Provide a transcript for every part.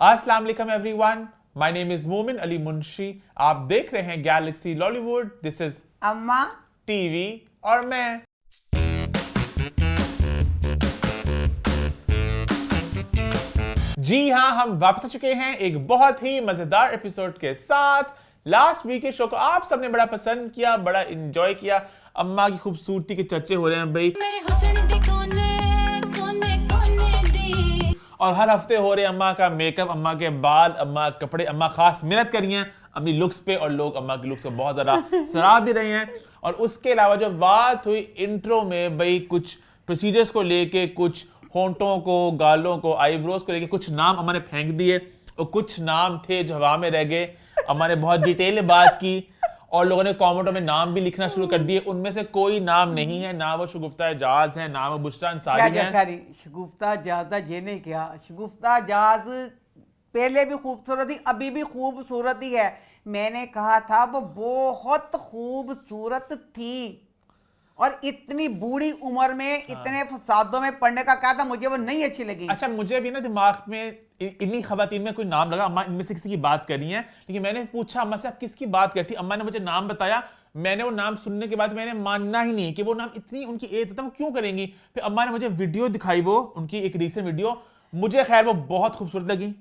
अस्सलाम वालेकुम everyone, my name is मोमिन अली मुंशी। आप देख रहे हैं गैलेक्सी लॉलीवुड। दिस इज अम्मा टीवी और मैं। जी हाँ, हम वापस आ चुके हैं एक बहुत ही मजेदार एपिसोड के साथ। लास्ट वीक के शो को आप सबने बड़ा पसंद किया, बड़ा एंजॉय किया। अम्मा की खूबसूरती के चर्चे हो रहे हैं भाई, और हर हफ्ते हो रहे अम्मा का मेकअप, अम्मा के बाल, अम्मा के कपड़े। अम्मा खास मेहनत करी हैं अपनी लुक्स पे, और लोग अम्मा की लुक्स को बहुत ज्यादा सराह भी रहे हैं। और उसके अलावा जो बात हुई इंट्रो में भाई, कुछ प्रोसीजर्स को लेके, कुछ होंठों को, गालों को, आईब्रोज को लेके कुछ नाम अम्मा ने फेंक दिए, और कुछ नाम थे जो हवा में रह गए। अम्मा ने बहुत डिटेल में बात की, और लोगों ने कमेंटों में नाम भी लिखना शुरू कर दिए। उनमें से कोई नाम नहीं है, ना वो शगुफ्ता एजाज है, ना वो बुशरा अंसारी है। शगुफ्ता जाज ये नहीं क्या, शगुफ्ता जाज पहले भी खूबसूरत थी, अभी भी खूबसूरत ही है। मैंने कहा था वो बहुत खूबसूरत थी, और इतनी बूढ़ी उम्र में इतने फसादों में पड़ने का क्या था, मुझे वो नहीं अच्छी लगी। अच्छा, मुझे भी ना दिमाग में इन्हीं खवातीन में कोई नाम लगा, अम्मा इनमें से किसी की बात कर रही हैं। लेकिन मैंने पूछा अम्मा से, आप किसकी बात करती? अम्मा ने मुझे नाम बताया। मैंने वो नाम सुनने के बाद मैंने मानना ही नहीं कि वो नाम, इतनी उनकी एज था, वो क्यों करेंगी। फिर अम्मा ने मुझे वीडियो दिखाई, वो उनकी एक रीसेंट वीडियो। मुझे खैर वो बहुत खूबसूरत लगी,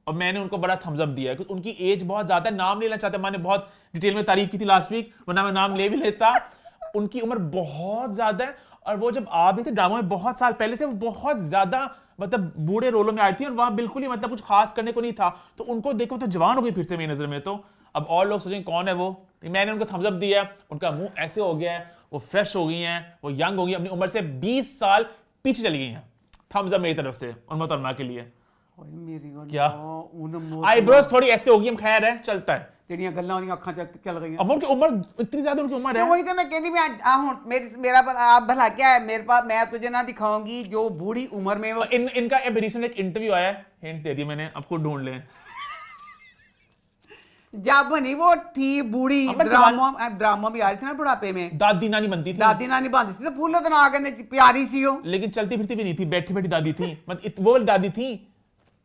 और मैंने उनको बड़ा थम्स अप दिया, क्योंकि उनकी एज बहुत ज्यादा है। नाम लेना चाहते, अम्मा ने बहुत डिटेल में तारीफ की थी लास्ट वीक, वरना मैं नाम ले भी लेता। उनकी उम्र बहुत ज्यादा है, और वो जब आ भी थे ड्रामा में बहुत साल पहले से, वो बहुत ज्यादा मतलब बूढ़े रोलों में आई थी, और वहां बिल्कुल ही मतलब कुछ खास करने को नहीं था। तो उनको देखो तो जवान हो गई फिर से मेरी नजर में। तो अब और लोग सोचेंगे कौन है वो। मैंने उनको थम्स अप दिया, उनका मुंह ऐसे हो गया है, वो फ्रेश हो गई हैं, वो यंग हो गई, अपनी उम्र से 20 साल पीछे चली गई हैं। थम्स अप मेरी तरफ से उन मोहतरमा के लिए। क्या आईब्रोज थोड़ी ऐसे होगी, हम खैर है, चलता है। तेरियां गल्लां उनकी अखां चल गई। अब उनकी उम्र इतनी ज्यादा, उनकी उम्र है। वही तो मैं कहनी, मैं मेरा पर आप भला क्या है मेरे पास, मैं तुझे ना दिखाऊंगी जो बूढ़ी उम्र में वो। इनका रिसेंट एक इंटरव्यू आया है, हिंट दे दी मैंने, आपको ढूंढ लें। जब बनी वो थी बूढ़ी, ड्रामा भी आ रही थी ना बुढ़ापे में, दादी नानी बनती थी, दादी नानी बनती थी, तो फूल तो ना कहते प्यारी सी हो, लेकिन चलती फिरती भी नहीं थी, बैठी बैठी दादी थी। मतलब वो दादी थी,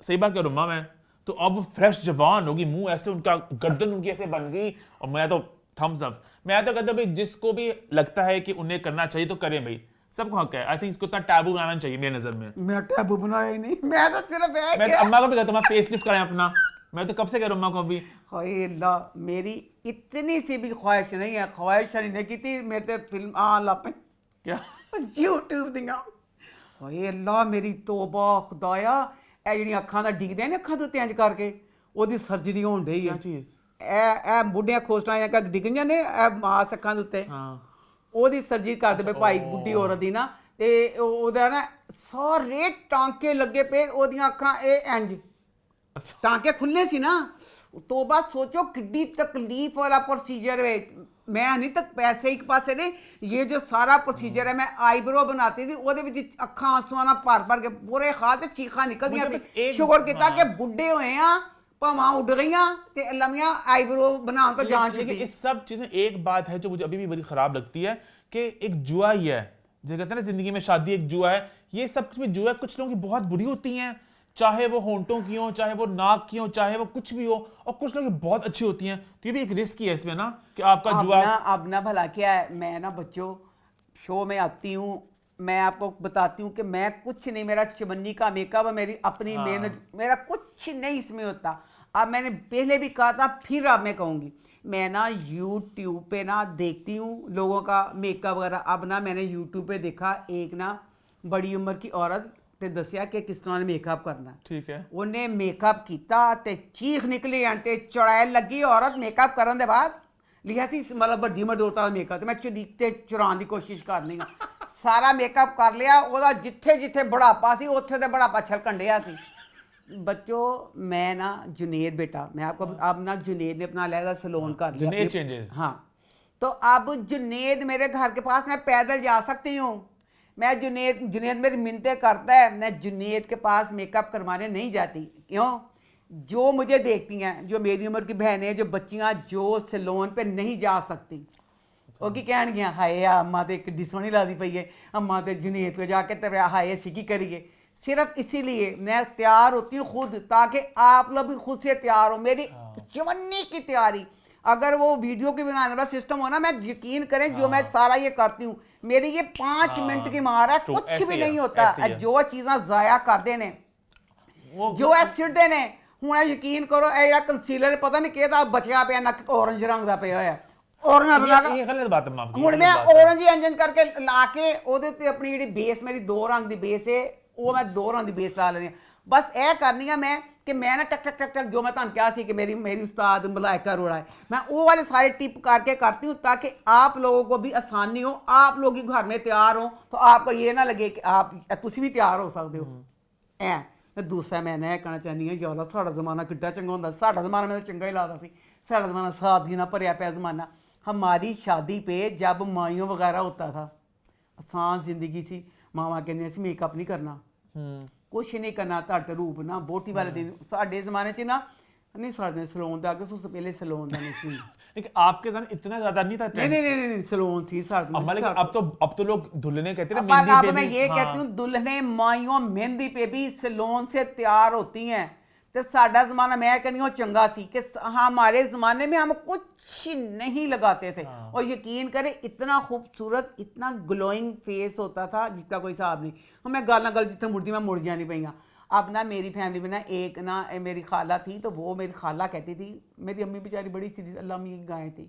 सही बात कह रहा मैं। तो अब फ्रेश जवान होगी, मुंह ऐसे, उनका गर्दन उनकी ऐसे बन गई। और मैं तो थम्स अप, मैं तो कहता भाई जिसको भी लगता है कि उन्हें करना चाहिए तो करें भाई, सबको हक है। आई थिंक इसको इतना टैबू बनाना चाहिए मेरी नजर में। मैं टैबू बनाया ही नहीं, मैं तो सिर्फ मैं तो अम्मा को भी कहता हूँ फेस लिफ्ट कराएं अपना। मैं तो कब से कह रहा हूँ अम्मा को भी। हाय अल्लाह, मेरी इतनी सी भी ख्वाहिश नहीं है, ख्वाहिश नहीं की थी मेरे ते फिल्म आ ला पे क्या यूट्यूब दियां। हाय अल्लाह, मेरी तौबा खुदाया, ਇਹ ਜਿਹੜੀਆਂ ਅੱਖਾਂ ਦਾ ਡਿੱਗਦੇ ਨੇ ਅੱਖਾਂ ਦੇ ਉੱਤੇ ਇੰਜ ਕਰਕੇ, ਉਹਦੀ ਸਰਜਰੀ ਹੋਣ ਡਈ ਹੈ। ਚੀਜ਼ ਇਹ ਬੁੱਢੀਆਂ ਖੋਸਟਾਂ ਜਾਂ ਡਿੱਗੀਆਂ ਨੇ ਇਹ ਮਾਸ ਅੱਖਾਂ ਦੇ ਉੱਤੇ, ਉਹਦੀ ਸਰਜਰੀ ਕਰਦੇ ਪਏ ਭਾਈ ਬੁੱਢੀ ਔਰਤ ਦੀ ਨਾ। ਤੇ ਉਹਦਾ ਨਾ ਸਾਰੇ ਟਾਂਕੇ ਲੱਗੇ ਪਏ, ਉਹਦੀਆਂ ਅੱਖਾਂ ਇਹ ਇੰਜ ਟਾਂਕੇ ਖੁੱਲੇ ਸੀ ਨਾ। ਤੋਬਾ, सोचो किड्डी तकलीफ वाला प्रोसीजर है। मैं नहीं तक पैसे एक पासे ने, ये जो सारा प्रोसीजर है, मैं आईब्रो बनाती थी, ਉਹਦੇ ਵਿੱਚ ਅੱਖਾਂ ਆਂਸੂਆਂ ਨਾਲ ਭਰ ਕੇ ਪੂਰੇ ਖਾਲ ਤੇ ਚੀਖਾਂ ਨਿਕਲਦੀਆਂ ਸੀ। ਸ਼ੁਕਰ ਕੀਤਾ ਕਿ ਬੁੱਢੇ ਹੋਏ ਆ, ਭਾਵਾਂ ਉੱਡ गईयां ਤੇ लम्बियां आईब्रो बनाने तो जान चुकी। इस सब चीजें, एक बात है जो मुझे अभी भी बड़ी खराब लगती है, कि एक जुआ ही है, जो कहते हैं ना जिंदगी में शादी एक जुआ है। ये सब कुछ भी जुआ है। कुछ लोगों की बहुत बुरी होती हैं, चाहे वो होंठों की हो, चाहे वो नाक की हो, चाहे वो कुछ भी हो, और कुछ लोग बहुत अच्छी होती हैं। तो ये भी एक रिस्क ही है इसमें ना, कि आपका जुआ। अब ना भला क्या है, मैं ना बच्चों शो में आती हूँ, मैं आपको बताती हूँ कि मैं कुछ नहीं, मेरा चमन्नी का मेकअप है, मेरी अपनी मेहनत, मेरा कुछ नहीं इसमें होता। अब मैंने पहले भी कहा था, फिर अब मैं कहूँगी, मैं ना यूट्यूब पे ना देखती हूँ लोगों का मेकअप वगैरह। अब ना मैंने यूट्यूब पे देखा, एक ना बड़ी उम्र की औरत ਤੇ ਦੱਸਿਆ ਕਿ ਕਿਸ ਤਰ੍ਹਾਂ ਮੇਕਅਪ ਕਰਨਾ। ਠੀਕ ਹੈ। ਉਹਨੇ ਮੇਕਅਪ ਕੀਤਾ ਤੇ ਚੀਖ ਨਿਕਲੀ ਤੇ ਚੜਾਇ ਲੱਗੀ ਔਰਤ ਮੇਕਅਪ ਕਰਨ ਦੇ ਬਾਅਦ। ਲਿਖਿਆ ਸੀ ਮਤਲਬ ਵੱਡੀ ਉਮਰ ਦੇ ਔਰਤਾਂ ਦਾ ਮੇਕਅਪ, ਤੇ ਮੈਂ ਚੁਦੀਕ ਤੇ ਚੁਰਾਉਣ ਦੀ ਕੋਸ਼ਿਸ਼ ਕਰਨੀ ਆ। ਸਾਰਾ ਮੇਕਅਪ ਕਰ ਲਿਆ, ਉਹਦਾ ਜਿੱਥੇ ਜਿੱਥੇ ਬੁਢਾਪਾ ਸੀ ਉੱਥੇ ਤੇ ਬੁਢਾਪਾ ਛਲਕਣ ਡਿਆ ਸੀ। बच्चों, मैं ना जुनेद बेटा, मैं आपको अब ना जुनेद ने अपना अलग सैलून कर लिया, जुनेद चेंजेस। हाँ, तो अब जुनेद मेरे घर के पास, मैं पैदल जा सकती हूँ। मैं जुनेद मेरी मिन्नतें करता है, मैं जुनेद के पास मेकअप करवाने नहीं जाती। क्यों? जो मुझे देखती हैं, जो मेरी उम्र की बहनें, जो बच्चियां जो सैलून पे नहीं जा सकती, वो की कहन गया हाय अम्मा तो किड्डी सोहनी लगती पई है, अम्मा तो जुनेद को जाके ते हाय असी की करिए। सिर्फ इसीलिए मैं तैयार होती हूँ खुद, ताकि आप लोग भी खुद से तैयार हो। मेरी जवानी की तैयारी, अगर वो वीडियो की बनाने वाला सिस्टम हो ना, मैं यकीन करें जो मैं सारा ये करती हूँ, मेरी ये 5 मिनट की मार है, कुछ भी नहीं होता। जो चीज़ां ज़ाया कर देने, जो एसिड देने, हूँ यकीन करो ये कंसीलर पता नहीं कहता बचया पे ना ऑरेंज रंग का पे होया ये गलत बात है माफ ਹੁਣ ਮੈਂ orange ਇੰਜਨ ਕਰਕੇ ਲਾ ਕੇ ਉਹਦੇ ਤੇ ਆਪਣੀ ਜਿਹੜੀ ਬੇਸ ਮੇਰੀ 2 ਰੰਗ ਦੀ ਬੇਸ ਹੈ, ਉਹ ਮੈਂ 2 ਰੰਗ ਦੀ ਬੇਸ ਲਾ ਲੈਣੀ। ਬਸ ਇਹ ਕਰਨੀ ਆ ਮੈਂ ਕਿ ਮੈਂ ਨਾ ਟਕ ਟਕ ਟਕ ਟਕ, ਜੋ मैं ਤੁਹਾਨੂੰ ਕਿਹਾ ਸੀ कि मेरी उस्ताद मलाइका अरोड़ा है, मैं वो वाले सारे टिप करके करती हूँ ताकि आप लोगों को भी आसानी हो, आप लोग ही घर में तैयार हो तो आपको ये ना लगे कि आप तुसी भी तैयार हो सकते हो। ऐ दूसरा मैं ਇਹ ਕਹਿਣਾ ਚਾਹੁੰਦੀ ਹਾਂ, ਯਾਰ ਸਾਡਾ ਜ਼ਮਾਨਾ ਕਿੱਡਾ ਚੰਗਾ ਹੁੰਦਾ। ਸਾਡਾ ਜ਼ਮਾਨਾ ਮੈਨੂੰ ਚੰਗਾ ਹੀ ਲੱਗਦਾ ਸੀ। सारा ज़माना शादी ना भरिया पाया ज़माना। हमारी शादी पे जब माइयों वगैरह होता था, आसान जिंदगी सी, मावा कहने से मेकअप नहीं करना, कुछ नहीं करना, तट रूप ना बोटी वाले दिन। साडे ज़माने च ना नहीं, साढ़े सलोन दा के उससे पहले सलोन दा नहीं सी। लेकिन आपके ज़माने इतना ज़्यादा नहीं था ट्रेंड। नहीं सलोन सी साढ़े। अब तो लोग दुल्हने कहते हैं मेहंदी पे भी। मैं ये कहती हूँ दुल्हने माइयों मेहंदी पे भी सलोन से तैयार होती हैं। तो साडा ज़माना मैं कहनी हूँ चंगा सी कि हमारे ज़माने में हम कुछ नहीं लगाते थे। और यकीन करें इतना खूबसूरत, इतना ग्लोइंग फेस होता था जिसका कोई हिसाब नहीं। मैं गाल जितने मुड़ती मैं मुड़ जानी पई। अब ना मेरी फैमिली में ना एक ना मेरी खाला थी, तो वो मेरी खाला कहती थी, मेरी अम्मी बेचारी बड़ी सीधी अल्लाह मी गाय थी,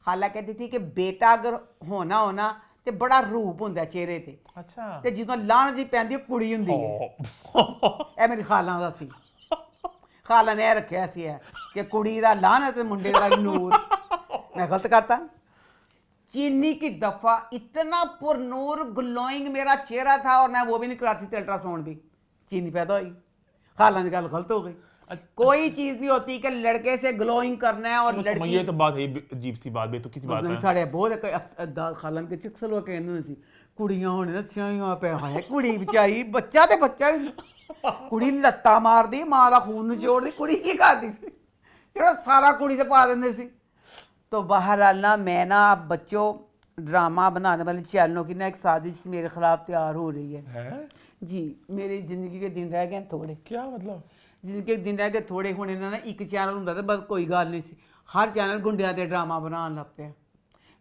खाला कहती थी कि बेटा अगर होना तो बड़ा रूप होंदा चेहरे ते। अच्छा। ते जिदों लान जी पैंदी कुड़ी हुंदी है। ए मेरी खाला दा सी। खाला ने रखा सी है कि कुड़ी दा लानत ते मुंडे दा नूर। मैं गलत करता? चीनी की दफा इतना पुरनूर ग्लोइंग मेरा चेहरा था, और मैं वो भी नहीं कराती थी अल्ट्रासाउंड भी। चीनी पैदा हुई, खाला की गल गलत हो गई। कोई चीज नहीं होती कि लड़के से ग्लोइंग करना है और लड़की। ये तो बात है अजीब सी बात, तो किसी बात है साढ़े बहुत खाला के चिक्स लोग कहते सी कुड़ियां होने ना स्याहियां पे है, कुड़ी बेचारी बच्चा ते बच्चा कुड़ी लत्ता मार दी, मां का खून निचोड़ दी, कुड़ी की करती सी जो सारा कुड़ी से पा देंगे सी। तो बहरहाल ना मैं ना अब बच्चों ड्रामा बनाने वाले चैनलों की ना एक साजिश मेरे खिलाफ तैयार हो रही है जी। मेरी जिंदगी के दिन रह गए थोड़े। क्या मतलब? जिंदगी के दिन रह गए थोड़े होने ना एक चैनल होंदा ते बस कोई गल नहीं सी, हर चैनल गुंडियां दे ड्रामा बनाने लग पे।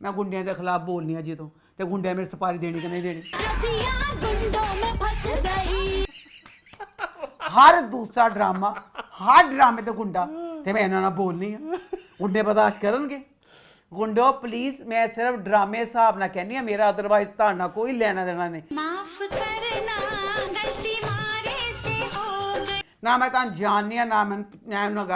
मैं गुंडियां दे खिलाफ बोलनी है जो, ते गुंडियां मेरी सुपारी देनी कि नहीं देनी। हर दूसरा ड्रामा, हर ड्रामे ते गुंडा, ते मैं इन्हां नाल बोलनी है। गुंडे बर्दाश्त करनगे? गुंडो प्लीज, मैं सिर्फ ड्रामे हिसाब ना कहनी है, मेरा अदरवाइज ताना कोई लेना देना नहीं। माफ करना गलती मारे से हो गई ना, मैं तान जाननी है ना,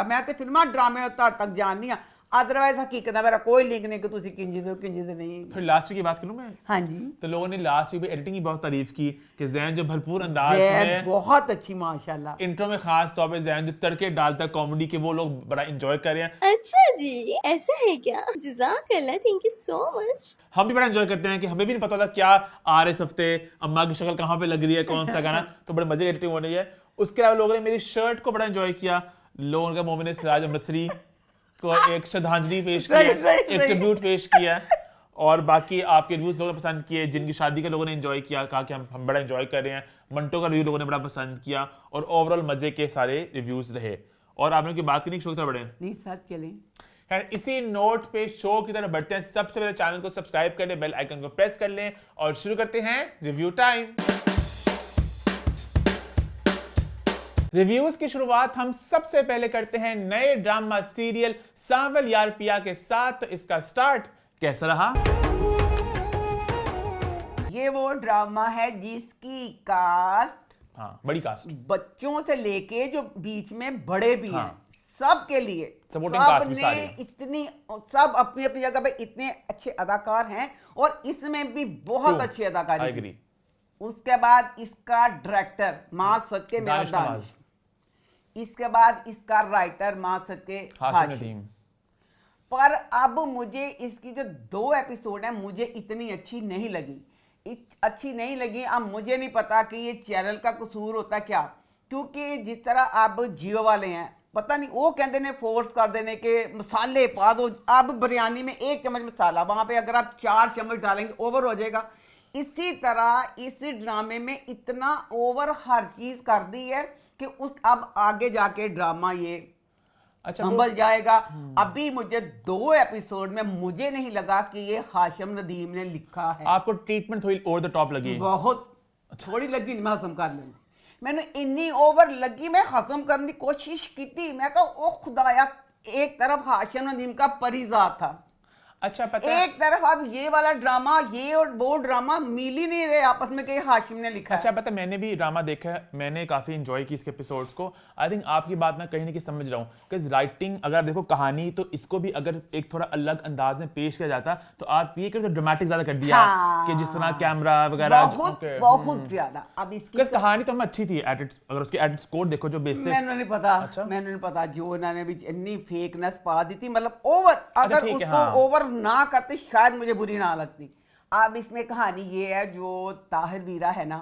मैं ते फिल्मां ड्रामे तक जाननी है, अदरवाइज हकीकत मेरा कोई लिंक नहीं कि तुसी किंजी से नहीं। फिर लास्ट वीक की बात करूं मैं? हाँ जी। तो लोगों ने लास्ट वीक में एडिटिंग की बहुत तारीफ की कि ज़ैन जो भरपूर अंदाज में, बहुत अच्छी माशाल्लाह। इंट्रो में खास तौर पे ज़ैन जो तड़के डालता है कॉमेडी के, वो लोग बड़ा एंजॉय कर रहे हैं। अच्छा जी, ऐसा है क्या? जज़ाकल्लाह, थैंक यू सो मच। हम भी बड़ा एंजॉय करते हैं कि हमें भी नहीं पता था क्या आ रहे इस हफ्ते, अम्मा की शक्ल कहाँ पे लग रही है, कौन सा गाना, तो बड़े मजे की एडिटिंग हो रही है। उसके अलावा लोगों ने मेरी शर्ट को बड़ा एंजॉय किया। लोगों का मोमिन सिराज अमृतसरी को एक श्रद्धांजलि पेश किया, एक ट्रिब्यूट पेश किया, और बाकी आपके रिव्यूज लोगों ने पसंद किए। जिनकी शादी के लोगों ने एंजॉय किया, कहा कि हम बड़ा एंजॉय कर रहे हैं। मंटो का रिव्यू लोगों ने बड़ा पसंद किया, और ओवरऑल मजे के सारे रिव्यूज रहे। और आपने की बात करनी शो की तरफ बढ़े नहीं साथ चलें। खैर इसी नोट पे शो की तरफ बढ़ते हैं। सबसे पहले चैनल को सब्सक्राइब कर लें, बेल आइकन को प्रेस कर लें, और शुरू करते हैं रिव्यू टाइम। रिव्यूज की शुरुआत हम सबसे पहले करते हैं नए ड्रामा सीरियल सांवल यार पिया के साथ। इसका स्टार्ट कैसा रहा? ये वो ड्रामा है जिसकी कास्ट, हाँ बड़ी कास्ट, बच्चों से लेके जो बीच में बड़े भी हैं, सब के लिए सपोर्टिंग कास्ट भी सारे, इतनी सब अपनी अपनी जगह पे इतने अच्छे अदाकार हैं, और इसमें भी बहुत अच्छी अदाकारी की। उसके बाद इसका डायरेक्टर मां सत्य मेरा दानिश, इसके बाद इसका राइटर मां सत्य हाशिम। पर अब मुझे इसकी जो 2 एपिसोड है मुझे इतनी अच्छी नहीं लगी। अब मुझे नहीं पता कि ये चैनल का कसूर होता क्या, क्योंकि जिस तरह अब जियो वाले हैं, पता नहीं वो कहते ने फोर्स कर देने के मसाले पा दो। अब बिरयानी में 1 चम्मच मसाला, वहां पे अगर आप 4 चम्मच डालेंगे ओवर हो जाएगा। इसी तरह इस ड्रामे में इतना ओवर हर चीज कर दी है कि उस अब आगे जाके ड्रामा ये अच्छा संभल जाएगा। अभी मुझे 2 एपिसोड में मुझे नहीं लगा कि ये हाशिम नदीम ने लिखा है। आपको ट्रीटमेंट थोड़ी ओवर द टॉप लगी? बहुत थोड़ी लगी नहीं, मैं हजम कर लूंगी। मैंने इन्नी ओवर लगी, मैं हजम करने की कोशिश की थी। मैं कहा ओ खुदाया, एक तरफ हाशिम नदीम का परिजात था, अच्छा पता है, एक तरफ अब ये वाला ड्रामा, ये और वो ड्रामा मिल ही नहीं रहे आपस में कि हाशिम ने लिखा अच्छा है। पता है, मैंने भी ड्रामा देखा है, मैंने काफी एंजॉय की इसके एपिसोड्स को। आई थिंक आपकी बात मैं कहीं ना कहीं समझ रहा हूँ कि राइटिंग, अगर आप देखो कहानी, तो इसको भी अगर एक थोड़ा अलग अंदाज में पेश किया जाता तो आप ये करो तो ड्रामेटिक ज्यादा कर दिया हाँ। कि जिस तरह कैमरा वगैरह। बहुत बहुत ज्यादा। अब इसकी बिकॉज़ कहानी तो हमें अच्छी थी, अगर उसके एडिट स्कोर देखो जो बेसिक। मैंने नहीं पता, अच्छा। मैंने नहीं पता जो इन्होंने भी इतनी फेकनेस पा दी थी, मतलब ओवर, अगर ठीक है, उसको हाँ। ओवर ना करते शायद मुझे बुरी ना लगती। अब इसमें कहानी ये है, जो ताहिर वीरा है ना,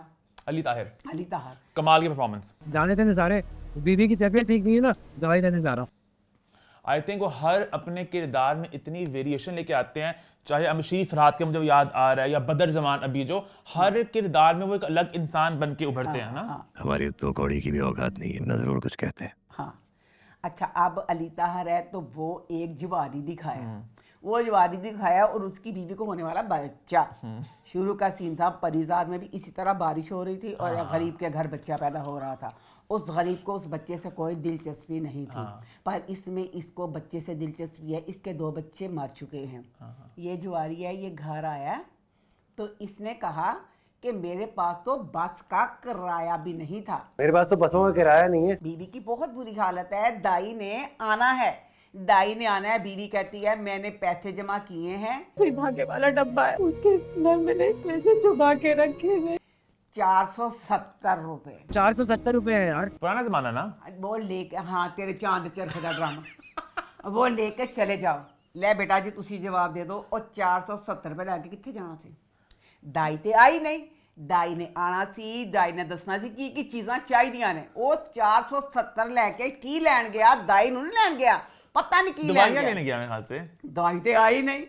अली ताहिर, अली ताहिर, कमाल की परफॉर्मेंस। जाने थे सारे, बीवी की तबीयत ठीक नहीं है ना, दवाई देने जा रहा हूँ। आई थिंक वो हर अपने किरदार में इतनी वेरिएशन लेके आते हैं, चाहे अमशीर फरहाद के मुझे याद आ रहा है, या बदर जमान, अभी जो हर किरदार में वो एक अलग इंसान बन के उभरते हैं ना। हमारी तो कौड़ी की भी औकात नहीं है ना, जरूर कुछ कहते हैं। हाँ। अच्छा, अब अली ताहिर है तो वो एक जुबारी दिखाया, वो जुबारी दिखाया और उसकी बीवी को होने वाला बच्चा। शुरू का सीन था, परिजाद में भी इसी तरह बारिश हो रही थी और गरीब के घर बच्चा पैदा हो रहा था। उस गरीब को उस बच्चे से कोई दिलचस्पी नहीं थी, पर इसमें इसको बच्चे से दिलचस्पी है। इसके 2 बच्चे मर चुके हैं। ये जुआरी है, ये घर आया तो इसने कहा कि मेरे पास तो बस का किराया भी नहीं था। मेरे पास तो बसों का किराया नहीं है। बीवी की बहुत बुरी हालत है, दाई ने आना है, दाई ने आना है। बीवी कहती है मैंने पैसे जमा किए हैं, कोई भागे वाला डब्बा है, उसके अंदर मैंने पैसे छुपा के रखे हैं। 470 रुपए। 470 रुपए है यार। पुराना जमाना ना। वो लेके, हाँ तेरे चांद चरखे का ड्रामा, वो लेके चले जाओ। ले बेटा जी तुसी जवाब दे दो। और 470 रुपए लैके कित्थे जाना सी? दाई ते आई नहीं, दाई ने आना सी, दाई ने दसना सी की चीज़ां चाहिदियां ने। वो 470 लैके की लैन गया, दाई नूं नहीं लैन गया, पता नहीं की लैन दवाइयां गया। लेने गया मेरे ख्याल से। दाई ते आई नहीं।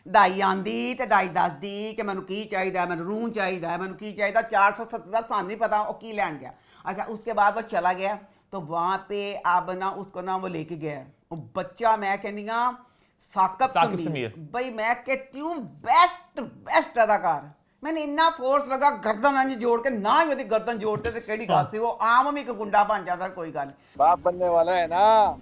दाई आंदी ते दाई दसदी कि मैनू की चाहिदा, मैनू रूह चाहिदा, मैनू की चाहिदा। 470 दा सानू नहीं पता वो की लैन गया। अच्छा, उसके बाद वो चला गया तो वहां पे अब ना उसको ना वो लेके गया वो बच्चा, मैं कहनी साकिब साकिब समीर। समीर। भाई मैं कहती हूँ बेस्ट अदाकार। मैंने इन्ना फोर्स लगा गर्दन अंज जोड़ के, ना ही ओदी गर्दन जोड़ते तो केड़ी गल सी, वो आम भी एक गुंडा बन जाता, कोई गल नहीं। बाप बनने वाला है ना।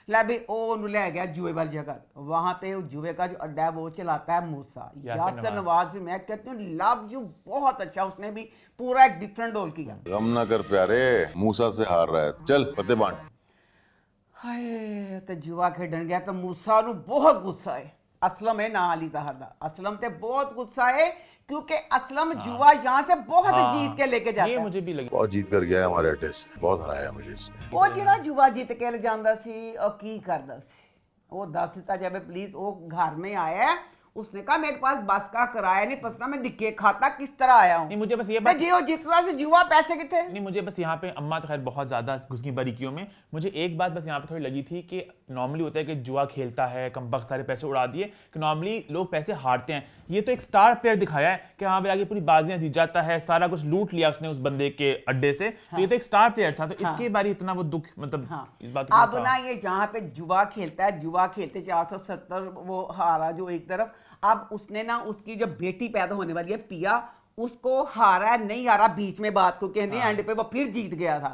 लै भी ओनू ले गया जुए वाली जगह, वहां पे जुए का जो अड्डा है वो चलाता है मूसा यासिर नवाज भी। मैं कहती हूँ लव यू, बहुत अच्छा, उसने भी पूरा एक डिफरेंट रोल किया। गम ना कर प्यारे, मूसा से हार रहा है, चल पत्ते बांट। हाय ते जुआ खेडन गया तो मूसा नू बहुत गुस्सा है। असलम है ना अली ताहिर दा, असलम ते बहुत गुस्सा है क्योंकि असलम जुआ यहाँ से बहुत जीत के लेके जाता ये है। मुझे भी लगी। बहुत जीत कर गया है हमारे अड्डे से, बहुत हराया मुझे इसने। वो ਜਿਹੜਾ जुआ जीत के ले जांदा सी और की करदा सी, वो दस दिता जावे प्लीज। वो घर में आया है, उसने कहा मेरे पास बस का किराया नहीं, पसना मैं दिखे खाता किस तरह आया हूँ। नहीं मुझे बस ये ते बात, जे वो जीतदा सी जुआ पैसे किथे? नहीं मुझे बस यहाँ पे, अम्मा तो खैर बहुत ज्यादा घुस गई बारीकियों में। मुझे एक बात बस यहाँ पे थोड़ी लगी थी कि नॉर्मली होता है कि जुआ खेलता है, कमबख्त सारे पैसे उड़ा दिए, कि नॉर्मली लोग पैसे हारते हैं। ये तो एक स्टार प्लेयर दिखाया है कि हाँ भाई आगे पूरी बाजियां जीत जाता है, सारा कुछ लूट लिया उसने उस बंदे के अड्डे से। तो ये तो एक स्टार प्लेयर था, तो इसके बारे इतना वो दुख, मतलब इस बात का अब ना ये जहाँ पे जुआ खेलता है, जुआ खेलते 470 वो हारा जो एक तरफ। अब उसने ना उसकी जब बेटी पैदा होने वाली है पिया, उसको हारा नहीं हारा बीच में बात को कहने, एंड पे वो फिर जीत गया था।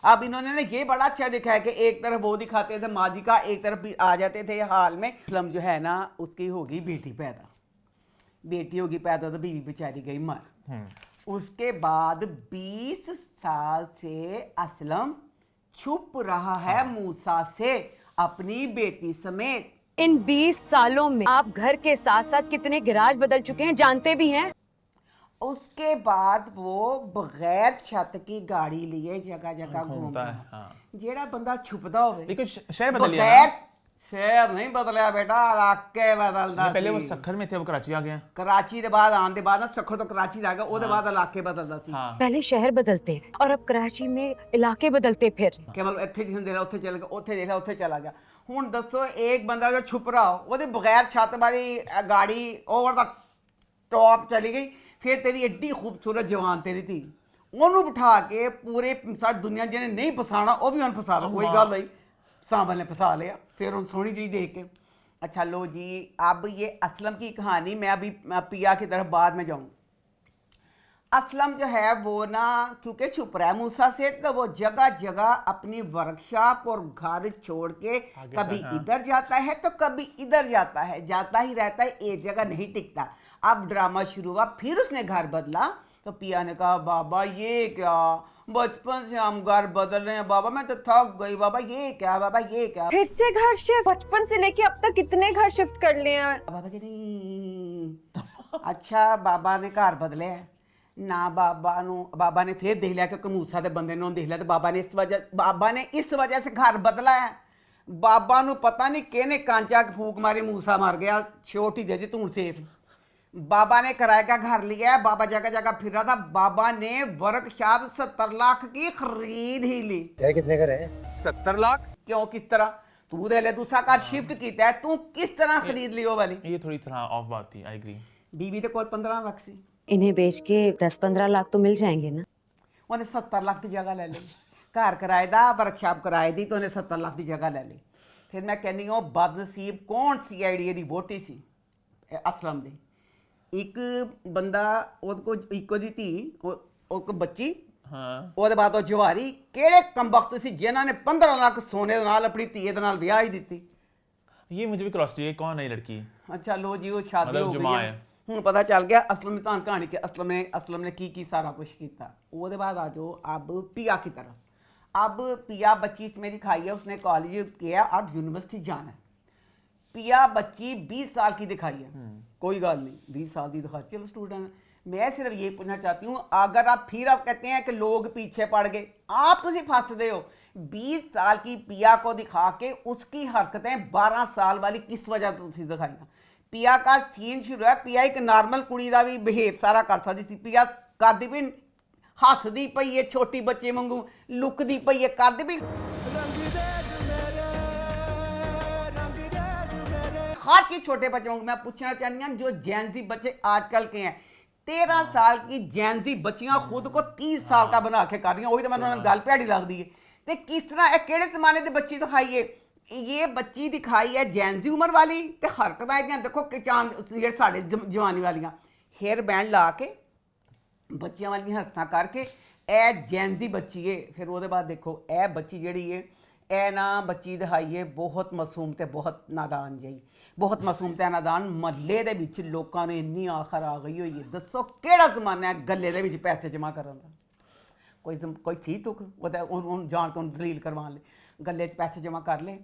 अब इन्होंने ना ये बड़ा अच्छा दिखाया कि एक तरफ वो दिखाते थे माजी का, एक तरफ भी आ जाते थे हाल में। असलम जो है ना उसकी होगी बेटी पैदा, बेटी होगी पैदा तो बीवी बेचारी गई मर। उसके बाद 20 साल से असलम छुप रहा है मूसा से अपनी बेटी समेत। इन 20 सालों में आप घर के साथ साथ कितने गैराज बदल चुके हैं जानते भी हैं? उसके बाद वो बगैर छत की गाड़ी लिए जगह जगह घूमता घूमता है, है। हाँ। जेड़ा बंदा छुपदा होवे, लेकिन शहर बदल लिया बगैर ना। शहर नहीं बदलिया बेटा, इलाके बदलदा पहले वो सी। सखर में थे, वो कराची आ गए। कराची दे बाद आने दे बाद ना सखर तो कराची रह गया, ओदे बाद इलाके बदलदा सी। हाँ पहले शहर बदलते और अब कराची में इलाके बदलते फिर। केवल इत्थे जिंदे रहा उत्थे चल गया, उत्थे देखा उत्थे चला गया। ਹੁਣ ਦੱਸੋ ਇੱਕ ਬੰਦਾ ਜੋ ਛੁਪ ਰਹਾ ਹੋ ਉਹਦੇ ਬਗੈਰ ਛੱਤ ਵਾਲੀ ਗਾੜੀ ਓਵਰ ਦਾ ਟੌਪ ਚਲੀ ਗਈ, ਫਿਰ ਤੇਰੀ ਐਡੀ ਖੂਬਸੂਰਤ ਜਵਾਨ ਤੇਰੀ ਧੀ, ਉਹਨੂੰ ਬਿਠਾ ਕੇ ਪੂਰੇ ਸਾਰੀ ਦੁਨੀਆ ਜਿਹਨੇ ਨਹੀਂ ਫਸਾਣਾ ਉਹ ਵੀ ਉਹਨੂੰ ਫਸਾ ਲਓ, ਕੋਈ ਗੱਲ ਨਹੀਂ, सांबल ने फंसा लिया। फिर उन सोनी चीज़ देख के अच्छा लो जी अब ये असलम की कहानी, मैं अभी पिया की तरफ बाद में जाऊँ। असलम जो है वो ना क्योंकि छुप रहा है मूसा से, तो वो जगह जगह अपनी वर्कशॉप और घर छोड़ के कभी इधर जाता है तो कभी इधर जाता है, जाता ही रहता है, एक जगह नहीं टिकता। अब ड्रामा शुरू हुआ, फिर उसने घर बदला तो पिया ने कहा बाबा ये क्या, बचपन से हम घर बदल रहे हैं बाबा, मैं तो थक गई बाबा, ये क्या बाबा ये क्या। फिर से घर शिफ्ट? बचपन से लेके अब तक कितने घर शिफ्ट कर लिए हैं? बाबा के नहीं अच्छा बाबा ने घर बदले है ना, बाबा ने फिर देख लिया कि मूसा के बंदे ने देख लिया, तो बाबा ने इस वजह से घर बदला है। बाबा नू पता नहीं किहने कांचा फूक मारी, मूसा मर गया, छोटी दे दी तू सेफ। बाबा ने किराए का घर लिया है, बाबा जगह जगह फिर रहा था, बाबा ने वर्कशॉप 70 लाख की खरीद ही ली। कितने का है? 70 लाख? क्यों किस तरह तू दे ले दूसरा कार शिफ्ट किया है, तू किस तरह खरीद लियो वाली? ये थोड़ी तरह ऑफ बात थी, आई एग्री। बीवी दे कोल 15 लाख सी, इन्हें बेच के 10-15 लाख तो मिल जाएंगे ना। उन्हें 70 लाख की जगह ले ली, घर किराए दा वर्कशॉप किराए दी, तो उन्हें 70 लाख की जगह ले ली। फिर मैं कहनी हूँ बदनसीब कौन सी आईडी दी वोटी सी असलम दी, एक बंदा ਉਹਦੇ ਇੱਕੋ ਦੀ ਧੀ ਉਹ ਬੱਚੀ, ਹਾਂ ਉਹਦੇ ਬਾਅਦ ਉਹ ਜਵਾਰੀ, ਕਿਹੜੇ ਕੰਬਖਤ ਸੀ ਜਿਨ੍ਹਾਂ ਨੇ 15 ਲੱਖ ਸੋਨੇ ਦੇ ਨਾਲ ਆਪਣੀ ਧੀ ਦੇ ਨਾਲ ਵਿਆਹ ਹੀ ਦਿੱਤੀ। ये मुझे भी क्रॉस चाहिए, कौन है ये लड़की? ਅੱਛਾ ਲੋ ਜੀ ਉਹ ਸ਼ਾਦੀ मतलब ਹੋ जुमा ਗਈ है। ਹੁਣ ਪਤਾ ਚੱਲ ਗਿਆ ਅਸਲਮ ਦੀ ਤਾਂ ਕਹਾਣੀ ਕਿ ਅਸਲਮ ਨੇ ਕੀ ਸਾਰਾ ਕੁਝ ਕੀਤਾ। ਉਹਦੇ ਬਾਅਦ ਆ ਜਾਓ अब पिया की तरफ। अब पिया बच्ची इसमें दिखाई है, उसने कॉलेज किया, अब यूनिवर्सिटी जाना है। पिया बच्ची 20 साल की दिखाई है, कोई गल नहीं 20 साल की दिखा, चलो स्टूडेंट। मैं सिर्फ ये पूछना चाहती हूँ अगर आप कहते हैं कि लोग पीछे पड़ गए, आप तुम फंसते हो। 20 साल की पिया को दिखा के उसकी हरकतें 12 साल वाली किस वजह से दिखाई। पिया का सीन शुरू है, पिया एक नॉर्मल कुड़ी का भी बिहेव सारा कर सकती थी, पिया करती भी हसदी पई है, छोटी बच्चे वांगू लुकदी पई है, करदी भी हर की छोटे बच्चे वांगू। मैं पूछना चाहती हूँ जो जैनजी बच्चे आजकल के हैं, 13 साल की जैनजी बच्चियां खुद को 30 साल का बना के कर रही हैं, वही तो मैंने गल भैड़ी लगती है। तो किस तरह किहड़े जमाने की बच्ची दिखाई है, ये बच्ची दिखाई है जैनजी उम्र वाली, तो हरकतां इहदियां देखो कि चांद जेह्ड़े साडे जवानी वालियां हेयर बैंड ला के बच्चियां वाली हरकतां करके ए जैनजी बच्ची है। फिर वो बाद देखो ए बच्ची जिहड़ी है ए ना बच्ची दिखाई है बहुत मासूम ते बहुत नादान जी, बहुत मासूम ते नादान। महल्ले दे विच लोकां ने इन्नी आखर आ गई हुई है, दसो केड़ा जमाना है गले दे विच पैसे जमा करन दा। कोई थी तुक वो जान के दलील करवान ले, गले च पैसे जमा कर ले।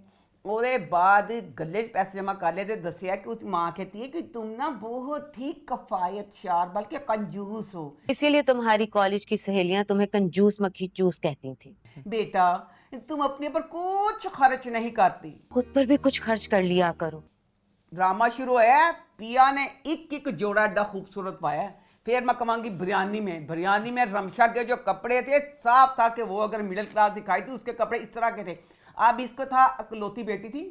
ਉਹਦੇ बाद गले पैसे जमा कर ले तो दसिया कि उस माँ कहती है कि तुम ना बहुत ही कफायतशार बल्कि कंजूस हो, इसीलिए तुम्हारी कॉलेज की सहेलियां तुम्हें कंजूस मक्खी चूस कहती थी। बेटा तुम अपने पर कुछ खर्च नहीं करती, खुद पर भी कुछ खर्च कर लिया करो। ड्रामा शुरू है, पिया ने एक जोड़ा एडा खूबसूरत पाया। फिर मैं कहूँगी बिरयानी में रमशा के जो कपड़े थे साफ था कि वो अगर मिडिल क्लास दिखाई थी उसके कपड़े इस तरह के थे। अब इसको था अकलौती बेटी थी,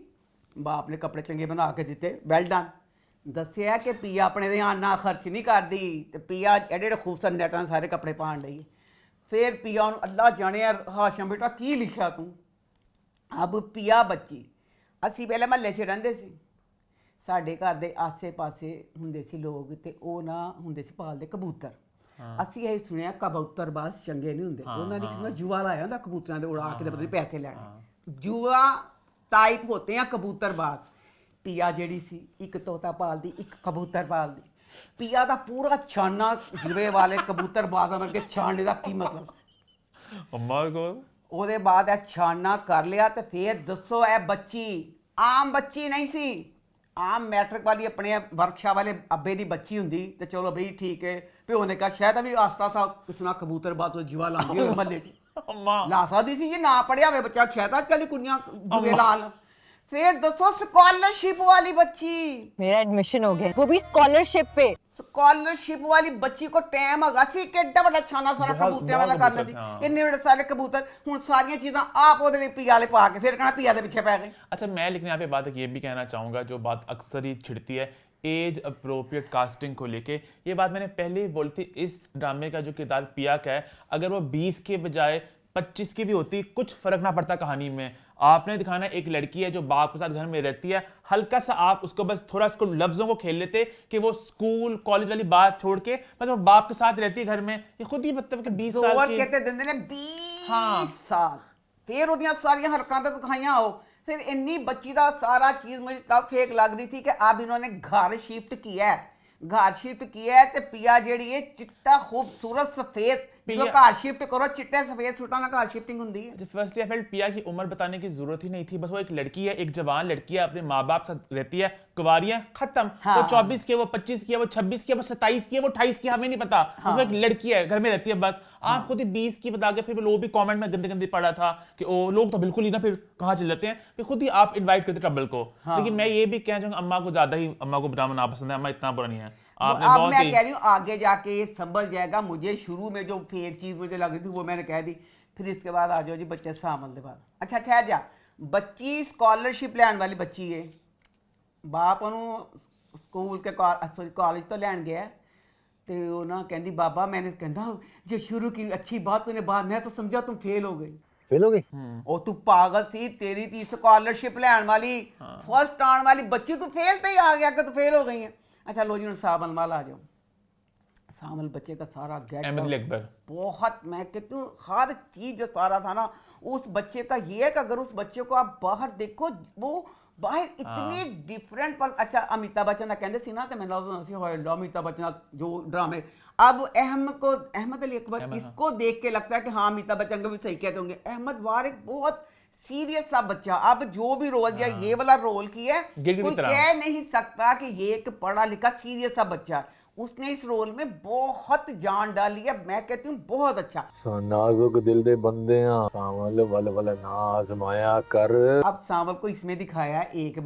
बाप ने कपड़े चंगे बना के दिते, वेल डन। दसिया कि पिया अपने ध्यान ना खर्च नहीं करती, तो पिया एडे खूबसूरत नेटां सारे कपड़े पान लई। फिर पिया अल्लाह जाने हाशम बेटा की लिखा तू। अब पिया बच्ची असी पहले महल्ले च रहिंदे सी, साडे घर दे आसे पासे हुंदे सी लोग, ते ओह ना हुंदे सी पालदे कबूतर। ਅਸੀਂ ਇਹ ਸੁਣਿਆ ਕਬੂਤਰਬਾਜ਼ ਚੰਗੇ ਨਹੀਂ ਹੁੰਦੇ, ਉਹਨਾਂ ਨੇ ਕਿਸੇ ਜੂਆ ਲਾਇਆ ਹੁੰਦਾ ਕਬੂਤਰਾਂ ਦੇ ਉਡਾ ਕੇ ਤੇ ਪੈਸੇ ਲੈਣੇ, ਜੂਆ ਟਾਈਪ ਹੋਤੇ ਆ ਕਬੂਤਰਬਾਜ਼। ਪਿਆ ਜਿਹੜੀ ਸੀ ਇੱਕ ਤੋਤਾ ਪਾਲਦੀ ਇੱਕ ਕਬੂਤਰ ਪਾਲਦੀ, ਪਿਆ ਦਾ ਪੂਰਾ ਛਾਨਾ ਜੂਏ ਵਾਲੇ ਕਬੂਤਰਬਾਜ਼ਾਂ ਵਰਗੇ ਛਾਣੇ ਦਾ ਕੀ ਮਤਲਬ। अम्मा को ਉਹਦੇ ਬਾਅਦ ਇਹ ਛਾਨਾ ਕਰ ਲਿਆ ਤੇ ਫਿਰ ਦੱਸੋ ਇਹ ਬੱਚੀ ਆਮ ਬੱਚੀ ਨਹੀਂ ਸੀ, आम मैट्रिक वाली अपने वर्कशॉप वाले अब्बे की बच्ची होंगी तो चलो भाई ठीक है, प्यो ने कहा शायद भी आस्ता था किसी ना कबूतर बात जुआ लाती हो महल्ले च ला सकती सी, ये ना पढ़िया हुआ बच्चा शायद अजकल कुड़ियां जुए लान। फिर दसो स्कॉलरशिप वाली बच्ची, मेरा एडमिशन हो गया, वो भी स्कॉलरशिप पे। स्कॉलरशिप वाली बच्ची को टाइम हैगा सी किड्डा बड़ा छाना सारा बहुत- कबूतर वाला बहुत कर कबूतर, लेती हाँ। इन्ने बड़े सारे कबूतर हुन सारियां चीजां आप ओदे लिए पिया ले पा के फिर कहना पिया दे पीछे पै गए। अच्छा, मैं लेकिन यहाँ पे बात एक ये भी कहना चाहूँगा, जो बात अक्सर ही छिड़ती है एज अप्रोप्रिएट कास्टिंग को लेके। ये बात मैंने पहले ही बोली थी, इस ड्रामे का जो किरदार पिया का है, अगर वो 20 के बजाय 25 की भी होती, कुछ फर्क ना पड़ता कहानी में। आपने दिखाना एक लड़की है जो बाप के साथ घर में रहती है, हल्का सा आप उसको बस थोड़ा उसको लफ्जों को खेल लेते कि वो स्कूल कॉलेज वाली बात छोड़ के बस वो बाप के साथ रहती है घर में। ये खुद ही मतलब कि 20 साल जोर की। कहते दिंदे ने 20 हाँ। साल फिर ओदियां सारियां हरकतां दिखाइयां हो, फिर इन्नी बच्ची दा सारा चीज मुझे तब फेक लग रही थी कि अब इन्होंने घर शिफ्ट किया है, घर शिफ्ट किया है ते पिया जेड़ी है चिट्टा खूबसूरत सफेद जो घर शिफ्ट करो चिट्टे सफेद सूटां नाल घर शिफ्टिंग हुंदी है। फर्स्टली आई फेल्ट पिया की उम्र बताने की जरूरत ही नहीं थी, बस वो एक लड़की है, एक जवान लड़की है, अपने माँ बाप साथ रहती है, कुंवारी है, खत्म। हाँ। वो 24 की है, वो 25 की है, वो 26 की है, वो 27 की है, वो 28 की है, हमें नहीं पता। बस वो एक लड़की है, घर में रहती है बस। आप खुद ही 20 की बता के फिर लोग भी कमेंट में गंदे गंदे पड़ा था कि ओ लोग तो बिल्कुल ही ना फिर कहाँ चल जाते हैं, फिर खुद ही आप इन्वाइट करते ट्रबल को। लेकिन मैं ये भी कहना चाहूंगा, अम्मा को ज्यादा ही, अम्मा को ड्रामा ना पसंद है, अम्मा इतना बुरा नहीं है। आपने अब बहुत मैं ही कह रही हूँ आगे जाके ये संभल जाएगा। मुझे शुरू में जो फेक चीज मुझे लग रही थी वो मैंने कह दी, फिर इसके बाद आ जाओ जी बच्चे सामल दे बाद। अच्छा ठहर जा, बच्ची स्कॉलरशिप लैन वाली बच्ची है, बाप ਉਹਨੂੰ ਸਕੂਲ ਕੇ ਕਾਲਜ ਤੋਂ ਲੈਣ ਗਿਆ ਤੇ ਉਹ ਨਾ ਕਹਿੰਦੀ ਬਾਬਾ मैंने कहता जो शुरू की अच्छी बात तूने बाद मैं तो समझा तुम फेल हो गई। फेल हो गई? ਉਹ ਤੂੰ ਪਾਗਲ ਸੀ, तेरी थी स्कॉलरशिप ਲੈਣ वाली फर्स्ट आने वाली बच्ची, तू फेल तो ही आ गया कि तू फेल हो गई है। अच्छा लो जी ਹੁਣ सावन वाला आ जाओ। सावन बच्चे का सारा अहमद अकबर बहुत, मैं कहती हूँ हर चीज जो सारा था ना उस बच्चे का ये है कि अगर उस बच्चे को आप बाहर देखो वो बाहर इतने डिफरेंट पर। अच्छा अमिताभ बच्चन का कहते सी ना तो मैंने अमिताभ बच्चन का जो ड्रामे अब अहमद अली अकबर इसको देख के लगता है कि हाँ अमिताभ बच्चन को भी सही कहते होंगे। अहमद वार एक बहुत सीरियस सा बच्चा, अब जो भी रोल दिया ये वाला रोल किया है कोई कह नहीं सकता कि ये एक पढ़ा लिखा सीरियस सा बच्चा, उसने इस रोल में बहुत जान डाली है। मैं कहती हूँ बहुत अच्छा। नाजुक दिल दे बंदे सांवल वल वल ना आजमाया कर। अब सांवल को इसमें दिखाया है एक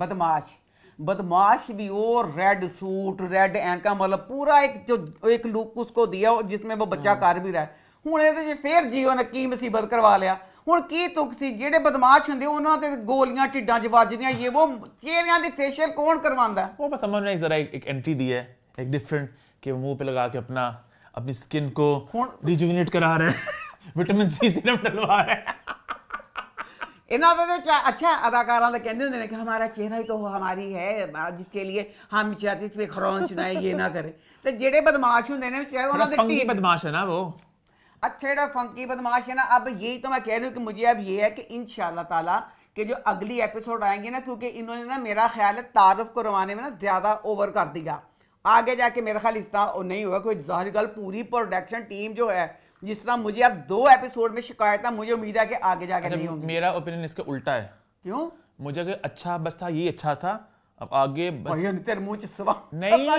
बदमाश भी, वो रेड सूट रेड एनका मतलब पूरा एक जो एक लुक उसको दिया जिसमें वो बच्चा कर भी रहा है। ਹੁਣ ਇਹਦੇ ਜੇ ਫੇਰ ਜੀਓ ਨੇ ਕੀ ਮੁਸੀਬਤ ਕਰਵਾ ਲਿਆ। ਹੁਣ ਕੀ ਤੁਕ ਸੀ ਜਿਹੜੇ ਬਦਮਾਸ਼ ਹੁੰਦੇ ਉਹਨਾਂ ਤੇ ਗੋਲੀਆਂ ਢਿੱਡਾਂ 'ਚ ਵੱਜਦੀਆਂ, ਇਹ ਉਹ ਚਿਹਰਿਆਂ ਦੀ ਫੇਸ਼ੀਅਲ कौन करवाता है? वो बस समझ में जरा एक एंट्री दी है, एक डिफरेंट कि मुंह पे लगा के अपनी स्किन को रिजुविनेट करा रहे हैं, विटामिन सी सीरम डलवा रहे हैं। इन्हों अच्छा अदाकारा तो कहते होंगे कि हमारा चेहरा ही तो हमारी है जिसके लिए हम चाहते इस पे खरोंच ना ये ना करे। तो जेडे बदमाश होंगे ने शायद थोड़ा उन्होंने फंकी बदमाश है ना वो। अच्छा जेड़ा फंकी बदमाश है ना, अब यही तो मैं कह रही हूँ कि मुझे अब ये है कि इंशाल्लाह ताला कि जो अगली एपिसोड आएंगे ना, क्योंकि इन्होंने ना मेरा ख्याल है तारुफ करवाने में ना ज़्यादा ओवर कर दिया। आगे जाके मेरा ख्याल इस तरह नहीं होगा कोई ज़ाहिर गल। पूरी प्रोडक्शन टीम जो है जिस तरह मुझे अब 2 एपिसोड में शिकायत है, मुझे उम्मीद है कि आगे जाके नहीं होंगी। मेरा ओपिनियन इसके उल्टा है। क्यों? मुझे अगर अच्छा बस था ये अच्छा था, अब आगे बस तेरे मुंह च सवा नहीं।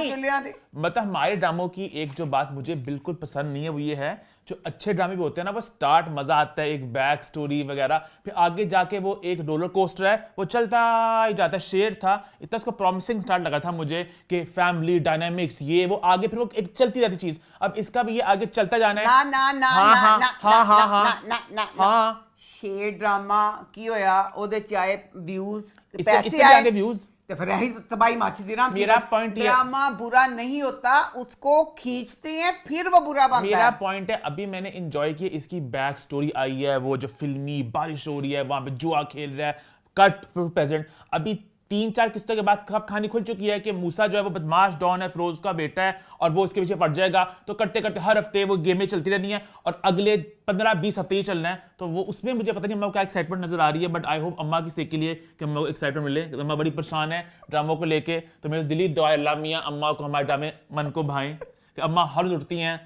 मतलब हमारे ड्रामों की एक जो बात मुझे बिल्कुल पसंद नहीं है वो ये है, जो अच्छे ड्रामे भी होते हैं ना वो स्टार्ट मजा आता है, एक बैक स्टोरी वगैरह, फिर आगे जाके वो एक रोलर कोस्टर है, वो चलता ही जाता है। शेर था इतना उसको प्रॉमिसिंग स्टार्ट लगा था मुझे कि फैमिली डायनामिक्स ये वो आगे फिर वो एक चलती जाती चीज। अब इसका भी ये आगे चलता जाना है। ना ना ना हाँ, ना हाँ, ना हाँ, ना हाँ, ना हाँ, ना ना हाँ। शेर ड्रामा की होया ओदे चाहे व्यूज इससे पैसे भी आए आगे व्यूज तो फिर यही तबाही मचती ना। मेरा point ये- ड्रामा बुरा नहीं होता, उसको खींचते हैं फिर वो बुरा बनता मेरा है। पॉइंट है अभी मैंने एंजॉय किया, इसकी बैक स्टोरी आई है, वो जो फिल्मी बारिश हो रही है, वहां पे जुआ खेल रहा है, कट प्रेजेंट। अभी 3-4 किस्तों के बाद कब कहानी खुल चुकी है कि मूसा जो है वो बदमाश डॉन है, फिरोज का बेटा है और वो इसके पीछे पड़ जाएगा। तो करते करते हर हफ्ते वो गेमें चलती रहनी है और अगले 15-20 हफ्ते ही चलना है। तो वो उसमें मुझे पता नहीं अम्मा को क्या एक्साइटमेंट नजर आ रही है, बट आई होप अम्मा की सेक के लिए कि अम्मा को एक्साइटमेंट मिले। अम्मा बड़ी परेशान है ड्रामों को लेके, तो मेरी दिली दुआ अल्लाह मियाँ अम्मा को हमारे ड्रामे मन को भाएं कि अम्मा हर उठती हैं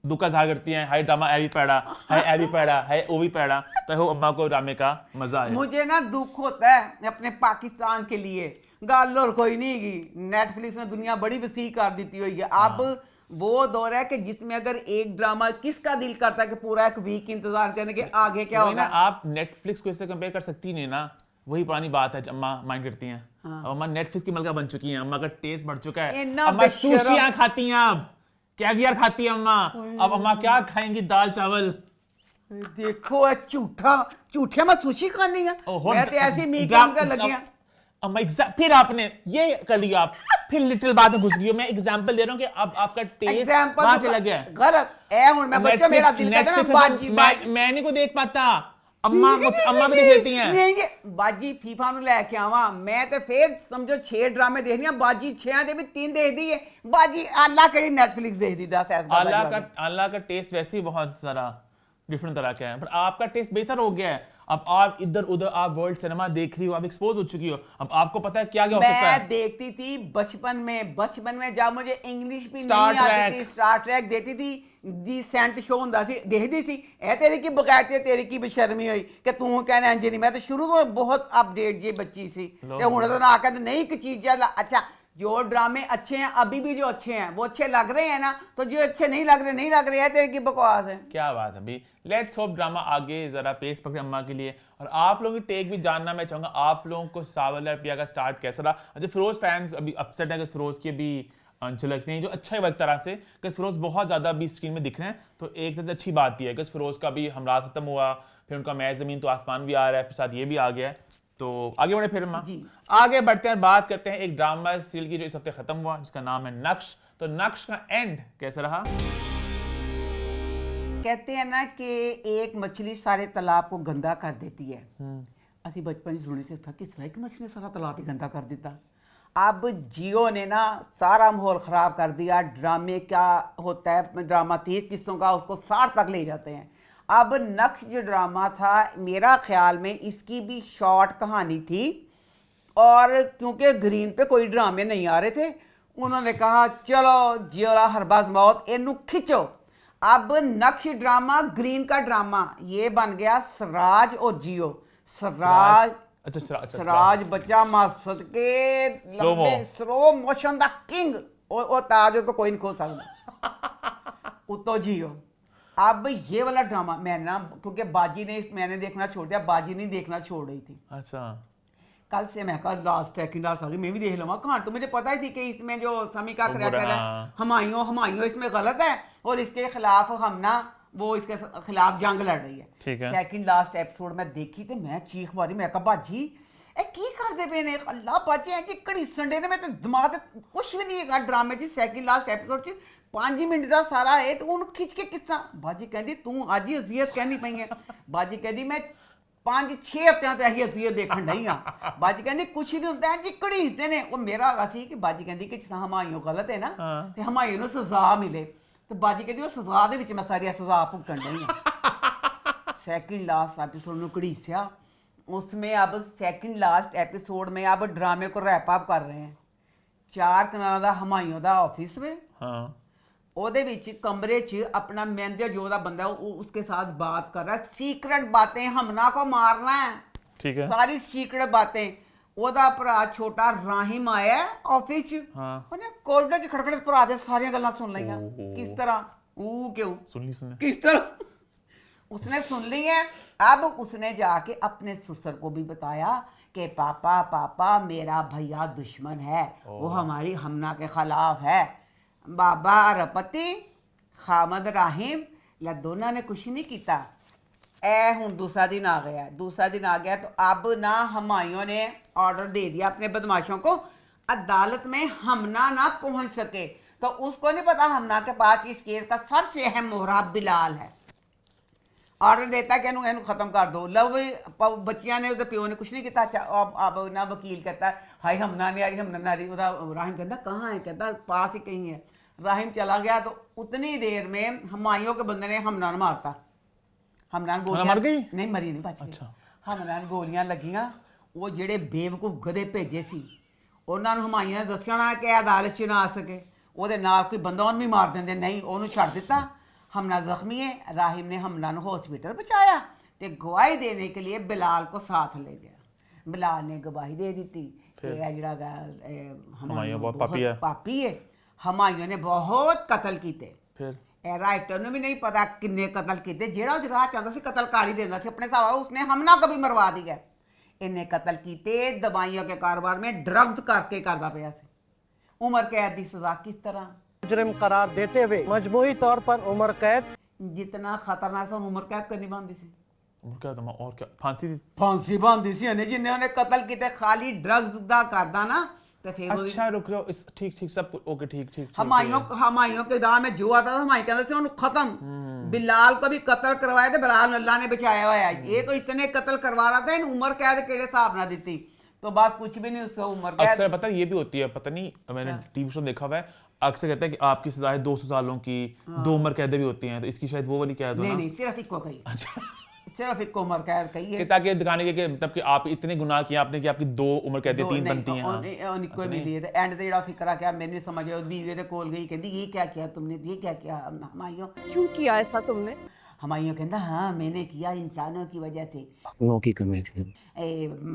दुख का ज़ाहिर करती हैं, हाय ड्रामा ए भी पैड़ा, हाय ए भी पैड़ा, हाय ओ भी पैड़ा। तो हो अम्मा को ड्रामे का मजा आए। मुझे ना दुख होता है अपने पाकिस्तान के लिए, गल और कोई नहीं की। नेटफ्लिक्स ने दुनिया बड़ी वसी कर दी हुई है। अब वो दौर है कि जिसमें अगर एक ड्रामा किसका दिल करता है कि पूरा एक वीक इंतजार करने के आगे क्या होगा। आप नेटफ्लिक्स को इससे कंपेयर कर सकती नहीं ना, वही पुरानी बात है, अम्मा माइंड करती हैं। अब अम्मा नेटफ्लिक्स की मलका बन चुकी हैं, अम्मा का टेस्ट बढ़ चुका है, इतना अम्मा बेशरम। सुशियां खाती हैं, अब कैवियर खाती हैं अम्मा। अब अम्मा क्या खाएंगी, दाल चावल। देखो झूठा मैं सुशी खानी है, ओहो, मैं तो ऐसे मीट ड्राम- का लगी हूं। अम्मा फिर आपने ये कर लिया, आप फिर लिटिल बात में घुस गई हो। मैं एग्जांपल दे रहा हूं कि अब आपका टेस्ट एग्जाम्पल वहां चला गया है। गलत है। हुन मैं बच्चा, मेरा दिल कहता है मैं बाजी मैं नहीं को देख पाता, अम्मा अम्मा भी देख लेती हैं। नहीं बाजी फीफा ਨੂੰ ਲੈ ਕੇ ਆਵਾਂ ਮੈਂ ਤੇ ਫੇਰ ਸਮਝੋ 6 ਡਰਾਮੇ ਦੇਖਣੀਆਂ, ਬਾਜੀ 6 ਦੇ ਵੀ 3 ਦੇਖਦੀ ਹੈ। ਬਾਜੀ ਆਲਾ ਕਿਹੜੀ ਨੈਟਫਲਿਕਸ ਦੇਖਦੀ ਦੱਸ ਐਸ ਗੱਲ अल्लाह का टेस्ट वैसे ही बहुत सारा डिफरेंट तरह का है, पर आपका टेस्ट बेहतर हो गया है। अब आप इधर उधर आप वर्ल्ड सिनेमा देख रही हो, आप एक्सपोज हो चुकी हो, अब आपको पता है क्या क्या हो सकता है। मैं देखती थी बचपन में जब मुझे इंग्लिश भी Star नहीं आती Trek। थी, स्टार ट्रैक देखती थी, दी सेंट शो ਹੁੰਦਾ ਸੀ ਦੇਖਦੀ ਸੀ। ਇਹ ਤੇਰੀ ਕੀ ਬਗੈਰਤ ਹੈ, ਤੇਰੀ ਕੀ ਬੇਸ਼ਰਮੀ ਹੋਈ ਕਿ ਤੂੰ ਕਹਿੰਦਾ ਇੰਜ ਨਹੀਂ। ਮੈਂ ਤਾਂ ਸ਼ੁਰੂ ਤੋਂ ਬਹੁਤ ਅਪਡੇਟ ਜੀ ਬੱਚੀ ਸੀ ਤੇ ਹੁਣ ਤਾਂ ਨਾ ਕਹਿੰਦੇ नहीं एक चीज अच्छा जो ड्रामे अच्छे हैं अभी भी जो अच्छे हैं वो अच्छे लग रहे हैं ना, तो जो अच्छे नहीं लग रहे हैं तेरी की बकवास है। क्या बात है भाई, लेट्स होप ड्रामा आगे जरा पेस पकड़े अम्मा के लिए। और आप लोगों की टेक भी जानना मैं चाहूंगा, आप लोगों को सावल और पिया का स्टार्ट कैसा रहा। अच्छा, फिरोज फैंस अभी अपसेट है कि फिरोज के भी झलक नहीं, जो अच्छा है एक तरह से कि फिरोज बहुत ज्यादा अभी स्क्रीन में दिख रहे हैं, तो एक तरह से अच्छी बात यह है कि फिरोज का भी हमरा खत्म हुआ, फिर उनका मैं जमीन तो आसमान भी आ रहा है, फिर साथ ये भी आ गया है। तो आगे बढ़े फिर अम्मा, आगे बढ़ते हैं, बात करते हैं एक ड्रामा सीरियल की जो इस हफ्ते खत्म हुआ, जिसका नाम है नक्श। तो नक्श का एंड कैसा रहा? कहते हैं ना कि एक मछली सारे तालाब को गंदा कर देती है। ਅਸੀਂ बचपन सुनने से था किस तरह की मछली ने सारा तालाब ही गंदा कर देता। अब जियो ने ना सारा माहौल ख़राब कर दिया। ड्रामे क्या होता है, ड्रामा 30 किस्सों का उसको 60 तक ले जाते हैं। अब नक्श जो ड्रामा था, मेरा ख्याल में इसकी भी शॉर्ट कहानी थी, और क्योंकि ग्रीन पे कोई ड्रामे नहीं आ रहे थे, उन्होंने कहा चलो जियो हरबाज मौत इनू खिंचो। अब नक्श ड्रामा ग्रीन का ड्रामा ये बन गया सराज और जियो। सराज सराज बच्चा मासद के स्लो मोशन दा किंग, वो ताज उसको कोई नहीं खो सकता। उतो जियो। अब ये वाला ड्रामा मैं ना, क्योंकि बाजी ने मैंने देखना छोड़ दिया, बाजी नहीं देखना छोड़ रही थी। अच्छा, कल से मैं कहा लास्ट सेकंड लास्ट आ गई, मैं भी देख लूँगा कहाँ। तो मुझे पता ही थी कि इसमें जो समी का करैक्टर है हमायूं इसमें गलत है, और इसके खिलाफ हम ना वो इसके खिलाफ जंग लड़ रही है। ठीक है। सेकंड लास्ट एपिसोड में देखी तो मैं चीख मारी, मैं कहा बाजी ए की करदे पे ने, अल्लाह बाजी है जी घड़ी संडे ने, मैं तो दिमाग कुछ भी नहीं है ड्रामे च। सेकंड लास्ट एपिसोड च 5 मिनट का सारा है, तो उन्हें खिंच के किस तरह बाजी कहती तू अज ही अजीयत कहनी पई है। बाजी कहती मैं 5-6 हफ्तियां तो ऐसी अजीयत देखण नहीं आ। बाजी कहती कुछ नहीं होंदा है जी घड़ीसदे ने। वो मेरा हैगा सी कि बाजी कहती कि जिस हमायूं गलत है ना, ते हमायूं नूं सजा मिले, तो बाजी कहती वो सजा दे विच मैं सारी सजा भुगतण नहीं आ। सेकंड लास्ट एपिसोड नूं घड़ीसिया, उसमें अब सेकंड लास्ट एपिसोड में अब ड्रामे को रैप अप कर रहे हैं। 4 कनाल दा हमायूं दा ऑफिस में, ਉਹਦੇ ਵਿੱਚ कमरे च अपना मैनेजर जो दा बंदा है उसके साथ बात कर रहा है, सीक्रेट बातें, हमना को मारना है, ठीक है, सारी सीक्रेट बातें। ਉਹਦਾ ਭਰਾ ਛੋਟਾ ਰਾਹਿਮ ਆਇਆ ਆਫਿਸ ਚ, ਉਹਨੇ ਕੋਰੀਡੋਰ ਚ ਖੜਖੜੇ ਭਰਾ ਦੇ ਸਾਰੀਆਂ ਗੱਲਾਂ ਸੁਣ ਲਈਆਂ। किस तरह ਉਹ क्यों सुननी किस तरह उसने सुन ली है। अब उसने जाके अपने ससुर को भी बताया कि पापा मेरा भैया दुश्मन है, वो हमारी हमना के खिलाफ है। बाबा रपति खामद राहिम या दोनों ने कुछ नहीं किया। ए हूँ दूसरा दिन आ गया, तो अब ना हमायूं ने ऑर्डर दे दिया अपने बदमाशों को, अदालत में हमना ना पहुंच सके। तो उसको नहीं पता हमना के पास इस केस का सबसे अहम मोहरा बिलाल है। ऑर्डर देता कि इनू खत्म कर दो। लव बच्चियां ने, प्यो ने कुछ नहीं किया। अच्छा अब ना वकील कहता हाय हमना नहीं आ रही, हमना नहीं आ रही। राहिम कहता कहाँ है, कहता पास ही कहीं है। राहिम चला गया, तो उतनी देर में हमायूं के बंदे ने हमना मारता। हमना गोलियां मर गई? नहीं मरी नहीं बच गई। हमना गोलियां लगियां। वो जेड़े बेवकूफ गधे भेजे सी उन्होंने हमायूं ने दस्सिया ना कि अदालत च ना आ सके, ਉਹਦੇ ਨਾਲ कोई बंदा ਉਹਨੂੰ भी मार देंगे, नहीं ਉਹਨੂੰ ਛੱਡ ਦਿੱਤਾ। हमना जख्मी है। राहिम ने हमना को हॉस्पिटल पहुँचाया, तो गवाही देने के लिए बिलाल को साथ ले गया। बिलाल ने गवाही दे दी कि हमायूं बहुत पापी है। हमायूं ने बहुत कतल किए। फिर राइटर ने भी नहीं पता किन्ने कतल किए, जेड़ा राह चाहता सी कतल कर ही देना सी अपने हिसाब, उसने हमना को भी मरवा दिया। इन्हें कत्ल कीते दवाइयों के कारोबार में ड्रग्स करके करदा पिया सी उम्र कैद की सजा किस तरह मुजरिम करार देते हुए मजमूई तौर पर उम्र कैद जितना खतरनाक था उम्र कैद करनी बनती सी और क्या था और क्या फांसी दी? फांसी बनती सी जिन्हें उन्हें कत्ल कीते खाली ड्रग्स दा करदा ना तो फिर अच्छा रुक जाओ इस ठीक ठीक सब ओके ठीक ठीक ठीक, हमायूं के राह में जो आता था हमायूं कहते थे उन्हें खत्म बिलाल को भी कत्ल करवाया तो बिलाल अल्लाह ने बचाया हुआ है ये तो इतने कत्ल करवा रहा था इन उम्र कैद केड़े हिसाब ना दी तो बात कुछ भी नहीं उसका उम्र कैद अक्सर पता है ये भी होती है पता नहीं मैंने टीवी शो देखा हुआ है अक्सर कहता है कि आपकी सजा है 200 सालों की 2 उम्र कैदें भी होती हैं तो इसकी शायद वो वाली कैद हो ना नहीं सिर्फ इको कही अच्छा सिर्फ इको उम्र कैद कही है कि ताकि दिखाने के कि मतलब कि आप इतने गुनाह किए आपने कि आपकी 2 उम्र कैदें 3 बनती हैं हाँ। इको मिली है एंड ते जेड़ा फिकरा क्या मैंने समझ आया बीवी दे कोल गई कहती ये क्या किया तुमने ये क्या किया हमायूं क्यों किया ऐसा तुमने? हमायूं कहता हाँ मैंने किया इंसानों की वजह से नो की कमी थी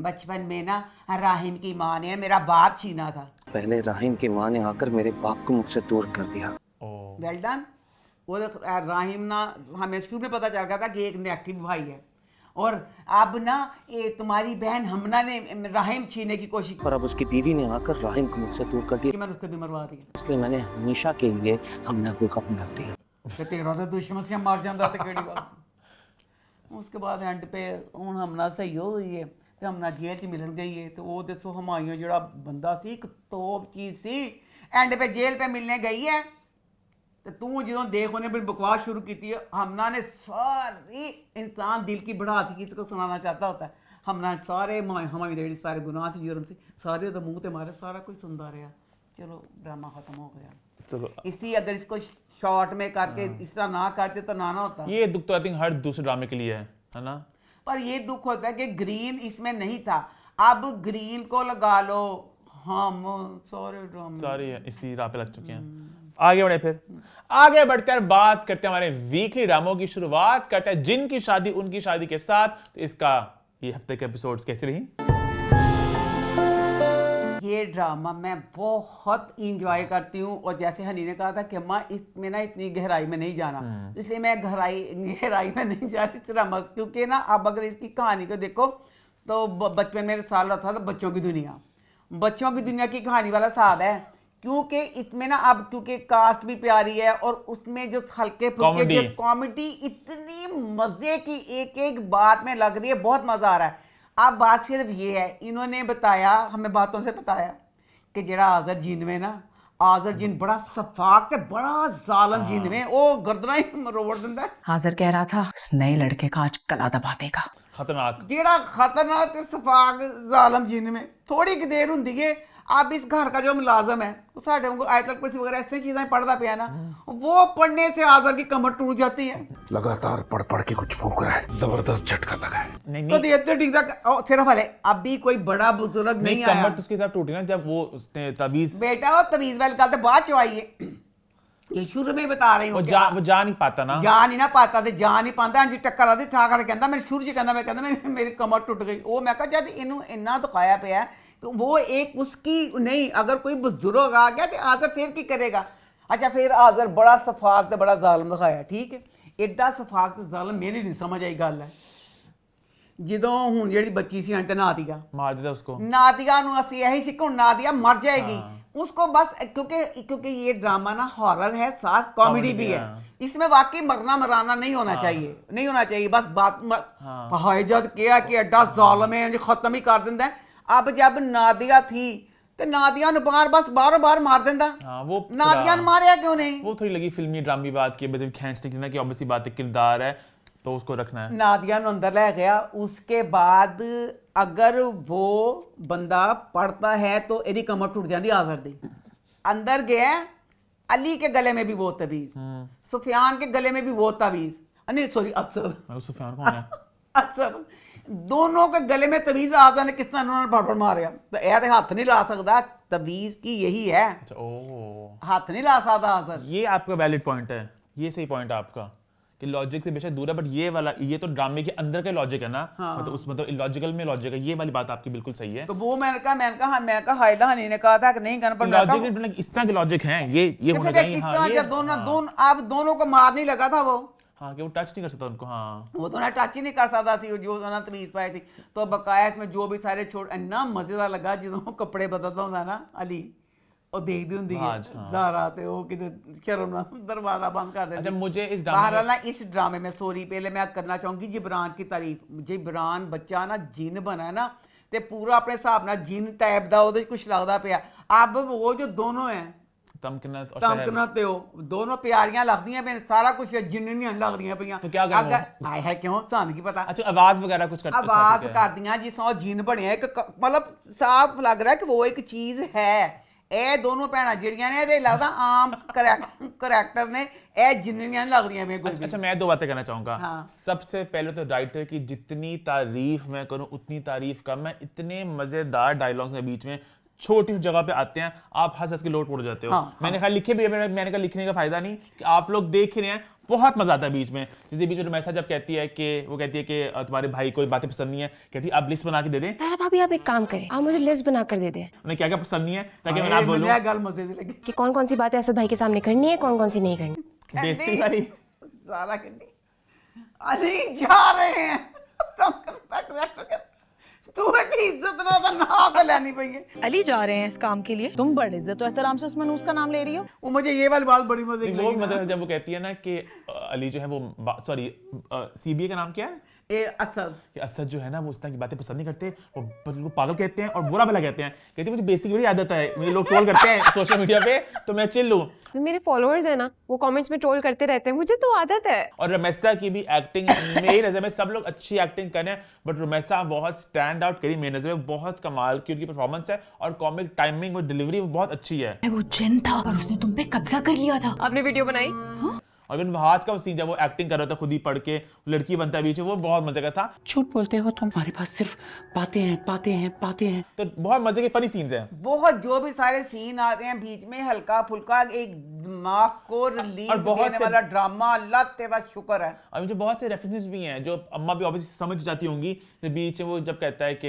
बचपन में ना राहिम की माँ ने मेरा बाप छीना था पहले राहिम की माँ ने आकर मेरे बाप को मुझसे दूर कर दिया वेल डन वो राहिम ना हमें शुरू में पता चल गया था कि एक नेगेटिव भाई है और अब ना ये तुम्हारी बहन हमना ने राहिम छीने की कोशिश पर अब उसकी बीवी ने आकर राहिम को मुझसे दूर कर दिया की मैंने उसको भी मरवा दिया इसलिए मैंने हमेशा के लिए हमने को खत्म कर दिया ਤੇ तेरा तो दुश्मन से मार जाता तो केड़ी बात उसके बाद एंड पे हुन हमना सही हो गई है ਤੇ हमना जेल च मिलन गई है तो वो दसो हमायूं जेड़ा बंदा सी एक तोप चीज सी एंड पे जेल पे मिलने गई है तो तू जो देख उन्हें फिर बकवास शुरू की है हमना ने सारी इंसान दिल की बढ़ा थी किसी को सुनाना चाहता होता है हमना सारे हमारी जेड़ी सारे गुनाह थी जुर्म से सारे तो मुंह ते मारे सारा कुछ सुनता रहा चलो ड्रामा खत्म हो गया चलो इसी अगर इसको शॉर्ट में करके इस तरह ना करते तो ना होता ये दुख तो आई थिंक हर दूसरे ड्रामे के लिए है ना पर ये दुख होता है कि ग्रीन इसमें नहीं था अब ग्रीन को लगा लो हम सारे ड्रामे सारे इसी राह पे लग चुके हैं आगे बढ़े फिर आगे बढ़कर बात करते हैं हमारे वीकली ड्रामों की शुरुआत करते हैं जिनकी शादी उनकी शादी के साथ तो इसका ये हफ्ते के एपिसोड्स कैसे रही ये ड्रामा मैं बहुत इंजॉय करती हूँ और जैसे हनी ने कहा था कि अम्मा इसमें ना इतनी गहराई में नहीं जाना इसलिए मैं गहराई में नहीं जा रही ड्रामा क्योंकि ना अब अगर इसकी कहानी को देखो तो बचपन मेरे साल रहा था तो बच्चों की दुनिया की कहानी वाला साहब है क्योंकि इसमें ना अब क्योंकि कास्ट भी प्यारी है और उसमें जो हल्के फुल्के जो कॉमेडी इतनी मजे की एक एक बात में लग रही है बहुत मजा आ रहा है अब बात सिर्फ ये है इन्होंने बताया हमें बातों से बताया कि जेड़ा आजर जिन में ना आजर जिन बड़ा सफाक ते बड़ा जालम जिन में वो गर्दना ही मरोड़ दिंदा है हाजिर कह रहा था इस नए लड़के का आज गला दबा देगा खतरनाक जेड़ा खतरनाक ते सफाक जालम जिन में थोड़ी की देर हुंदी है अब इस घर का जो मुलाजम है वो साढ़े को आयतल कुर्सी वगैरह ऐसी चीजें पढ़ता पिया ना वो पढ़ने से आजर की कमर टूट जाती है लगातार पढ़ पढ़ के कुछ फूंक रहा है जबरदस्त झटका लगा है नहीं तो देखते ठीक था सिर्फ हले अभी कोई बड़ा बुजुर्ग नहीं आया कमर तो उसके साथ टूटी ना जब वो उसने तवीज बेटा वो तवीज वाली गल तो बाद च आई है ये शुरू में बता रही हूँ वो जा नहीं पाता ना जा नहीं ना पाता ते जा नहीं पाता जी टक्कर आती ठा कर कहता मैं शुरू च कहता मैं मेरी कमर टूट गई वो मैं कहा जब इनू इन्ना दिखाया पिया तो वो एक उसकी नहीं अगर कोई बुजुर्ग आ गया तो आजर फिर की करेगा अच्छा फिर आजर बड़ा सफाक ते बड़ा जालम दिखाया ठीक है एडा सफाक ते जालम मेरी नहीं समझ आई गल है ਜਦੋਂ ਹੁਣ ਜਿਹੜੀ ਬੱਚੀ ਸੀ ਅੰਟ ਨਾਦੀਆ मार देता उसको नादिया ਨੂੰ ਅਸੀਂ यही ਸੀ कि नादिया मर जाएगी उसको बस क्योंकि ये ड्रामा ना हॉरर है साथ कॉमेडी भी है इसमें वाकई मरना मराना नहीं होना चाहिए बस बात हायजत किया कि एडा जालिम है खत्म ही कर दिंदा अब जब नादिया थी तो नादिया नु बस बार मार दिंदा वो नादिया ने मारिया क्यों नहीं वो थोड़ी लगी फिल्मी ड्रामी बात की बस खींचने की ना कि ऑब्वियसली बात है किरदार है तो उसको रखना है नादिया नु अंदर ले गया उसके बाद अगर वो बंदा पढ़ता है तो एदी कमर टूट जाती आजर दी अंदर गया अली के गले में भी वो तवीज सुफियान के गले में भी वो तवीज नहीं सॉरी असद सुफियान कौन है असद दोनों के गले में तवीज आजर ने किस तरह उन्होंने भड़बड़ मारिया तो यह हाथ नहीं ला सकता तवीज की यही है अच्छा ओ हाथ नहीं ला सकता आजर ये आपका वैलिड पॉइंट है ये सही पॉइंट है आपका कि लॉजिक से बेशक दूर है बट ये वाला ये तो ड्रामे के अंदर का लॉजिक है ना मतलब उस मतलब इलॉजिकल में लॉजिक है ये वाली बात आपकी बिल्कुल सही है तो वो मैंने कहा हाइला हनी ने कहा था कि नहीं करना पर लॉजिक मतलब इस तरह के लॉजिक हैं ये होना चाहिए हां ये दोनों आप दोनों को मार नहीं लगा था वो हाँ कि वो टच नहीं कर सकता उनको। हाँ वो तो ना टच ही नहीं कर सकता सी जो ना तमीज पाई थी। तो बकाया इसमें जो भी सारे छोड़ इन्ना मजेदार लगा जो कपड़े बदलता होंदा ना अली ਉਹ ਦੇਖਦੀ ਹੁੰਦੀ ਹੈ ਜ਼ਾਰਾ ਤੇ ਉਹ ਕਿਤੇ ਸ਼ਰਮ ਨਾਲ दरवाजा बंद कर देती। अच्छा मुझे इस ड्रामे बहरहाल ना इस ड्रामे में सॉरी पहले मैं करना चाहूंगी जिब्रान की तारीफ। जिब्रान बच्चा ना जिन बना है ना ते पूरा अपने हिसाब ਨਾਲ जिन टाइप ਦਾ ਉਹਦੇ ਕੁਝ ਲੱਗਦਾ ਪਿਆ। अब वो जो दोनों हैं तमकनत और ਤਮਕਨਾ ਤੇ ਉਹ ਦੋਨੋਂ ਪਿਆਰੀਆਂ ਲੱਗਦੀਆਂ ਪਈਆਂ ਸਾਰਾ ਕੁਝ ਜਿੰਨੀਆਂ ਲੱਗਦੀਆਂ ਪਈਆਂ। तो क्या करें वो? ਆਏ ਹੈ ਕਿਉਂ ਸਾਨੂੰ ਕੀ ਪਤਾ। अच्छा आवाज वगैरह कुछ करते आवाज करदियां जिस ਉਹ जिन ਬਣਿਆ ਇੱਕ मतलब साफ लग रहा है कि वो एक चीज है। ਇਹ ਦੋਨੋਂ ਭੈਣਾਂ ਜਿਹੜੀਆਂ ਨੇ ਇਹਦੇ ਲੱਗਦਾ ਆਮ ਕਰੈक्टर ने ਇਹ ਜਿੰਨੀਆਂ ਲੱਗਦੀਆਂ ਮੇਰੇ ਕੋਲ। अच्छा मैं 2 बातें कहना चाहूंगा। हाँ। सबसे पहले तो राइटर की जितनी तारीफ मैं करूं उतनी तारीफ कम है। इतने मजेदार डायलॉग्स हैं बीच में, छोटी जगह पे आते हैं, आप हंस हंस के लोट पोड़ जाते हो। हाँ, मैंने कहा लिखे भी है, मैंने कहा लिखने का फायदा नहीं कि आप लोग देख रहे हैं, बहुत मजा आता है बीच में। जैसे बीच में रुमैसा जब कहती है कि वो कहती है कि तुम्हारे भाई को बातें पसंद नहीं है, कहती है आप लिस्ट बना के दे दें। तारा भाभी आप एक काम करें, आप मुझे लिस्ट बना कर दे दें उन्हें क्या क्या पसंद नहीं है ताकि मैं आप बोलूं गल मजे दी लगी कि कौन कौन सी बातें असद भाई के सामने करनी है, कौन कौन सी नहीं करनी। बेइज्जती वाली। सारा कहती अरे जा रहे हैं तू बेटी इज्जत ना तो ना को लेनी पई है। अली जा रहे हैं इस काम के लिए, तुम बड़े इज्जत और एहतराम से उस मनूस का नाम ले रही हो। वो मुझे ये वाली बात बड़ी मजे की वो लगी मजा जब वो कहती है ना कि अली जो है वो सॉरी सीबीए का नाम क्या है ये असद कि असद जो है ना वो उस तरह की बातें पसंद नहीं करते, वो पागल कहते हैं और बुरा भला कहते हैं। कहते हैं मुझे बेइज्जती की बड़ी आदत है, मुझे लोग ट्रोल करते हैं सोशल मीडिया पे तो मैं चिल हूं। मेरे फॉलोअर्स है ना वो कमेंट्स में ट्रोल करते रहते हैं, मुझे तो आदत है। और रमेसा की भी एक्टिंग मेरी नजर में सब लोग अच्छी एक्टिंग करें, बट रमेसा बहुत स्टैंड आउट करी मेरी नजर में, बहुत कमाल की उनकी परफॉर्मेंस है और कॉमिक टाइमिंग और डिलीवरी बहुत अच्छी है। वो जिन था और उसने तुम पे कब्जा कर लिया था। आपने वीडियो बनाई? और आज का वो सीन जब वो एक्टिंग कर रहा था खुद ही पढ़ के लड़की बनता है बीच में, वो बहुत मजे का था। झूठ बोलते हो तुम, हमारे पास सिर्फ बातें हैं बातें हैं बातें हैं। तो बहुत मजे के फनी सीन्स हैं, बहुत जो भी सारे सीन आ रहे हैं बीच में हल्का फुल्का एक दिमाग को रिलीफ देने वाला ड्रामा। अल्लाह तेरा शुक्र है। और मुझे बहुत से रेफरेंसेस भी हैं जो अम्मा भी ऑब्वियसली समझ जाती होंगी। तो बीच में वो जब कहता है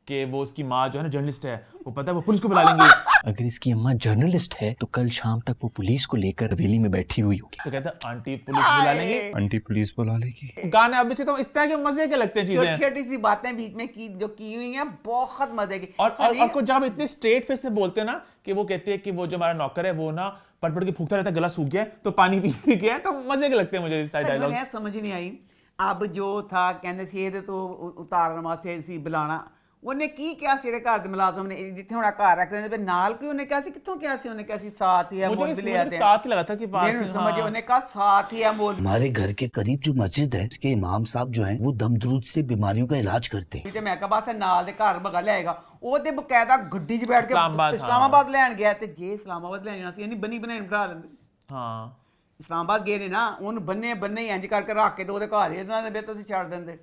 कि वो उसकी माँ जो है ना जर्नलिस्ट है, वो पता है वो पुलिस को बुला लेंगी। अगर इसकी अम्मा जर्नलिस्ट है तो कल शाम तक वो पुलिस को लेकर हवेली में बैठी हुई होगी। तो कहता है आंटी पुलिस बुला लेंगे, आंटी पुलिस बुला लेगी। गाने अब से तो इस तरह के मजे के लगते हैं चीजें, छोटी छोटी सी बातें बीच में की जो की हुई हैं बहुत मजे की। और कुछ जब इतने स्ट्रेट फेस से बोलते हैं ना कि वो कहते हैं कि वो जो हमारा नौकर है वो ना पट पट के फूकता रहता है, गला सूख गया तो पानी पी गया, तो मजे के लगते हैं मुझे सारे डायलॉग। समझ नहीं आई अब जो था कहते सी तो उतारन वास्ते सी बुलाना ਉਹਨੇ ਕੀ ਕਿਹਾ ਸੀ ਜਿਹੜੇ ਘਰ ਦੇ ਮੁਲਾਜ਼ਮ ਨੇ ਜਿੱਥੇ ਹੁਣ ਘਰ ਰੱਖ ਰਹੇ ਨੇ ਨਾਲ ਕੋਈ ਉਹਨੇ ਕਿਹਾ ਸੀ ਕਿੱਥੋਂ ਕਿਹਾ ਸੀ ਉਹਨੇ ਕਿਹਾ ਸੀ साथ ही है मोल ले आते हैं साथ ही लगा था कि पास नहीं समझे ਉਹਨੇ कहा साथ ही है मोल। हमारे घर के करीब जो मस्जिद है उसके इमाम साहब जो हैं वो दमदरूद से बीमारियों का इलाज करते हैं। ਤੇ ਮੈਂ ਕਿਹਾ ਬਸ ਨਾਲ ਦੇ ਘਰ ਬਗਾ ਲਿਆਏਗਾ ਉਹ ਤੇ ਬਕਾਇਦਾ ਗੱਡੀ 'ਚ ਬੈਠ ਕੇ ਇਸਲਾਮਾਬਾਦ ਲੈਣ ਗਿਆ ਤੇ ਜੇ ਇਸਲਾਮਾਬਾਦ ਲੈਣ ਜਾਣਾ ਸੀ ਇਹਨੀ ਬਣੀ ਬਣਾਈ ਬਿਠਾ ਲੈਂਦੇ। ਹਾਂ ਇਸਲਾਮਾਬਾਦ ਗਏ ਨੇ ਨਾ ਉਹਨੂੰ ਬੰਨੇ ਇੰਜ ਕਰਕੇ ਰੱਖ ਕੇ ਤੇ ਉਹਦੇ ਘਰ ਇਹਨਾਂ ਦੇ ਬਿਹਤਰ ਸੀ ਛੱਡ ਦਿੰਦੇ।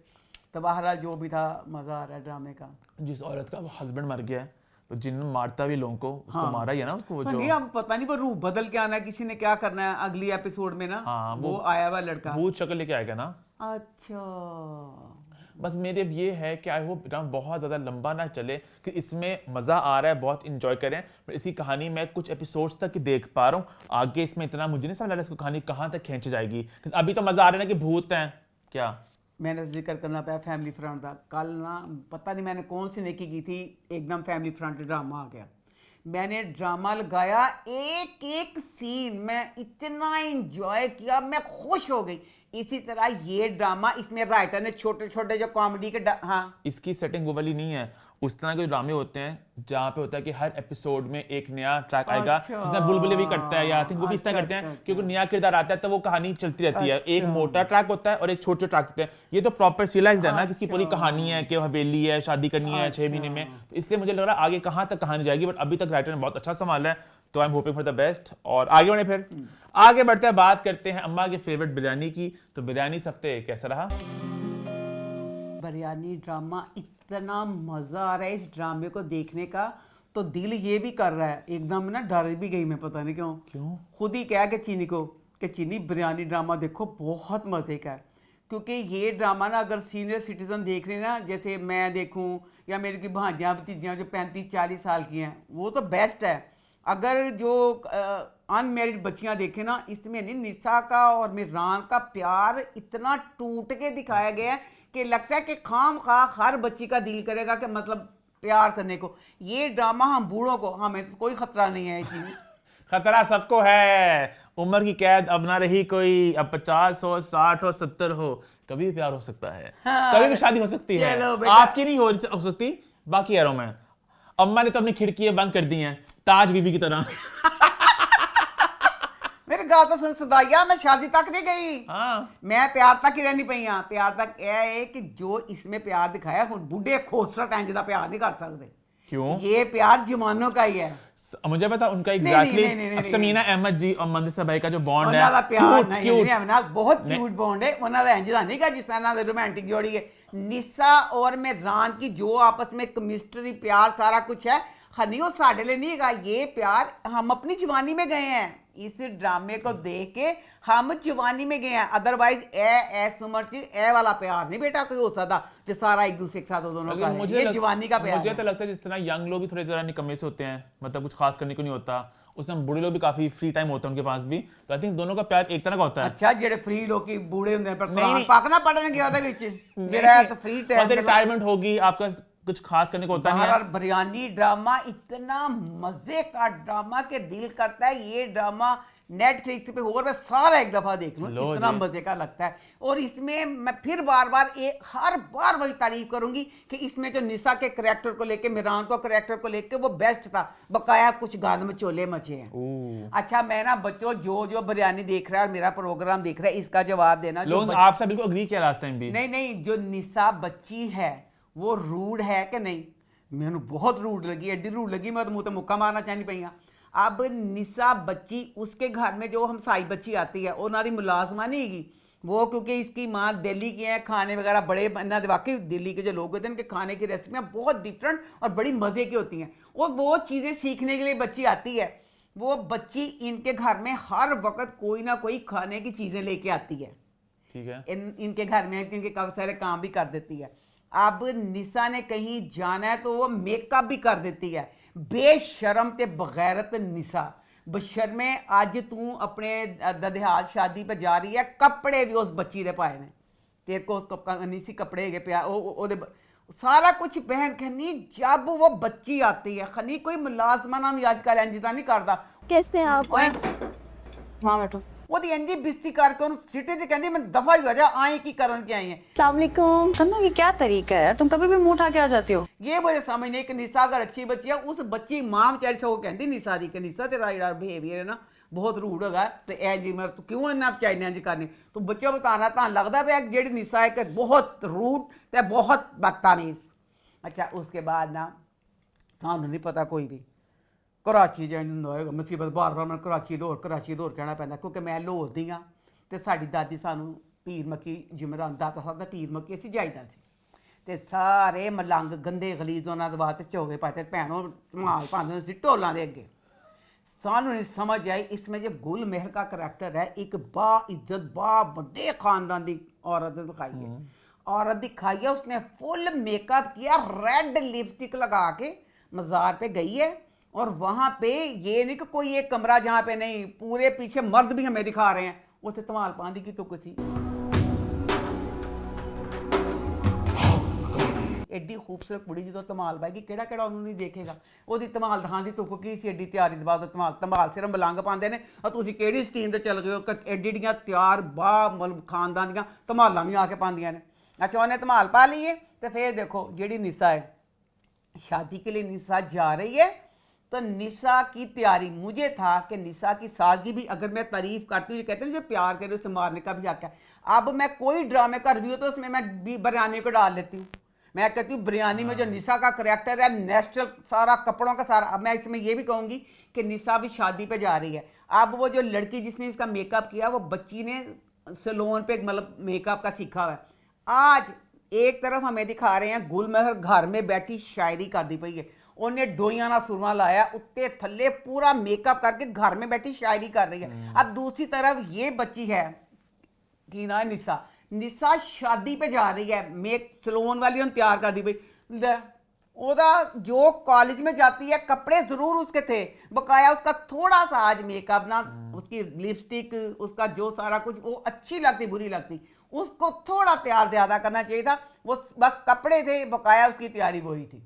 तो बहरहाल जो भी था मजा आ रहा है ड्रामे का। जिस औरत का वो हस्बैंड मर गया है तो जिन मारता भी लोगों को उसको मारा ही है ना उसको वो जो नहीं अब पता नहीं वो रूह बदल के आना है किसी ने क्या करना है अगली एपिसोड में ना। हाँ, वो आया हुआ लड़का भूत शक्ल लेके आएगा ना। अच्छा बस मेरे अब ये है कि आई होप ड्रामा बहुत ज़्यादा लंबा ना चले, कि इसमें मज़ा आ रहा है, बहुत इंजॉय करें। पर इसी कहानी मैं कुछ एपिसोड्स तक देख पा रहा हूँ, आगे इसमें इतना मुझे नहीं समझ आ रहा इसको कहानी कहाँ तक खींच जाएगी। अभी तो मज़ा आ रहा है ना कि भूत हैं क्या। मैंने जिक्र करना पाया फैमिली फ्रंट का। कल ना पता नहीं मैंने कौन सी नेकी की थी, एकदम फैमिली फ्रंट ड्रामा आ गया। मैंने ड्रामा लगाया, एक एक सीन मैं इतना इंजॉय किया, मैं खुश हो गई। इसी तरह ये ड्रामा इसमें राइटर ने छोटे छोटे जो कॉमेडी के हाँ इसकी सेटिंग वो वाली नहीं है, उस तरह के ड्रामे होते हैं जहाँ पे होता है कि हर एपिसोड में एक नया ट्रैक आएगा। जिसमें बुलबुले भी करता है या थिंक वो भी इस तरह करते हैं क्योंकि नया किरदार आता है तो वो कहानी चलती रहती है। एक मोटा ट्रैक होता है और एक छोटे ट्रैक होते हैं। ये तो प्रॉपर सिलाइज्ड है ना कि इसकी पूरी कहानी है कि हवेली है, शादी करनी है 6 महीने में, तो इसलिए मुझे लग रहा है आगे कहाँ तक कहानी जाएगी। बट अभी तक राइटर ने बहुत अच्छा संभाला है, तो I am hoping for the best. और आगे बढ़े, फिर आगे बढ़ते हैं, बात करते हैं अम्मा के फेवरेट बिरयानी की। तो बिरयानी इस हफ्ते कैसा रहा? बिरयानी ड्रामा इतना मज़ा आ रहा है इस ड्रामे को देखने का, तो दिल ये भी कर रहा है एकदम ना, डर भी गई मैं पता नहीं क्यों। खुद ही कहा कि चीनी को कि चीनी बिरयानी ड्रामा देखो बहुत मज़े का है। क्योंकि ये ड्रामा ना अगर सीनियर सिटीज़न देख रहे हैं ना, जैसे मैं देखूं या मेरी की भांजियाँ भतीजियाँ जो 35-40 साल की हैं, वो तो बेस्ट है। अगर जो अनमेरिड बच्चियां देखे ना, इसमें नहीं निसा का और मिरान का प्यार इतना टूट के दिखाया गया है कि लगता है कि खाम खा हर बच्ची का दिल करेगा कि मतलब प्यार करने को। ये ड्रामा हम बूढ़ों को, हमें तो कोई खतरा नहीं है इसमें। खतरा सबको है, उम्र की कैद अब ना रही कोई, अब 50 हो 60 हो 70 हो, कभी भी प्यार हो सकता है। हाँ, कभी भी शादी हो सकती है। चलो बेटा। आपकी नहीं हो सकती, बाकी यारों में। अम्मा ने तो अपनी खिड़कियां बंद कर दी हैं ताज बीबी की तरह। मेरे गाल तो सुन सदाइया, मैं शादी तक नहीं गई। हाँ। मैं प्यार तक ही रहनी पई हाँ। प्यार तक यह है कि जो इसमें प्यार दिखाया हुण बुढ़े खोसरा टाइम का प्यार नहीं कर सकते। क्यों? ये प्यार जमानों का ही है। मुझे पता उनका नहीं, एग्जैक्टली नहीं, नहीं, नहीं, समीना अहमद जी और मंदिर भाई का जो बॉन्ड ਉਹਨਾਂ ਦਾ है, ਪਿਆਰ क्यूट ਨਹੀਂ क्यूट। ਨਹੀਂ ਅਮਨਾ ਬਹੁਤ क्यूट बॉन्ड है। ਉਹਨਾਂ ਦਾ ਇੰਜ ਦਾ ਨਹੀਂ ਗਾ ਜਿਸ ਤਰ੍ਹਾਂ ਇਹਨਾਂ ਦੀ रोमांटिक जोड़ी है। निसा और मेहरान की जो आपस में केमिस्ट्री प्यार सारा कुछ है, हनी वो साढ़े लिए नहीं है। ये प्यार हम अपनी जवानी में गए हैं, इस ड्रामे को देख के हम जवानी में गए हैं। अदरवाइज ऐस उम्र च ए वाला प्यार नहीं बेटा कोई हो सकता जो सारा एक दूसरे के साथ हो दोनों का है। ये जवानी का प्यार मुझे है। तो लगता है जिस तरह यंग लोग भी थोड़े जरा निकम्मे से होते हैं, मतलब कुछ खास करने को नहीं होता, उसमें बूढ़े लोग भी काफी फ्री टाइम होता है उनके पास भी, तो आई थिंक दोनों का प्यार एक तरह का होता है। अच्छा ਜਿਹੜੇ ਫ੍ਰੀ ਲੋਕੀ ਬੂੜੇ ਹੁੰਦੇ ਨੇ ਪਰ नहीं, ਕੁਰਾਨ नहीं। ਪਾਕ ना पढ़ने गया ਉਹਦੇ ਵਿੱਚ ਜਿਹੜਾ ऐसा फ्री टाइम रिटायरमेंट होगी, आपका कुछ खास करने को होता नहीं बाहर है। बिरयानी ड्रामा इतना मजे का ड्रामा के दिल करता है। ये ड्रामा नेटफ्लिक्स पे और मैं सारा एक दफा देख लूं, लो इतना जी। मजे का लगता है। और इसमें मैं फिर बार बार हर बार वही तारीफ करूंगी कि इसमें जो निसा के करैक्टर को लेके, मिरान को करैक्टर को लेके वो बेस्ट था। बकाया कुछ गान में चोले मचे हैं। अच्छा मैं ना बच्चों जो बिरयानी देख रहा है और मेरा प्रोग्राम देख रहा है, इसका जवाब देना। जो लोग आपसे बिल्कुल अग्री किया लास्ट टाइम भी। नहीं, जो निसा बच्ची है वो रूड है कि नहीं? मैंने बहुत रूड लगी, एडी रूड लगी, मैं तो मुंह तो मुक्का मारना चाहनी पई हाँ। अब निसा बच्ची उसके घर में जो हमसाई बच्ची आती है उन्होंने मुलाजमा नहीं हैगी वो, क्योंकि इसकी माँ दिल्ली की है, खाने वगैरह बड़े इन्होंने वाकई दिल्ली के जो लोग होते हैं इनके खाने की रेसिपियाँ बहुत डिफरेंट और बड़ी मज़े की होती हैं। और वो चीज़ें सीखने के लिए बच्ची आती है। वो बच्ची इनके घर में हर वक्त कोई ना कोई खाने की चीज़ें लेके आती है। ठीक है। इनके घर में इनके काफ़ी सारे काम भी कर देती है। अब निसा ने कहीं जाना है तो वो मेकअप भी कर देती है। बेशरम ते बगैरत निसा, बशर्मे अज तू अपने ददिहाल शादी पे जा रही है, कपड़े भी उस बच्ची दे पाए ने, तेरे को उसको नहीं सी कपड़े है पिया सारा कुछ पहन के नहीं। जब वो बच्ची आती है खनी कोई मुलाजमा नाम आजकल अंजिता नहीं करता। कैसे हैं आप? वहाँ बैठो। ਉਹਦੀ ਇੰਨੀ ਬਿਸਤੀ ਕਰਕੇ ਉਹਨੂੰ ਸਿੱਟੇ ਤੇ ਕਹਿੰਦੀ मैं दफा ही हो जा, आए की करन के आई है। अस्सलाम वालेकुम। तन्नू ये क्या तरीका है यार, तुम कभी भी मुंह उठा के आ जाती हो। ये मुझे समझ नहीं कि निसा अगर अच्छी बच्ची है, उस बच्ची मां बेचारी से वो कहती निसा दी कि निसा तेरा जेड़ा बिहेवियर है ना बहुत रूड होगा ते ए जी मैं तू क्यों इन्ना चाइना जी करनी तू बच्चों बताना तां लगदा पिया जेड़ी निसा है कि बहुत रूड ते बहुत बदतमीज। अच्छा उसके बाद ना सानू नहीं पता कोई भी कराची जाने होएगा मुसीबत बार बार मैं कराची लाहौर कहना पैंदा क्योंकि मैं लाहौर दी हाँ ते साडी दादी सानू पीर मक्की जिमरान दाता साहब दा पीर मक्की असीं जाईदा सी ते सारे मलंग गंदे गलीज उन्हां दे वास्ते चौगे पाते भैनों धमाल पांदे सी ढोलां दे अगे। सानू नहीं समझ आई इसमें जो गुल मेहर का करैक्टर है, एक बा इज्जत बा बड़े खानदान की औरत दिखाई है। औरत दिखाई है उसने फुल मेकअप किया, रेड लिपस्टिक लगा के मज़ार पे गई है और वहाँ पे ये नहीं कि कोई एक कमरा जहाँ पे नहीं, पूरे पीछे मर्द भी हमें दिखा रहे हैं। उसे धमाल पांदी की तो किसी एडी खूबसूरत कुड़ी जो धमाल पाएगी केड़ा केड़ा उन्होंने नहीं देखेगा। वो धमाल दिखाने की तुक की सी एडी तैयारी के बाद धमाल सिर्फ मलंग पाते हैं और तुम केड़ी स्टीम से चल गए हो एडियां तैयार बाह मतलब खानदान दियां धमालां भी आके पांदियां ने। अच्छा उन्हें धमाल पा ली है तो फिर देखो जी निसा है शादी के लिए निसा जा रही है तो निसा की तैयारी, मुझे था कि निसा की सादगी भी अगर मैं तारीफ करती हूँ, कहते हैं जो प्यार करे उसे मारने का भी हक है। अब मैं कोई ड्रामे का रिव्यू तो उसमें मैं बिरयानी को डाल देती हूँ। मैं कहती हूँ बिरयानी में जो निसा का करैक्टर है नेचुरल सारा कपड़ों का सारा। अब मैं इसमें ये भी कहूँगी कि निसा भी शादी पे जा रही है। अब वो जो लड़की जिसने इसका मेकअप किया वो बच्ची ने सैलून पे मतलब मेकअप का सीखा हुआ है। आज एक तरफ हमें दिखा रहे हैं गुलमहर घर में बैठी शायरी करती पई है, उन्हें डोइया ना सुरमा लाया उत्ते थल्ले पूरा मेकअप करके घर में बैठी शायरी कर रही है। अब दूसरी तरफ ये बच्ची है कि ना निसा शादी पे जा रही है, मेक सैलून वाली उन्हें तैयार कर दी भाई ओदा जो कॉलेज में जाती है कपड़े जरूर उसके थे, बकाया उसका थोड़ा सा आज मेकअप ना, उसकी लिपस्टिक, उसका जो सारा कुछ वो अच्छी लगती बुरी लगती, उसको थोड़ा तैयार ज्यादा करना चाहिए था। वो बस कपड़े थे, बकाया उसकी तैयारी वही थी।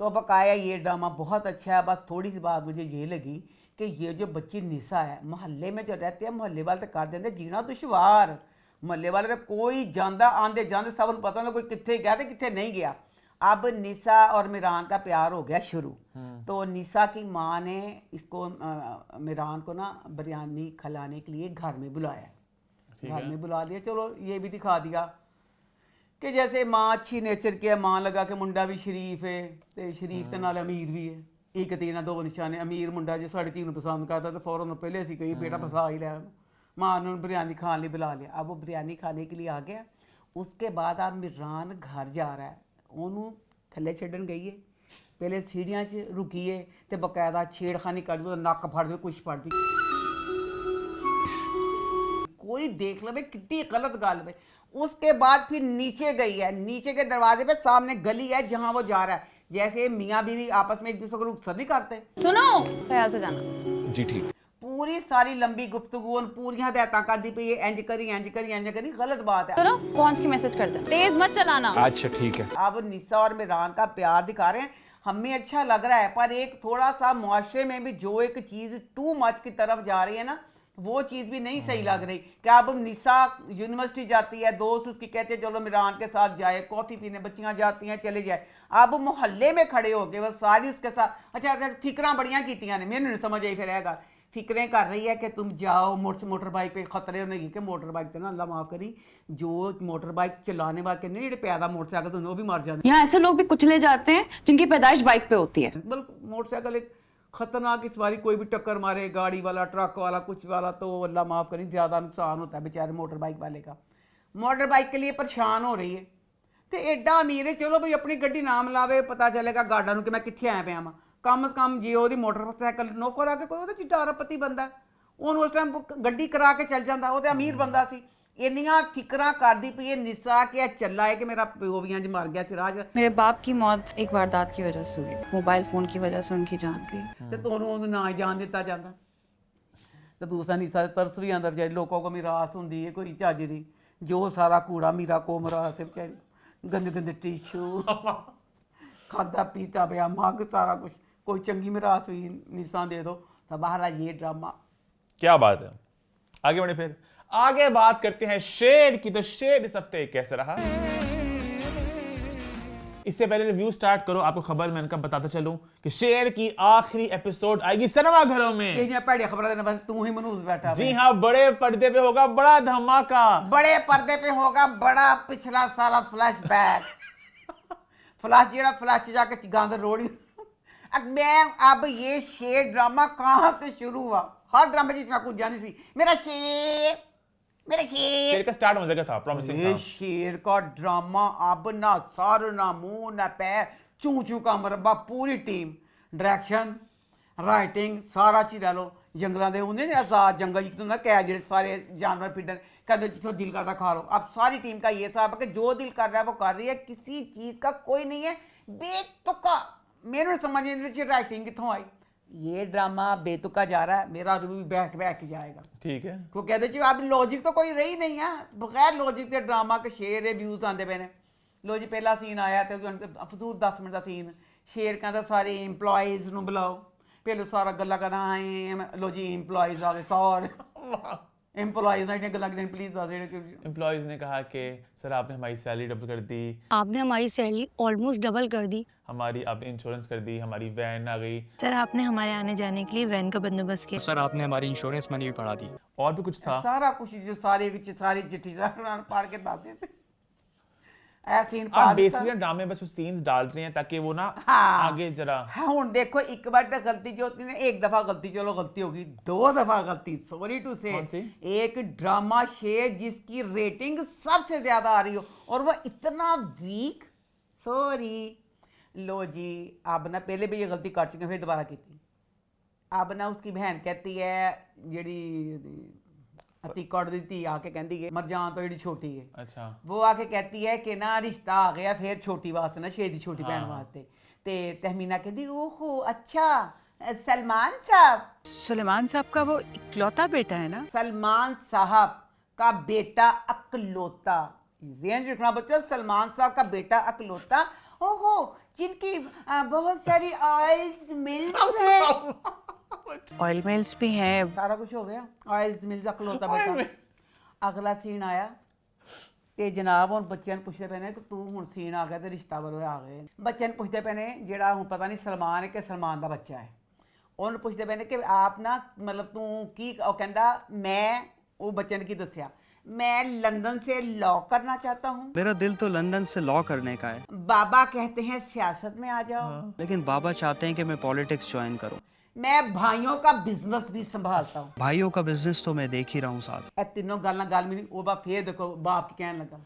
तो बकाया ये ड्रामा बहुत अच्छा है। बस थोड़ी सी बात मुझे ये लगी कि ये जो बच्ची निशा है, मोहल्ले में जो रहते हैं, मोहल्ले वाले तो कर देंगे जीना दुश्वार। मोहल्ले वाले तो कोई जांदा आंदे जांदे सब उन्हें पता नहीं कोई कितने गया तो कितने नहीं गया। अब निशा और मिरान का प्यार हो गया शुरू। तो निशा की माँ ने इसको मिरान को ना बिरयानी खिलाने के लिए घर में बुलाया, घर में बुला लिया। चलो ये भी दिखा दिया कि जैसे माँ अच्छी नेचर की है, माँ लगा कि मुंडा भी शरीफ है, तो शरीफ के नाल अमीर भी है। एक तीन दो निशाने, अमीर मुंडा जो साढ़े तीन पसंद करता तो फौरन पहले असी कही बेटा फसा ही लिया, माँ ने बिरयानी खाने लिए बुला लिया। अब वो बिरयानी खाने के लिए आ गया। उसके बाद अब मिरान घर जा रहा है, ਉਹਨੂੰ ਥੱਲੇ ਛੱਡਣ ਗਈ ਹੈ, ਪਹਿਲੇ ਸੀੜੀਆਂ 'ਚ ਰੁਕੀ ਹੈ ਤੇ ਬਕਾਇਦਾ ਛੇੜਖਾਨੀ ਕਰ ਦਿਓ, ਨੱਕ ਫੜ ਦਿਓ, ਕੁਛ ਫੜ ਦਿਓ। कोई देख लो कितनी गलत गाल में। उसके बाद फिर नीचे गई है, नीचे के दरवाजे पे सामने गली है जहां वो जा रहा है। जैसे मियाँ बीवी आपस में एक दूसरे को रुखसत नहीं करते, सुनो ख्याल से जाना। जी ठीक। पूरी सारी लंबी गुफ्तगू पूरी हदायतां कर दी पई है, इंज करी इंज करी इंज करी, गलत बात है। सुनो पहुंच के मैसेज कर देना, तेज मत चलाना। अच्छा ठीक है। अब निशा और मिरान का प्यार दिखा रहे हैं, हमें अच्छा लग रहा है, पर एक थोड़ा सा मुआशरे में भी जो एक चीज़ टू मच की तरफ जा रही है ना, वो चीज़ भी नहीं सही लग रही। क्या अब निशा यूनिवर्सिटी जाती है, दोस्त उसकी कहते हैं चलो मिरान के साथ जाए कॉफ़ी पीने, बच्चियाँ जाती हैं चले जाए। अब मोहल्ले में खड़े हो गए वो सारी उसके साथ। अच्छा फिक्र बड़ियाँ कीतियाँ ने, मैंने नहीं समझ आई फिर है फिक्रें कर रही है कि तुम जाओ मोटर बाइक पे खतरे होने की, कि मोटर बाइक तो ना अल्लाह माफ़ करी, जो मोटर बाइक चलाने वाले नहीं, जो पैदा मोटरसाइकिल तो वो भी मर जाते। यहाँ ऐसे लोग भी कुचले जाते हैं जिनकी पैदाइश बाइक पे होती है। बिल्कुल मोटरसाइकिल एक खतरनाक की सवारी, कोई भी टक्कर मारे, गाड़ी वाला, ट्रक वाला, कुछ वाला, तो अल्लाह माफ़ करी ज़्यादा नुकसान होता है बेचारे मोटर बाइक वाले का। मोटर बाइक के लिए परेशान हो रही है तो एडा अमीर है, चलो भाई अपनी गड्डी नाम लावे, पता चलेगा गार्डा नूं कि मैं कित्थे आया पिया वां। कम से कम जे ਉਹਦੀ मोटरसाइकिल नौकर आके कोई ਉਹਦੇ ਚ ਡਾਰਾਪਤੀ ਬੰਦਾ, ਉਹਨੂੰ ਉਸ ਟਾਈਮ ਗੱਡੀ ਕਰਾ ਕੇ ਚੱਲ ਜਾਂਦਾ, ਉਹ ਤੇ ਅਮੀਰ ਬੰਦਾ ਸੀ। ਇੰਨੀਆਂ ਫਿਕਰਾਂ ਕਰਦੀ ਪਈ ਇਹ ਨਿਸ਼ਾ ਕਿ ਇਹ ਚੱਲਾ ਹੈ कि मेरा ਪਿਓ ਵੀ ਇੰਜ ਮਰ ਗਿਆ ਸਿਰਾਜ। मेरे बाप की मौत एक वारदात की वजह से हुई, मोबाइल फोन की वजह से उनकी जान गई। ਤੇ ਤੁਹਾਨੂੰ ਉਹਨੂੰ ਨਾ ਜਾਣ ਦਿੱਤਾ ਜਾਂਦਾ ਤੇ ਦੂਸਰਾ ਨਿਸ਼ਾ ਦੇ ਤਰਸ ਵੀ ਆਉਂਦਾ ਵਿਚਾਰੀ, ਲੋਕਾਂ ਕੋ ਮਿਰਾਸ ਹੁੰਦੀ ਹੈ ਕੋਈ ਚੱਜ ਦੀ, ਜੋ ਸਾਰਾ ਕੂੜਾ ਮੀਰਾ ਕੋ ਮਿਰਾਸ ਹੈ ਵਿਚਾਰੀ, ਗੰਦੇ ਗੰਦੇ टिशू खादा पीता पिया मग सारा कुछ, कोई चंगी मिरास हुई निशा दे दो। तो बहरहाल ये ड्रामा क्या बात है। आगे बढ़े, फिर आगे बात करते हैं शेर की। तो शेर इस हफ्ते कैसे रहा? इससे पहले रिव्यू स्टार्ट करो, आपको खबर मैं इनका बताता चलूं कि शेर की आखिरी एपिसोड आएगी सिनेमा घरों में। खबर देना बस तू ही मनूस बैठा। जी हाँ, बड़े पर्दे पे होगा बड़ा धमाका, बड़े पर्दे पे होगा बड़ा पिछला सारा फ्लैशबैक। फ्लैश जेड़ा फ्लैश च जाके गांध रोड। मैं अब ये शेर ड्रामा कहाँ से शुरू हुआ? हर ड्रामे जिस मैं कुछ जानी सी, मेरा शेर, मेरा शेर का स्टार्ट मजे का था, प्रॉमिसिंग था। शेर का ड्रामा अब ना सर ना मुंह ना पैर, चू चू का मरबा, पूरी टीम, डायरेक्शन, राइटिंग सारा चीज ला लो। जंगलों के होंगे ना आजाद जंगल जितों ना कै जो सारे जानवर फिरन, कहते जितों दिल करता खा लो। अब सारी टीम का ये हिसाब है कि जो दिल कर रहा है वो कर रही है, किसी चीज़ का कोई नहीं है बेतुका। मेरे समझ नहीं राइटिंग कितों आई। ये ड्रामा बेतुका जा रहा है, मेरा रिव्यू बैक बैक ही ठीक है। तो कहते जी अब लॉजिक तो कोई रही नहीं है, बगैर लॉजिक के ड्रामा के शेर रिव्यूज आते पे ने। लो जी पहला सीन आया तो फजूल 10 मिनट का सीन, शेर कहता सारे इंप्लॉइज नूं बुलाओ, पहले सारा गल्ला कहता आए लो जी इंप्लॉइज आ गए सारे एम्प्लॉइज ने गल्ला कहते प्लीज एम्प्लॉइज ने कहा कि सर आपने हमारी सैलरी डबल कर दी, आपने हमारी सैलरी ऑलमोस्ट डबल कर दी, हमारी आपने इंश्योरेंस कर दी, हमारी वैन आ गई, सर आपने हमारे आने जाने के लिए वैन का बंदोबस्त किया, सर आपने हमारी इंश्योरेंस मनी भी बढ़ा दी, और भी कुछ था सारा कुछ जो सारी चिट्ठी पढ़ के बताते थे। आप बेसिकली ड्रामे बस सीन्स डाल रहे हैं ताकि वो ना आगे जरा। हाँ हुन देखो एक बार तो गलती जो होती है, एक दफा गलती चलो गलती होगी, 2 दफा गलती, सॉरी टू से। एक ड्रामा शेर जिसकी रेटिंग सबसे ज्यादा आ रही हो और वो इतना वीक, सॉरी लो जी अब ना पहले भी ये गलती कर चुके हैं फिर दोबारा की थी। अब ना उसकी बहन कहती है जेड़ी अति कौड़ दी धी आके कहती है मरजान तो जी छोटी है, अच्छा वो आके कहती है कि ना रिश्ता आ गया फिर छोटी वास्ते ना शेर दी छोटी भैन वास्ते। ते तहमीना कहती ओहो अच्छा सलमान साहब। सुलेमान साहब का वो इकलौता बेटा है ना? सलमान साहब का बेटा अकलौता, ज़हन से रखना बच्चों, सलमान साहब का बेटा अकलौता। ओहो जिनकी बहुत सारी ऑयल्स मिल्स हैं। ऑयल मिल्स भी हैं। सारा कुछ हो गया, ऑयल्स मिल्स अकलौता बेटा। अगला सीन आया ते जनाब हुण बच्चों ने पुछदे पे ने कि तू हुण सीन आ गया ते रिश्ता वाले आ गए। बच्चे ने पुछदे पे ने जेड़ा हुण पता नहीं सलमान है कि सलमान दा बच्चा है, ਉਹਨੂੰ ਪੁੱਛਦੇ ਪਏ ਨੇ ਕਿ ਆਪ ਨਾ ਮਤਲਬ ਤੂੰ ਕੀ, ਉਹ ਕਹਿੰਦਾ ਮੈਂ, ਉਹ ਬੱਚੇ ਨੇ ਕੀ ਦੱਸਿਆ, मैं लंदन से लॉ करना चाहता हूँ। मेरा दिल तो लंदन से लॉ करने का है। बाबा कहते हैं सियासत में आ जाओ। लेकिन बाबा चाहते हैं कि मैं पॉलिटिक्स ज्वाइन करूँ। मैं भाइयों का बिजनेस भी संभालता हूँ। भाइयों का बिजनेस तो मैं देख ही रहा हूँ साथ। ए तीनों गल में वो बाप फिर देखो बाप की कहने लगा।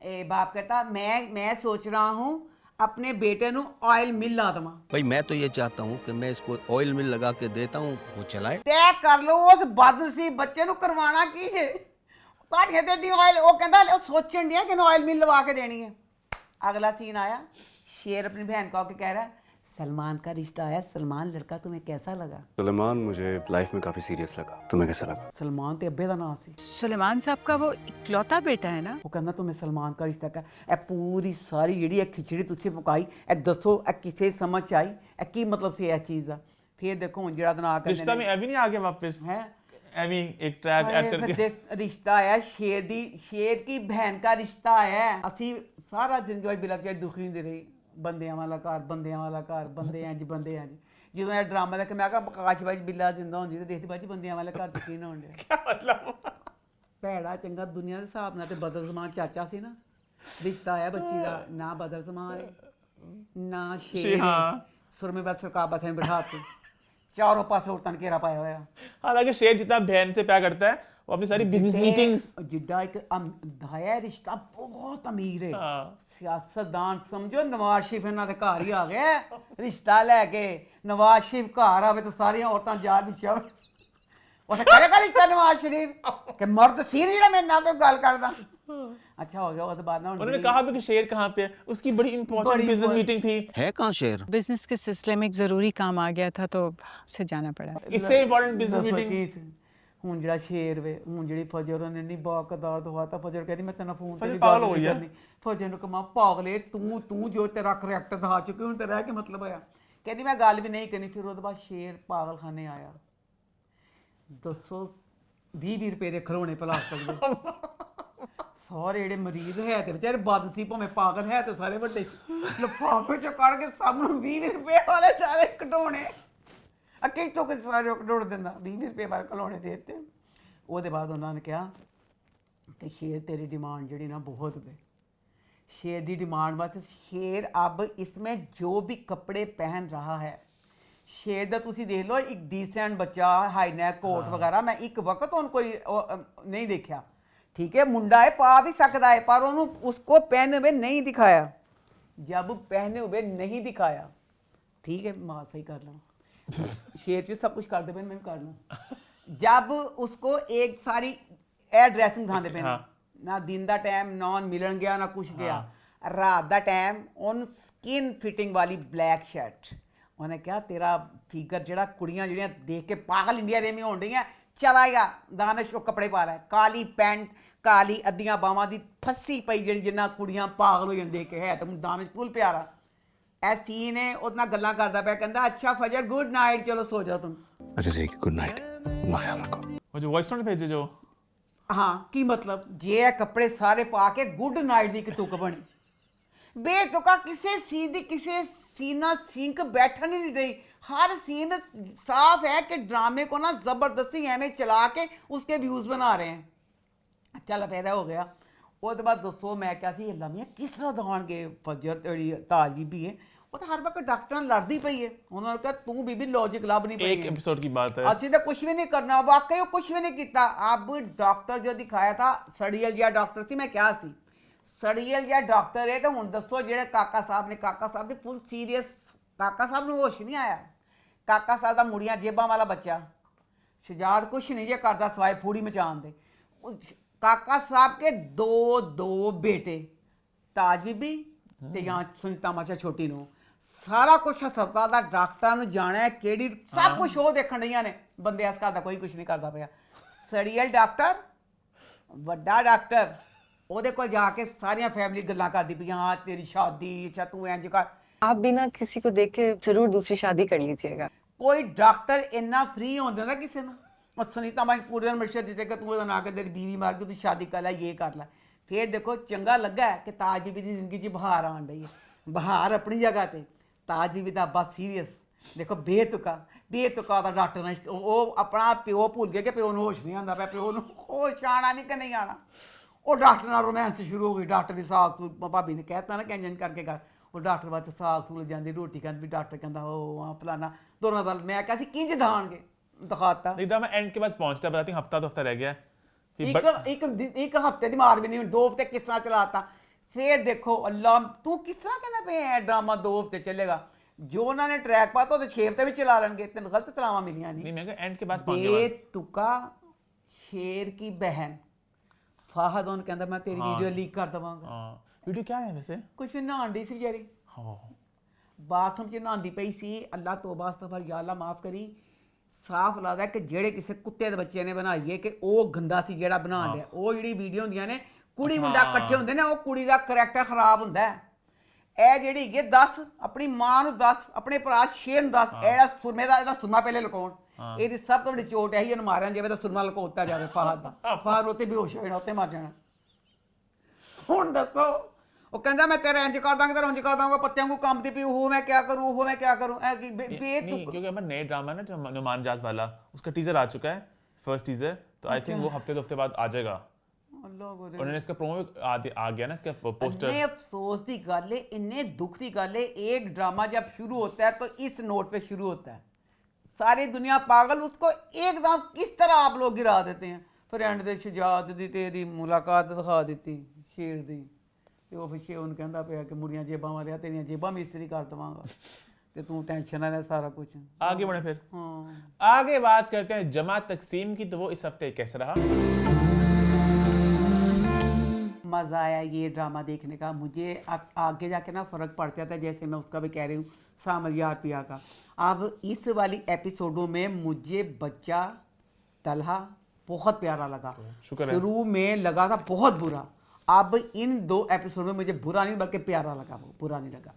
ए बाप कहता मैं सोच रहा हूँ अपने बेटे नु ऑयल मिल ला दवा। भाई मैं तो ये चाहता हूँ कि मैं इसको ऑयल मिल लगा के देता हूँ, वो चलाए। तय कर लो उस बदनसीब बच्चे नु करवाना की जे काटिया देती ऑयल, वो कहता वो सोचन दिया कि ऑयल मिल लगा के देनी है। अगला सीन आया, शेर अपनी बहन को आके कह रहा है सलमान का रिश्ता आया, सलमान लड़का तुम्हें कैसा लगा? सलमान मुझे लाइफ में काफी सीरियस लगा, तुम्हें कैसा लगा? सलमान ते अब्बे दा नाम सी। सुलेमान साहब का वो इकलौता बेटा है ना? वो कहना तुम्हें सलमान का रिश्ता क्या? ए पूरी सारी जेड़ी ए खिचड़ी तुसी पकाई ए दसो ए किसे समझ आई ए की मतलब सी ए चीज दा? फिर देखो हुन जेड़ा तना करने रिश्ता में अभी नहीं आ गया वापस है, अभी एक ट्रैक एक्टर के रिश्ता आया शेर की बहन का रिश्ता आया। असी सारा दिन जो बिला के दुखी दे रही बंदियां वाला घर बंदे हैं जी बंदे हैं जी। ਜਦੋਂ ਇਹ ਡਰਾਮਾ ਦੇਖ ਮੈਂ ਕਿਹਾ ਆਕਾਸ਼ ਬਾਈ ਬਿੱਲਾ ਜਿੰਦਾ ਹੁੰਦੀ ਤੇ ਦੇਖਦੀ ਬਾਜੀ ਬੰਦਿਆਂ ਵਾਲੇ ਘਰ ਚ ਕੀ ਨਾ ਹੁੰਦੇ। क्या मतलब ਭੈੜਾ ਚੰਗਾ ਦੁਨੀਆ ਦੇ ਹਿਸਾਬ ਨਾਲ ਤੇ ਬਦਲ ਜ਼ਮਾਨ ਚਾਚਾ ਸੀ ਨਾ। ਰਿਸ਼ਤਾ ਆਇਆ ਬੱਚੀ ਦਾ, ਨਾ ਬਦਲ ਜ਼ਮਾਨ ਨਾ ਸ਼ੇਰ ਸੁਰਮੇ ਬਾਦ ਸਰਕਾਰ ਬਾਥੇ ਬਿਠਾਤੇ चारों पास औरतां ने घेरा पाया होया। हालांकि शेर जितना बहन से प्यार करता है वो अपनी सारी बिजनेस मीटिंग्स जिड्डा एक दाया रिश्ता बहुत अमीर है, सियासतदान समझो नवाज शरीफ इन्हां दे घर ही आ गया रिश्ता लैके। नवाज शरीफ घर आवे तो सारियां औरतां जाल विच आवे, उसे करेगा रिश्ता नवाज शरीफ कि मर्द सी जेड़ा मेरे नाल कोई गल करदा। अच्छा हो गया उसके बाद ना उन्होंने कहा भी कि शेर कहाँ पे है, उसकी बड़ी इंपॉर्टेंट बिजनेस मीटिंग थी। है कहाँ शेर? बिजनेस के सिलसिले में एक जरूरी काम आ गया था तो उसे जाना पड़ा। इससे इंपॉर्टेंट बिजनेस मीटिंग ਹੁਣ ਜਿਹੜਾ ਸ਼ੇਰ ਵੇ ਹੁਣ ਜਿਹੜੀ ਫਜਰ ਉਹਨੇ ਨਹੀਂ ਬਾਕਦਾਰ ਦਵਾ ਤਾਂ ਫਜਰ ਕਹਿੰਦੀ ਮੈਂ ਤੈਨੂੰ ਫੋਨ ਤੇ ਫਜਰ ਪਾਗਲ ਹੋ ਗਈ ਹੈ। ਫਜਰ ਨੂੰ ਕਮਾ ਪਾਗਲੇ ਤੂੰ ਜੋ ਤੇਰਾ ਕਰੈਕਟਰ ਦਿਖਾ ਚੁੱਕੀ ਹੁਣ ਤੇਰਾ ਕੀ ਮਤਲਬ ਹੋਇਆ? ਕਹਿੰਦੀ ਮੈਂ ਗੱਲ ਵੀ ਨਹੀਂ ਕਰਨੀ। ਫਿਰ ਉਹਦੇ ਬਾਅਦ ਸ਼ੇਰ ਪਾਗਲਖਾਨੇ ਆਇਆ। ਦੱਸੋ 20 ਰੁਪਏ ਦੇ ਖਿਡੌਣੇ ਪਲਾਸਟਿਕ ਦੇ ਸਾਰੇ ਜਿਹੜੇ ਮਰੀਜ਼ ਹੈ ਤੇ ਵਿਚਾਰੇ ਬਦ ਸੀ ਭਾਵੇਂ ਪਾਗਲ ਹੈ ਤੇ ਸਾਰੇ ਵੱਡੇ ਲਿਫਾਫੇ ਚੋਂ ਕੱਢ ਕੇ ਸਭ ਨੂੰ 20 ਰੁਪਏ ਵਾਲੇ ਸਾਰੇ ਖਿਡੌਣੇ ਅੱਗੇ ਤੋਂ ਕਿ ਸਾਰੇ ਖਿਡੌਣੇ ਦਿੰਦਾ 20 ਰੁਪਏ ਵਾਲੇ ਖਿਡੌਣੇ ਦੇ ਦਿੱਤੇ। ਉਹਦੇ ਬਾਅਦ ਉਹਨਾਂ ਨੇ ਕਿਹਾ ਕਿ शेर तेरी डिमांड जड़ी ना बहुत है। शेर की डिमांड वास्ते शेर अब इसमें जो भी कपड़े पहन रहा है शेर का तुसी देख लो एक डिसेंट बच्चा हाई नेक कोट वगैरह मैं एक वक्त उन कोई नहीं देखा, ठीक है मुंडा है पा भी सकता है पर उन्होंने उसको पहने हुए नहीं दिखाया। जब पहने हुए नहीं दिखाया ठीक है मां सही कर लो शेर च सब कुछ कर दे मैं भी कर लूँ। जब उसको एक सारी ए ड्रेसिंग दिखाते पे ना दिन का टाइम नॉन मिलन गया ना कुछ गया, रात का टाइम उन स्किन फिटिंग वाली ब्लैक शर्ट उन्हें क्या तेरा फिगर जड़ा कुड़ियां जड़ियां देख के पागल इंडिया दे में होन रही चला गया दानिश को कपड़े पा रहा है काली पैंट काली अद्धियां बावां दी फसी पई जड़ी जिन्ना कुड़ियां पागल हो जान देख के है तो दानिश फुल प्यारा ए सीन है ਉਹਦੇ ਨਾਲ ਗੱਲਾਂ ਕਰਦਾ ਪਿਆ ਕਹਿੰਦਾ अच्छा फजर गुड नाइट चलो सो जाओ तुम। अच्छा ठीक गुड नाइट, अपना ख्याल रखो। वो जो वॉइस नोट भेजे जो हाँ की मतलब जे कपड़े सारे पा के गुड नाइट की तुक बनी बेतुका किसे सीन दी किसे सीना सिंक बैठन ही नहीं रही। हर सीन साफ है कि ड्रामे को ना जबरदस्ती एवं चला के उसके व्यूज बना रहे हैं। चल फिर हो गया ਉਹਦੇ ਬਾਅਦ ਦੱਸੋ ਮੈਂ ਕਿਹਾ ਸੀ ਲੰਮੀਆਂ ਕਿਸ ਤਰ੍ਹਾਂ ਦਵਾਣਗੇ ਫਜਰ ਜਿਹੜੀ ਤਾਜ ਬੀਬੀ ਹੈ ਉਹ ਤਾਂ ਹਰ ਵਕਤ ਡਾਕਟਰਾਂ ਨਾਲ ਲੜਦੀ ਪਈ ਹੈ। ਉਹਨਾਂ ਨੇ ਕਿਹਾ ਤੂੰ ਬੀਬੀ ਲੌਜਿਕ ਲੱਭ ਨਹੀਂ ਪਈ एक एपिसोड की बात है। ਅਸੀਂ ਤਾਂ ਕੁਝ ਵੀ ਨਹੀਂ ਕਰਨਾ ਵਾਕਈ ਉਹ ਕੁਝ ਵੀ ਨਹੀਂ ਕੀਤਾ। अब डॉक्टर जो दिखाया था सड़ियल जिहा डॉक्टर ਸੀ मैं ਕਿਹਾ ਸੀ सड़ियल जिहा डॉक्टर है तो ਹੁਣ ਦੱਸੋ ਜਿਹੜੇ ਕਾਕਾ ਸਾਹਿਬ ਦੀ ਫੁੱਲ ਸੀਰੀਅਸ ਕਾਕਾ ਸਾਹਿਬ ਨੂੰ ਹੋਸ਼ ਨਹੀਂ ਆਇਆ। ਕਾਕਾ ਸਾਹਿਬ ਦਾ ਮੁੜੀਆਂ ਜੇਬਾਂ ਵਾਲਾ ਬੱਚਾ ਸ਼ਜਾਦ ਕੁਛ ਨਹੀਂ ਜੇ ਕਰਦਾ ਸਵਾਏ ਫੂੜੀ ਮਚਾਉਣ ਦੇ। ਕਾਕਾ ਸਾਹਿਬ ਕੇ ਦੋ ਬੇਟੇ, ਤਾਜ ਬੀਬੀ ਤੇ ਜਾਂ ਸੁਨੀਤਾ ਮਾਸ਼ਾ ਛੋਟੀ ਨੂੰ, ਸਾਰਾ ਕੁਛ ਹਸਪਤਾਲ ਦਾ ਡਾਕਟਰਾਂ ਨੂੰ ਜਾਣਾ ਹੈ ਕਿਹੜੀ, ਸਭ ਕੁਝ ਉਹ ਦੇਖਣ ਰਹੀਆਂ ਨੇ। ਬੰਦੇ ਇਸ ਘਰ ਦਾ ਕੋਈ ਕੁਛ ਨਹੀਂ ਕਰਦਾ ਪਿਆ। ਸੜੀਅਲ ਡਾਕਟਰ, ਵੱਡਾ ਡਾਕਟਰ, ਉਹਦੇ ਕੋਲ ਜਾ ਕੇ ਸਾਰੀਆਂ ਫੈਮਿਲੀ ਗੱਲਾਂ ਕਰਦੀ ਪਈ, ਹਾਂ ਤੇਰੀ ਸ਼ਾਦੀ, ਅੱਛਾ ਤੂੰ ਇੰਜ ਕਰ। आप भी ना किसी को देख के जरूर दूसरी शादी कर लीजिएगा। ਕੋਈ ਡਾਕਟਰ ਇੰਨਾ ਫ੍ਰੀ ਹੋਣ ਦਿੰਦਾ ਕਿਸੇ ਨੂੰ? ਉਹ ਸੁਨੀਤਾ ਮਾਸ਼ਾ ਪੂਰੇ ਦਿਨ ਮਸ਼ਵਰਾ ਦਿੱਤੇ ਕਿ ਤੂੰ ਉਹਦਾ ਨਾ ਕਰ, ਤੇਰੀ ਬੀਵੀ ਮਾਰ ਕੇ ਤੂੰ ਸ਼ਾਦੀ ਕਰ ਲੈ, ਇਹ ਕਰ ਲੈ। ਫਿਰ ਦੇਖੋ ਚੰਗਾ ਲੱਗਾ ਕਿ ਤਾਜ ਬੀਬੀ ਦੀ ਜ਼ਿੰਦਗੀ 'ਚ ਬਹਾਰ ਆਉਣ ਡਈ ਹੈ। ਬਹਾਰ ਆਪਣੀ ਜਗ੍ਹਾ ਤੇ, ਤਾਜ ਬੀਬੀ ਦਾ ਅੱਬਾ ਸੀਰੀਅਸ, ਦੇਖੋ ਬੇਤੁਕਾ ਦਾ ਡਾਕਟਰ ਨੇ ਉਹ ਆਪਣਾ ਪਿਓ ਭੁੱਲ ਗਿਆ ਕਿ ਪਿਓ ਨੂੰ ਹੋਸ਼ ਨਹੀਂ ਆਉਂਦਾ ਪਿਆ, ਪਿਓ ਨੂੰ ਹੋਸ਼ ਆਣਾ ਨਹੀਂ ਕਿ ਨਹੀਂ ਆਣਾ। ਉਹ ਡਾਕਟਰ ਨਾਲ ਰੋਮਾਂਸ ਸ਼ੁਰੂ ਹੋ ਗਈ। ਡਾਕਟਰ ਦੀ ਸਾਗ ਭਾਬੀ ਨੇ ਕਹਿਤਾ ਨਾ ਕਿ ਇੰਜਨ ਕਰਕੇ ਕਰ। ਉਹ ਡਾਕਟਰ ਬਾਅਦ ਸਾਗ ਸੂਲ ਜਾਂਦੀ, ਰੋਟੀ ਕਹਿੰਦੀ ਵੀ ਡਾਕਟਰ ਕਹਿੰਦਾ ਉਹ ਆ ਫਲਾਨਾ ਦੋਨੋਂ ਦਾ। मैं क्या किंज दिखाएंगे दिखाता एकदम एंड के पास पहुंचता है, बताती हूँ हफ्ता तो हफ्ता रह गया एक हफ्ते की मार भी नहीं, 2 हफ्ते किस तरह चलाता। फिर देखो अल्लाह तू किस तरह कहना पे है ड्रामा 2 हफ्ते चलेगा। जो उन्होंने ट्रैक पाता तो 6 हफ्ते भी चला लेंगे। तेन गलत तलावा मिलियां नहीं। मैं एंड के पास पहुंच गया। बेतुका शेर की बहन फाहद उन कहता मैं तेरी वीडियो लीक कर दवांगा। वीडियो क्या है वैसे? कुछ नहान दी सी बेचारी, बाथरूम 'ਚ ਨਹਾਉਂਦੀ ਪਈ ਸੀ। ਅੱਲਾ ਤੋਬਾ ਅਸਤਗਫਰ ਯਾ ਅੱਲਾ ਮਾਫ ਕਰੀ। ਸਾਫ਼ ਲੱਗਦਾ ਕਿ ਜਿਹੜੇ ਕਿਸੇ ਕੁੱਤੇ ਦੇ ਬੱਚੇ ਨੇ ਬਣਾਈਏ ਕਿ ਉਹ ਗੰਦਾ ਸੀ ਜਿਹੜਾ ਬਣਾਉਣ ਡਿਆ। ਉਹ ਜਿਹੜੀ ਵੀਡੀਓ ਹੁੰਦੀਆਂ ਨੇ ਕੁੜੀ ਮੁੰਡਾ ਇਕੱਠੇ ਹੁੰਦੇ ਨੇ, ਉਹ ਕੁੜੀ ਦਾ ਕਰੈਕਟਰ ਖਰਾਬ ਹੁੰਦਾ ਹੈ। ਇਹ ਜਿਹੜੀ ਹੈਗੀ 10 ਆਪਣੀ ਮਾਂ ਨੂੰ 10 ਆਪਣੇ ਭਰਾ ਸ਼ੇਰ ਨੂੰ 10 ਇਹਦਾ ਸੁਰਮੇ ਦਾ ਇਹਦਾ ਸੁਰਮਾ ਪਹਿਲੇ ਲੁਕਾਉਣ। ਇਹਦੀ ਸਭ ਤੋਂ ਵੱਡੀ ਚੋਟ ਇਹੀ ਇਹਨੂੰ ਮਾਰਨ ਜਿਵੇਂ ਤਾਂ ਸੁਰਮਾ ਲੁਕਾਉਤਾ ਜਾਵੇ ਫਾਹਦ ਦਾ। ਫਾਹਦ ਉੱਤੇ ਬੇਹੋਸ਼ ਹੋ ਜਾਣਾ, ਉੱਤੇ ਮਰ ਜਾਣਾ। ਹੁਣ ਦੱਸੋ ਉਹ ਕਹਿੰਦਾ ਮੈਂ ਤੇਰਾ ਇੰਜ ਕਰ ਦਾਂਗਾ, ਤੇਰਾ ਉਂਝ ਕਰ ਦਾਂਗਾ, ਪੱਤਿਆਂ को काम दी पी, वो मैं क्या करूँ, वो मैं क्या करूँ। क्योंकि हमारा नए ड्रामा ना जो नुमान जाज वाला, उसका टीजर आ चुका है, फर्स्ट टीजर, तो आई थिंक वो हफ्ते 2 हफ्ते बाद आ जाएगा। उन्होंने इसका प्रोमो आ गया ना, इसका पोस्टर। इतने अफसोस की गल है, इन्ने दुख की गल है। एक ड्रामा जब शुरू होता है तो इस नोट पे शुरू होता है। सारी दुनिया पागल, उसको एकदम किस तरह आप लोग गिरा देते हैं। फिर एंड दे शजाद दी ते दी मुलाकात दिखा दी शेर दी, ਉਹ ਫਿਰ ਸ਼ੇ ਉਹਨੂੰ ਕਹਿੰਦਾ ਪਿਆ ਕਿ ਮੁੜੀਆਂ ਜੇਬਾਂ ਵਾਲਿਆ ਤੇਰੀਆਂ ਜੇਬਾਂ ਮਿਸਤਰੀ ਕਰ ਦਵਾਂਗਾ ਤੇ ਤੂੰ ਟੈਨਸ਼ਨ ਨਾ ਲੈ ਸਾਰਾ ਕੁਝ। आगे बढ़े फिर। हाँ आगे बात करते हैं जमा तकसीम की, तो वो इस हफ्ते कैसा रहा? मज़ा आया ये ड्रामा देखने का। मुझे आगे जाके ना फ़र्क पड़ जाता है, जैसे मैं उसका भी कह रही हूँ सामल यार पिया का। अब इस वाली एपिसोडों में मुझे बच्चा तलहा बहुत प्यारा लगा। शुरू में लगा था बहुत बुरा, अब इन 2 एपिसोड में मुझे बुरा नहीं बल्कि प्यारा लगा, वो बुरा नहीं लगा।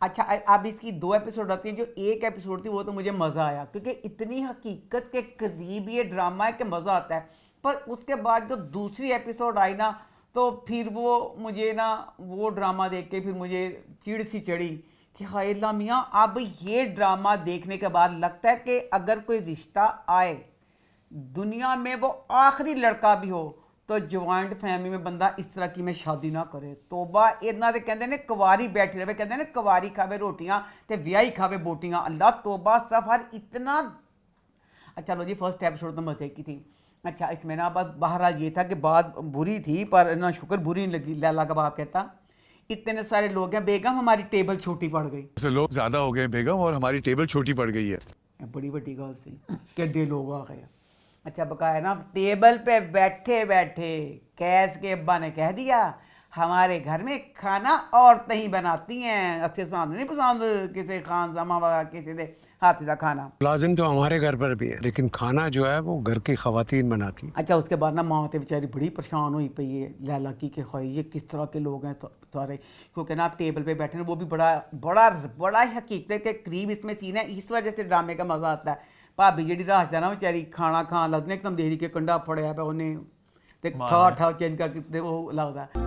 अच्छा अब इसकी 2 एपिसोड आती हैं। जो एक एपिसोड थी वो तो मुझे मज़ा आया क्योंकि इतनी हकीकत के करीब ये ड्रामा है कि मज़ा आता है। पर उसके बाद जो दूसरी एपिसोड आई ना तो फिर वो मुझे ना वो ड्रामा देख के फिर मुझे चिड़ सी चढ़ी कि हाय अल्लाह मियाँ, अब ये ड्रामा देखने के बाद लगता है कि अगर कोई रिश्ता आए दुनिया में, वो आखिरी लड़का भी हो, तो ज्वाइंट फैमिली में बंदा इस तरह की में शादी ना करे। तोबा इन्ना दे कहते ने कुवारी बैठी रहे, कहते ने कुवारी खावे रोटियां ते ब्याही खावे बोटियां। अल्लाह तोबा सफर इतना। अच्छा लो जी, फर्स्ट एपिसोड तो मजे की थी। अच्छा इसमें ना बहरहाल ये था कि बात बुरी थी, पर ना शुक्र बुरी नहीं लगी। लैला का बाप कहता इतने सारे लोग हैं बेगम, हमारी टेबल छोटी पड़ गई। लोग ज्यादा हो गए बेगम और हमारी टेबल छोटी पड़ गई है। बड़ी बड़ी गल सी कि लोग आ गए। अच्छा बकाया ना टेबल पे बैठे बैठे कैस के अब्बा ने कह दिया हमारे घर में खाना औरतें ही बनाती हैं, अस्से सामने नहीं पसंद किसी खान जमा वगैरह किसी दे हाथ का खाना। लाजिम तो हमारे घर पर भी है, लेकिन खाना जो है वो घर की खवातीन बनाती। अच्छा उसके बाद ना माँ तो बेचारी बड़ी परेशान हुई पई है लैला की कि हाय ये किस तरह के लोग हैं सारे, क्योंकि ना आप टेबल पे बैठे हैं, वो भी बड़ा बड़ा बड़ा हकीकत के करीब इसमें सीन है। इस वजह से ड्रामे का मज़ा आता है। भाभी जी राजदा ना बेचारी खाना खान लगने एकदम देख के कंडा फड़िया पे उन्हें ते ठा चेंज करके वो लगता।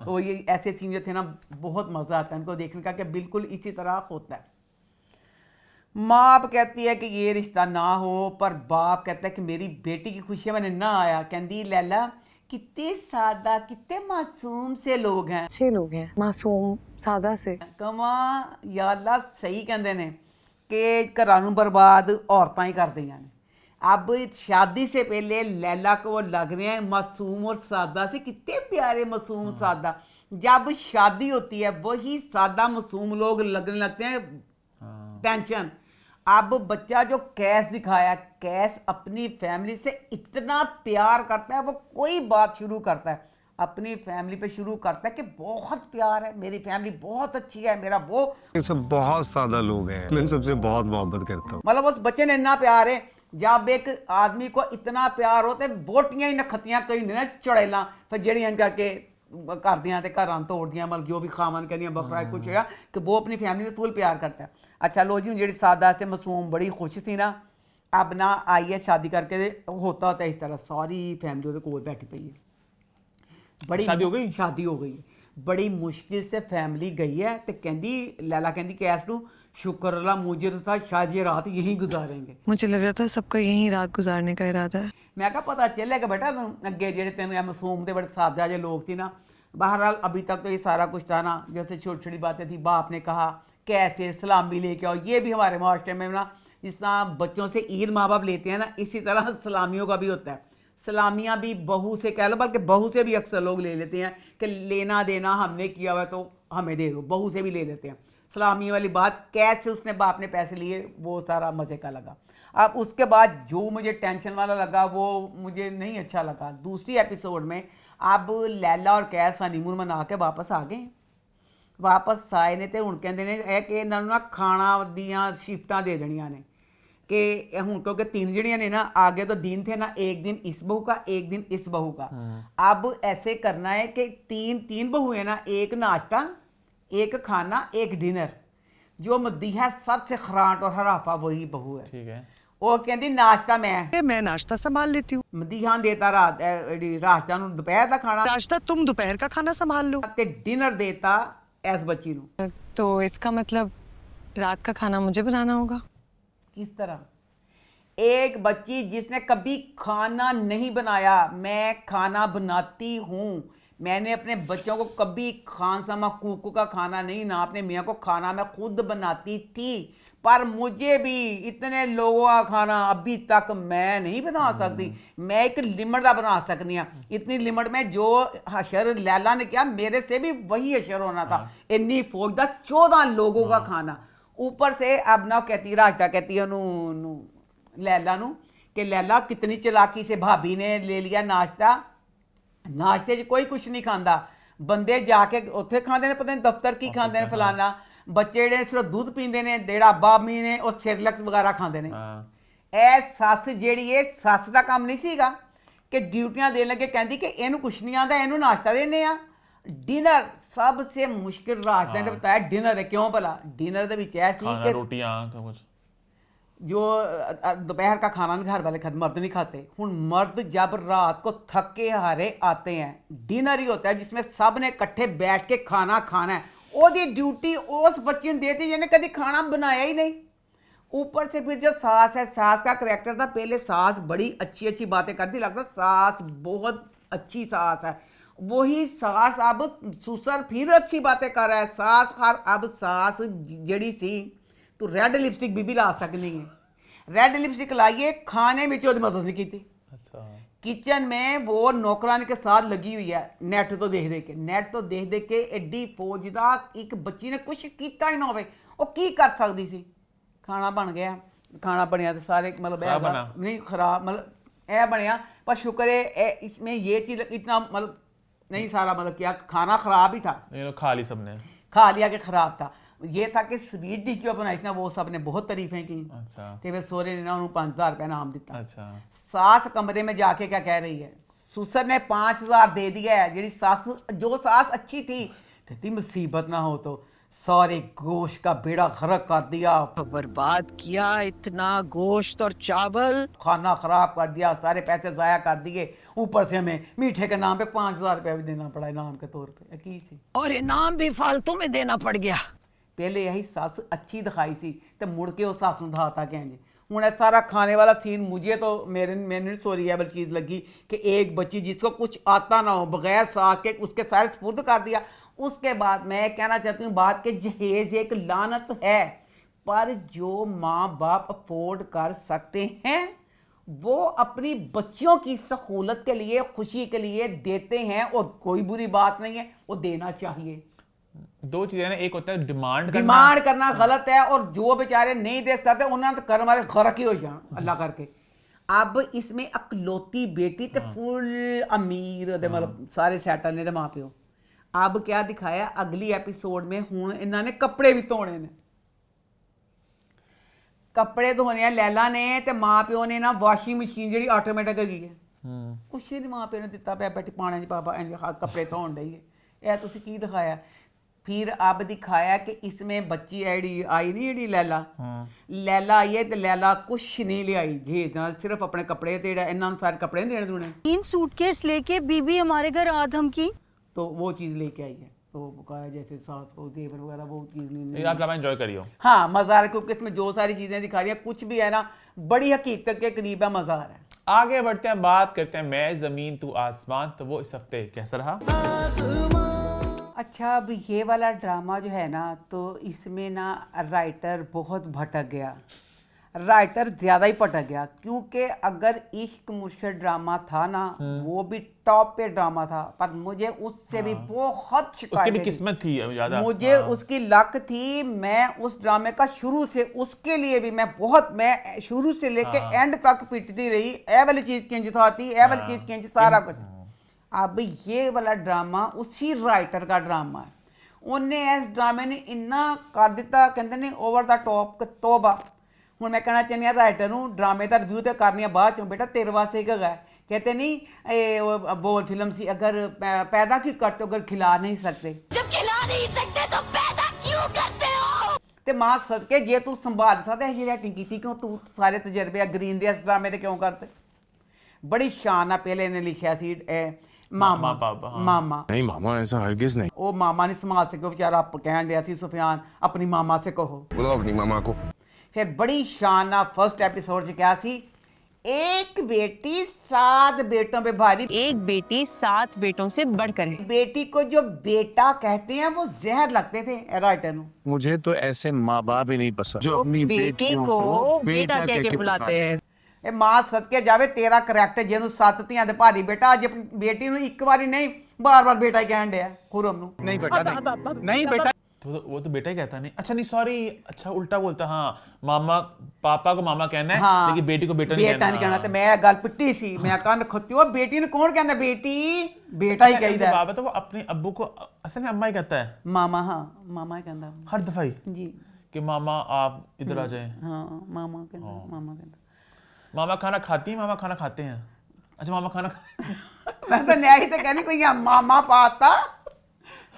तो ये ऐसे सीन जो थे ना बहुत मज़ा आता है इनको देखने का कि बिल्कुल इसी तरह होता है। माँ कहती है कि ये रिश्ता ना हो, पर बाप कहता है कि मेरी बेटी की खुशियाँ मैंने ना आया। कहती लैला कितने सादा कितने मासूम से लोग हैं, अच्छे लोग हैं, मासूम सादा से। कमा या अल्लाह सही कहते ने कि घरां नूं बर्बाद औरतां ही करदियां ने। अब शादी से पहले लैला को वो लग रहे हैं मासूम और सादा से, कितने प्यारे मासूम सादा। जब शादी होती है वही सादा मासूम लोग लगने लगते हैं टेंशन। अब बच्चा जो कैस दिखाया, कैस अपनी फैमिली से इतना प्यार करता है, वो कोई बात शुरू करता है अपनी फैमिली पे शुरू करता है कि बहुत प्यार है, मेरी फैमिली बहुत अच्छी है, मेरा वो। ये सब बहुत सादा लोग हैं, मैं सबसे बहुत मोहब्बत करता हूँ। मतलब उस बच्चे ने इतना प्यार है, जब एक आदमी को इतना प्यार हो तो बोटियां ही नखतियां कई दिन चढ़ेला फिर जड़ियां करके कर दियां ते घरां तोड़ दियां, मतलब जो भी खावन करदियां बखरा कुछ है कि वो अपनी फैमिली से फुल प्यार करता है। अच्छा लो जी, जी सादा से मासूम बड़ी खुश सी ना, अब ना आई है शादी करके, होता इस तरह सारी फैमिली ਉਹਦੇ ਕੋਲ बैठी पई है, बड़ी शादी हो गई? शादी हो गई, बड़ी मुश्किल से फैमिली गई है तो कहती लैला कहती कैस नू शुक्र अल्लाह मुझे तो था शायद ये रात यहीं गुजारेंगे। मुझे लग रहा था सबका यहीं रात गुजारने का इरादा है। मैं कहा पता चलेगा बेटा तुम अगे जेडे तेन मासूम थे बड़े सादा जे लोग थे ना, बहरहाल अभी तक तो ये सारा कुछ था ना, जैसे छोटी छोटी बातें थी, बाप ने कहा कैसे सलामी लेके आओ, ये भी हमारे मास्टर में ना जिस तरह बच्चों से ईद माँ बाप लेते हैं ना, इसी तरह सलामियों का भी होता है। सलामियाँ भी बहू से कह लो, बल्कि बहू से भी अक्सर लोग ले लेते हैं कि लेना देना हमने किया हुआ तो हमें दे दो, बहू से भी ले लेते हैं। सलामी वाली बात कैसे उसने बाप ने पैसे लिए, वो सारा मज़े का लगा। अब उसके बाद जो मुझे टेंशन वाला लगा वो मुझे नहीं अच्छा लगा। दूसरी एपिसोड में अब लैला और कैस हनीमून मना के वापस आ गए, वापस आए ने तो हुण कहंदे ने कि इन्हां नूं ना खाना दियां शिफ्टां दे देणियां ने कि हुण क्योंकि 3 जणियां ने ना, आगे तो दिन थे ना, एक दिन इस बहू का एक दिन इस बहू का। अब ऐसे करना है कि तीन बहू है ना, एक नाश्ता एक खाना एक डिनर। जो मदीहा सबसे खराट और हराफा वही बहू है, ठीक है। वो कहती नाश्ता मैं नाश्ता संभाल लेती हूँ। मदीहा देता रास्ता नूं दोपहर का खाना, नाश्ता तुम दोपहर का खाना संभाल लो। ते डिनर देता ऐस बच्ची नूं। तो इसका मतलब रात का खाना मुझे बनाना होगा। किस तरह? एक बच्ची जिसने कभी खाना नहीं बनाया, मैं खाना बनाती हूँ, मैंने अपने बच्चों को कभी खान समा कुकू का खाना नहीं, ना अपने मियाँ को खाना मैं खुद बनाती थी, पर मुझे भी इतने लोगों का खाना अभी तक मैं नहीं बना सकती। मैं एक लिमिट का बना सकनी हाँ, इतनी लिमिट में जो हशर लैला ने किया मेरे से भी वही हशर होना था। इन्नी फौज का 14 लोगों का खाना, ऊपर से अब ना कहती राजता कहती है लैला नू कि लैला कितनी चालाकी से भाभी ने ले लिया नाश्ता, नाश्ते 'च कोई कुछ नहीं खाता, बंदे जाके उत्थे खाते हैं, पता नहीं दफ्तर की खाते हैं फलाना, बच्चे ਜਿਹੜੇ सिर्फ दुध पींदे ने, ਜਿਹੜਾ ਬਾਮੀ ਨੇ ਉਹ ਸਿਰਲੈਕਸ ਵਗੈਰਾ ਖਾਂਦੇ ਨੇ। ਇਹ ਸੱਸ ਜਿਹੜੀ ਇਹ ਸੱਸ ਦਾ ਕੰਮ ਨਹੀਂ ਸੀਗਾ ਕਿ ਡਿਊਟੀਆਂ ਦੇਣ ਲੱਗੇ ਕਹਿੰਦੀ ਕਿ ਇਹਨੂੰ ਕੁਛ ਨਹੀਂ ਆਉਂਦਾ, ਇਹਨੂੰ ਨਾश्ता देने ਆ। डिनर सबसे मुश्किल रास्ते ने बताया डिनर है, क्यों भला? डिनर ਦੇ ਵਿੱਚ ऐसी कि रोटियां कुछ जो दोपहर का खाना घर वाले खाते, मर्द नहीं खाते। हूँ मर्द जब रात को थके हारे आते हैं, डिनर ही होता है जिसमें सब ने इकट्ठे बैठ के खाना खाना है। ओदी ड्यूटी उस बच्चे ने देती जिन्हें कभी खाना बनाया ही नहीं। ऊपर से फिर जो सास है, सास का करैक्टर था, पहले सास बड़ी अच्छी अच्छी बातें करती, लगता सास बहुत अच्छी सास है, वही सास अब ससुर फिर अच्छी बातें कर रहा है। सास अब सास जड़ी सी तो रेड लिपस्टिक भी ला सकनी है, रेड लिपस्टिक लाइए, खाने में जो मदद नहीं की थी। अच्छा, किचन में वो नौकरानी के साथ लगी हुई है, नेट तो देख देख के, नेट तो देख देख के एडी फौज दा एक बच्ची ने कुछ किया ही ना हो, वो की कर सकती सी। खाना बन गया, खाना बनया तो सारे मतलब नहीं खराब, मतलब यह बनया, पर शुक्र है इसमें ये चीज़ इतना मतलब नहीं, सारा मतलब क्या खाना खराब ही था, खा ली सबने, खा लिया कि खराब था। ये था कि स्वीट डिश जो बनाई थी ना वो सब ने बहुत तारीफें की। अच्छा, तो फिर सोरे ने ना उन्होंने 5000 रुपया नाम दिता। अच्छा, सास कमरे में जाके क्या कह रही है, ससुर ने 5000 दे दिया है। जी सास जो सास अच्छी थी कहती मुसीबत ना हो तो सारे गोश्त का बेड़ा गर्क कर दिया, बर्बाद किया, इतना गोश्त और चावल, खाना खराब कर दिया, सारे पैसे ज़ाया कर दिए, ऊपर से हमें मीठे के नाम पे 5000 रुपया भी देना पड़ा इनाम के तौर पे। की सी और इनाम भी फालतू में देना पड़ गया। पहले यही सस अच्छी दिखाई सी तो मुड़ के उस सस धाता कहेंगे। हूँ सारा खाने वाला सीन मुझे तो मैंने सॉरी है चीज़ लगी कि एक बच्ची जिसको कुछ आता ना हो बगैर सास के उसके सारे सपुर्द कर दिया। उसके बाद मैं कहना चाहती हूँ बात कि जहेज एक लानत है, पर जो माँ बाप अफोर्ड कर सकते हैं वो अपनी बच्चियों की सहूलत के लिए, खुशी के लिए देते हैं, और कोई बुरी बात नहीं है, वो देना चाहिए। दो चीजें ना, एक होता है डिमांड करना गलत है, और जो बेचारे नहीं दे सकते उन्होंने तो कर्म वाले गरक ही हो जाना अल्लाह करके। अब इसमें अकलौती बेटी ते फुल अमीर दे मतलब सारे सैटल ने ते मां प्यो। अब क्या दिखाया अगली एपिसोड में, हुण इन्होंने कपड़े भी धोने ने, कपड़े धोने लैला ने ते मां प्यो ने ना वाशिंग मशीन जी ऑटोमेटिक हैगी है, कुछ नहीं मां प्यो ने दिता पे बैठी पाने च पापा इंज कपड़े धोन डई है। तुसी की दिखाया? फिर अब दिखाया कि इसमें बच्ची आई नहीं जी लैला आई है, तो लैला कुछ नहीं ले आई जी, सिर्फ अपने कपड़े ते इन्होंने सारे कपड़े नहीं देने दूने। 3 सूटकेस लेके बीबी हमारे घर आधम की, तो वो चीज़ लेके आई है, तो कहा जैसे साथ को देवर वगैरह वो चीज़ नहीं। आप लम्हा एंजॉय करियो। हाँ मज़ा आ रहा है, क्योंकि इसमें जो सारी चीज़ें दिखा रही है कुछ भी है ना बड़ी हकीकत के करीब है, मज़ा आ रहा है। आगे बढ़ते हैं, बात करते हैं मैं जमीन तू आसमान, तो वो इस हफ्ते कैसा रहा? अच्छा, अब ये वाला ड्रामा जो है ना, तो इसमें ना राइटर बहुत भटक गया, राइटर ज़्यादा ही भटक गया, क्योंकि अगर इश्क मुश्किल ड्रामा था ना वो भी टॉप पे ड्रामा था, पर मुझे उससे भी बहुत शिकायत, उसकी भी किस्मत थी ज़्यादा, मुझे उसकी लक थी। मैं उस ड्रामे का शुरू से उसके लिए भी मैं शुरू से लेके एंड तक पिटती रही, ए वाली चीज़ किंज थाती, ए वाली चीज़ किंज, सारा कुछ। अब ये वाला ड्रामा उसी राइटर का ड्रामा है, उन्हें इस ड्रामे ने इन्ना कर दिता, कहते ने ओवर द टॉप, तोबा। हूँ मैं कहना चाहनी हाँ राइटर हूँ, ड्रामे का रिव्यू तो करनी बाद चो, बेटा तेरे वास्ते एक है, कहते नहीं बोल फिल्म सी, अगर पैदा क्यों करते हो अगर खिला नहीं सकते, जब खिला नहीं सकते तो पैदा क्यों करते हो? ते मां सदके जे तू संभाल सकता है, राइटिंग की क्यों तू सारे तजर्बे ग्रीन दे इस ड्रामे ते क्यों करते? बड़ी शान आ, पहले ने लिखा सी मामा मामा नहीं मामा ऐसा हरगिज नहीं, वो मामा नहीं संभाल सके, बेचारा आप कहन दिया थी सुफियान अपनी मामा से कहो, बोलो अपनी मामा को। फिर बड़ी शान आ फर्स्ट एपिसोड से क्या सी, एक बेटी 7 बेटों पे भारी, एक बेटी 7 बेटों से बढ़कर है। बेटी को जो बेटा कहते हैं वो जहर लगते थे राइटर को। मुझे तो ऐसे माँ बाप ही नहीं पसंद जो अपनी बेटी को बेटा कह के बुलाते हैं। ए मां सदके जावे तेरा करैक्टर जेनु 7 ਧੀਆਂ ਦੇ ਭਾਰੀ बेटा अज अपनी बेटी ਨੂੰ ਇੱਕ ਵਾਰੀ नहीं बार-बार बेटा ही कहन दिया खुरम ਨੂੰ। नहीं बेटा नहीं बेटा, वो तो बेटा ही कहता नहीं, अच्छा नहीं सॉरी, अच्छा उल्टा बोलता, हाँ मामा, पापा को मामा कहना है, हाँ, लेकिन बेटी को बेटा नहीं कहना। तो मैं गल पिट्टी सी, मैं कान खत्ती हो, बेटी ने कौन कहता, बेटी बेटा ही कहीदा है। बाबा तो वो अपने अब्बू को असल में अम्मा ही कहता है, मामा, हाँ मामा ही कहता हर दफा ही जी, कि मामा आप इधर आ जाए, हाँ मामा कहता, मामा कहता। मामा खाना खाती है, मामा खाना खाते हैं, अच्छा मामा खाना मैं तो न्याय तो कहनी कोई मामा पाता,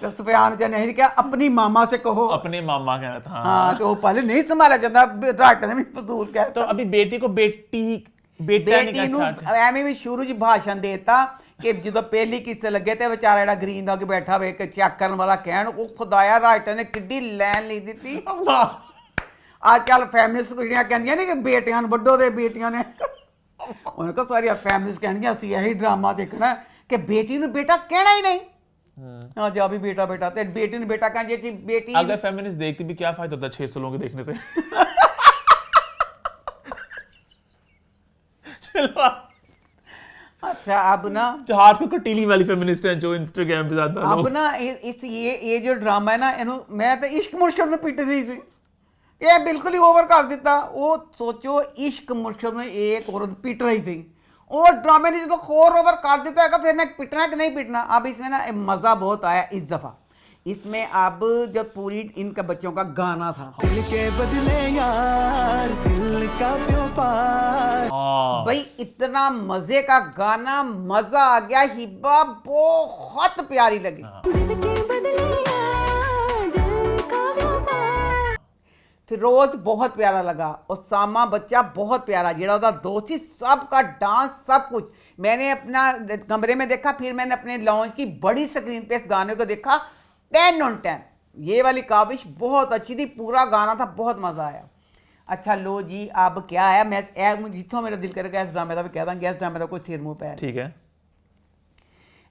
तो सुफियान जो नहीं क्या अपनी मामा से कहो, अपने मामा कहना था, हाँ तो पहले नहीं संभाला जाता, राइटर ने भी फजूल कहता। तो अभी बेटी को बेटा नहीं कहता, एवं भी शुरू च भाषण देता कि जो पहली किस्से लगे तो बेचारा ਜਿਹੜਾ ग्रीन ਦਾ बैठा वे चेक करने वाला कहन, वो खुदाया राइटर ने किड्डी लैन ली दी। आजकल फैमिलिस्ट कुड़ियां कहंदियां ने कि बेटियां ਨੂੰ ਵੱਡੋ ਦੇ बेटियां ने, ਉਹਨਾਂ ਕੋ ਸਾਰੀ फैमिलिस्ट कहंदियां ਅਸੀਂ ਇਹੀ ड्रामा देखना कि बेटी ਨੂੰ बेटा कहना ही नहीं, हाँ जा भी बेटा बेटा, ते बेटी ਨੂੰ बेटा कहंदी जी बेटी। अगर फैमिलिस्ट देखती भी क्या फायदा होता 600 लोगों के देखने से। चलो अच्छा, अब ना हाथ को कटीली वाली फेमिनिस्ट है जो इंस्टाग्राम पे ज्यादा अब ना इस ये जो ड्रामा है ना, इन्हों मैं तो इश्क मुश्किल में पिट दी सी, ये बिल्कुल ही ओवर कर दिता। वो सोचो इश्क मुश्किल में एक औरत पिट रही थी, और ड्रामे ने जो खोर ओवर कर देता है, फिर मैं पिटना कि नहीं पिटना। अब इसमें ना मज़ा बहुत आया इस दफ़ा, इसमें अब जब पूरी इनका बच्चों का गाना था, दिल के बदले यार दिल का व्यापार, भाई इतना मजे का गाना, मजा आ गया, हिब्बा बहुत प्यारी लगी। दिल के बदले यार दिल का व्यापार, फिरोज बहुत प्यारा लगा, उसामा बच्चा बहुत प्यारा, जेड़ा दा दोस्त ही, सबका डांस सब कुछ मैंने अपना कमरे में देखा, फिर मैंने अपने लॉन्च की बड़ी स्क्रीन पे इस गाने को देखा, 10 on 10। ये वाली काविश बहुत अच्छी थी, पूरा गाना था, बहुत मज़ा आया। अच्छा लो जी, अब क्या है, मैं जितों मेरा दिल करेगा इस ड्रामे का भी कह दांगी, इस ड्रामे का कोई सिर मुँह पैर, ठीक है।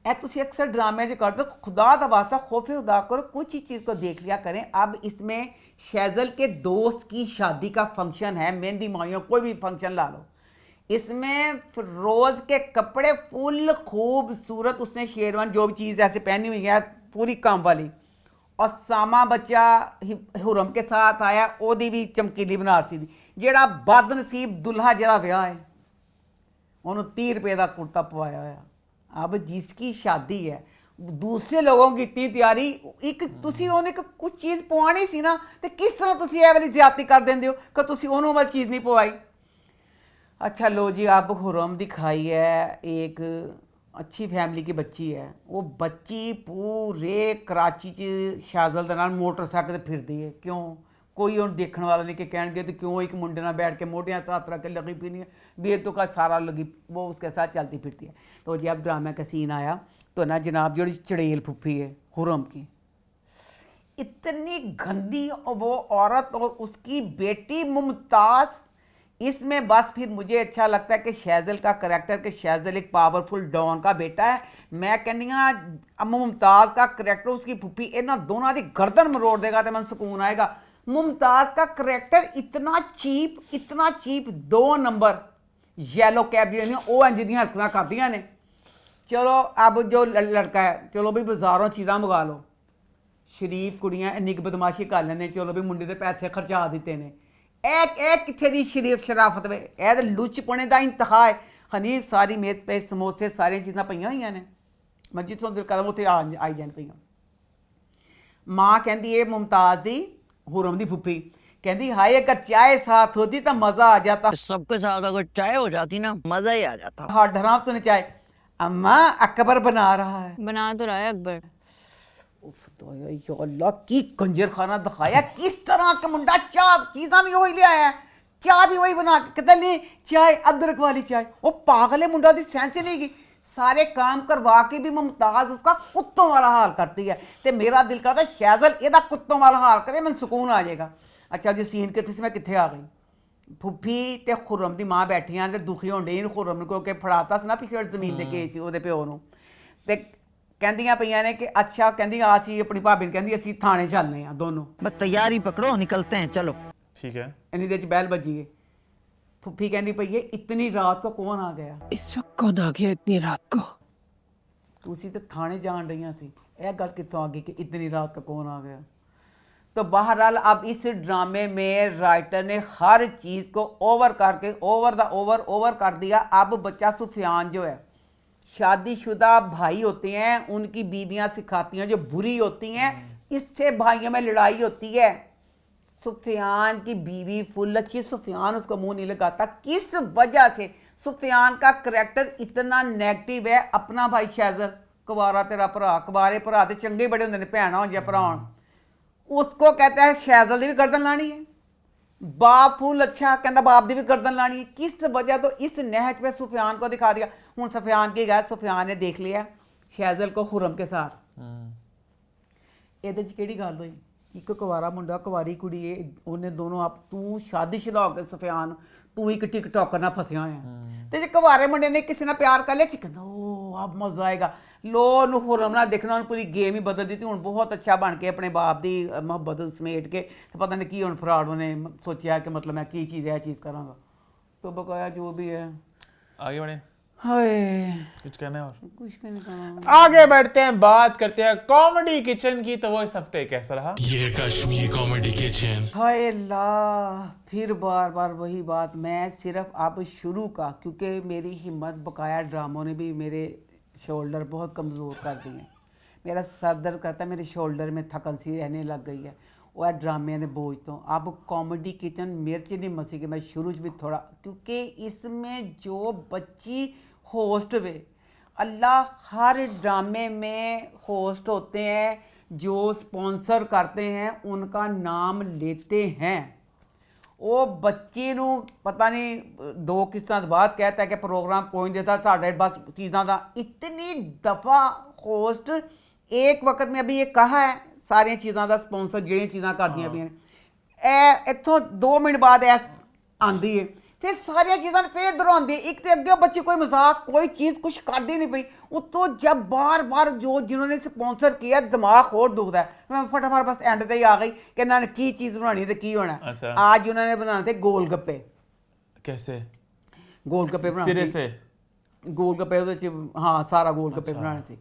तुम अक्सर ड्रामे जो कर दो, खुदा का वास्ता खौफे खुदा करो, कुछ ही चीज़ को देख लिया करें। अब इसमें शैजल के दोस्त की शादी का फंक्शन है, मेहंदी माइयों कोई भी फंक्शन ला लो, इसमें रोज़ के कपड़े फुल खूबसूरत, उसने शेरवान जो भी चीज़ ऐसे पहनी हुई है पूरी काम वाली, ਉਸਾਮਾ ਬੱਚਾ ਹੁਰਮ ਕੇ ਸਾਥ ਆਇਆ, ਉਹਦੀ ਵੀ ਚਮਕੀਲੀ ਬਨਾਰਸੀ ਦੀ। ਜਿਹੜਾ ਬਦਨਸੀਬ ਦੁल्हा ਜਿਹੜਾ ਵਿਆਹ ਹੈ ਉਹਨੂੰ 30 रुपए ਦਾ ਕੁੜਤਾ ਪਵਾਇਆ ਹੋਇਆ। अब जिसकी शादी है दूसरे लोगों की इतनी तैयारी, एक तुसी ਉਹਨੇ कुछ चीज़ पवानी सी ना, तो किस तरह तुसी ਇਹ वाली ज्यादती कर देंगे हो कि तुसी ਉਹਨੂੰ वाली चीज़ नहीं पवाई। अच्छा लो जी, अब हुरम दिखाई है एक अच्छी फैमिली की बच्ची है। वो बच्ची पूरे कराची च शाजल दे नाल मोटरसाइकिल ते फिरदी है। क्यों? कोई उन देखने वाला नहीं कि कहेंगे तो क्यों एक मुंडे नाल बैठ के मोटियां साथ रख के लगी पीनी है, बेतु का सारा लगी वो उसके साथ चलती फिरती है। तो जी अब ड्रामे का सीन आया तो ना जनाब जो चड़ेल फुफी है हुरम की, इतनी गंदी वो औरत और उसकी बेटी मुमताज़, इसमें बस फिर मुझे अच्छा लगता है कि शैज़ल का करैक्टर, कि शैज़ल एक पावरफुल डॉन का बेटा है। मैं कहनी हाँ मुमताज़ का करैक्टर, उसकी फुफी इन्होंने दोनों की गर्दन मरोड़ देगा तो मैं सुकून आएगा। मुमताज़ का करैक्टर इतना चीप, इतना चीप, 2 नंबर येलो कैब जी वो इंज दी हरकत करदियां ने। चलो अब जो लड़का है, चलो भी बाजारों चीज़ां मंगा लो, शरीफ कुड़ियां इन्नी बदमाशी कर लेंदे, चलो भी मुंडे दे पैसे खर्चा दिते ने। ए किथे दी शरीफ शराफत वे, ए ते लुचपने दा इंतहा है। हनी सारी मेज पे समोसे सारी चीज़ां पईयां होईयां ने, मस्जिद तो दिल कदम उत्थे आई जान पईयां। माँ कहंदी है मुमताज़ दी, हुरम दी फुफी कहंदी हाय अगर चाय साथ होती तो मज़ा आ जाता। सबके साथ अगर चाय हो जाती ना मज़ा ही आ जाता। हाँ डरा तूने चाय, अम्मा अकबर बना रहा है। बना तो रहा है अकबर। उफ तो या अल्लाह की कंजर खाना दिखाया, किस तरह का मुंडा, चाय चीज़ा भी वही ले आया, चाय भी वही बना के कहता ले चाय अदरक वाली चाय। वो पागले मुंडा दी सेंस नहीं गई, सारे काम करवा के भी मुमताज़ उसका कुत्तों वाला हाल करती है। तो मेरा दिल करता है शैज़ल एदा कुत्तों वाला हाल करे, मैं सुकून आ जाएगा। अच्छा जो सीन कितने मैं कितने आ गई, फुफी ते खुरम दी माँ बैठियां ते दुखी होण डई खुरम को के फड़ाता सी ना पिछले जमीन के केस ਉਹਦੇ ਪਿਓ ਨੂੰ, ਤੇ ਕਹਿੰਦੀਆਂ ਪਈਆਂ ਨੇ कि अच्छा कहंदी आ सी अपनी भाभी ने कहंदी ਅਸੀਂ थाने चलने हैं दोनों, बस तैयारी पकड़ो निकलते हैं चलो। ठीक है। इन्नी देर च बैल बजी है। फुफी कहंदी पई है इतनी रात को कौन आ गया? इस वक्त कौन आ गया इतनी रात को? तुसी तो थाने जान रही सी, यह गल कितों आ गई कि इतनी रात को कौन आ गया? तो बहरहाल अब इस ड्रामे में राइटर ने हर चीज़ को ओवर करके ओवर कर दिया। अब बच्चा सुफियान जो है, शादीशुदा भाई होते हैं, उनकी बीवियां सिखाती हैं जो बुरी होती हैं, इससे भाइयों में लड़ाई होती है। सुफियान की बीवी फुल अच्छी, सुफियान उसको मुंह नहीं लगाता। किस वजह से सुफियान का करैक्टर इतना नेगेटिव है? अपना भाई शैज़ल, कुवारा तेरा भरा, कुवारे भरा तो चंगे बड़े होंगे ने, भैन हो जाए भरा, उसको कहता है शैज़ल की भी गर्दन लानी है। बाप फुल अच्छा कहता बाप की भी गर्दन लानी है। किस वजह तो इस नहज पे सुफियान को दिखा दिया। हूँ सुफियान की गैर सुफियान ने देख लिया शैज़ल को हुरम के साथ, ये कि गल हुई, एक कुवारा मुंडा कुवारी कुड़ी है, उन्हें दोनों आप तू शादीशुदा हो गए सुफियान, तू एक टिकटॉकर ना फसिया होया, तो जो कुवारे मुंडे ने किसी ने प्यार कर लिया, कहता ओ अब मज़ा आएगा। लो नू हुरम ना देखना, उन्हें पूरी गेम ही बदल दी थी। हूँ बहुत अच्छा बन के अपने बाप की मुहब्बत समेट के, तो पता नहीं की हूँ फराड उन्हें सोचा कि मतलब मैं की चीज़ है चीज़ कराँगा, तो बकाया जो भी है आगे बढ़े। हाय कुछ कहना है और? कुछ भी नहीं कहना। आगे बढ़ते हैं, बात करते हैं कॉमेडी किचन की। तो वो इस हफ्ते कैसा रहा? ये कश्मीर कॉमेडी किचन। हाय अल्लाह, फिर बार बार वही बात। मैं सिर्फ अब शुरू का, क्योंकि मेरी हिम्मत बकाया ड्रामों ने भी मेरे शोल्डर बहुत कमज़ोर कर दिए हैं। मेरा सर दर्द करता है, मेरे शोल्डर में थकन सी रहने लग गई है, वह ड्रामे ने बोझ। तो अब कॉमेडी किचन मिर्च नहीं मसी कि मैं शुरू भी थोड़ा, क्योंकि इसमें जो बच्ची होस्ट वे, अल्लाह हर ड्रामे में होस्ट होते हैं जो स्पॉन्सर करते हैं, उनका नाम लेते हैं। वो बच्चे नू पता नहीं 2 किस्तां बाद कहता है कि प्रोग्राम पहुँच देता साढ़े बस चीज़ों का। इतनी दफ़ा होस्ट एक वक्त में अभी ये कहा है सारिया चीज़ों का स्पॉन्सर ਜਿਹੜੀਆਂ चीज़ां करदियां पईयां ने, इत्थों 2 मिनट बाद आंदी है, फिर सारिया चीज़ां फिर दोहराउंदी। एक तो अगे बच्चे कोई मजाक कोई चीज़ कुछ करदी नहीं पई, उतो जब बार बार जो जिन्होंने स्पॉन्सर किया दिमाग और दुखता है। मैं फटाफट बस एंड ते ही आ गई कि इन्होंने की चीज़ बनानी तो की होना। आज उन्होंने बनाने थे गोलगप्पे। कैसे गोलगप्पे बनाने सिरे से? गोलगप्पे, हाँ सारा गोलगप्पे बनाने से।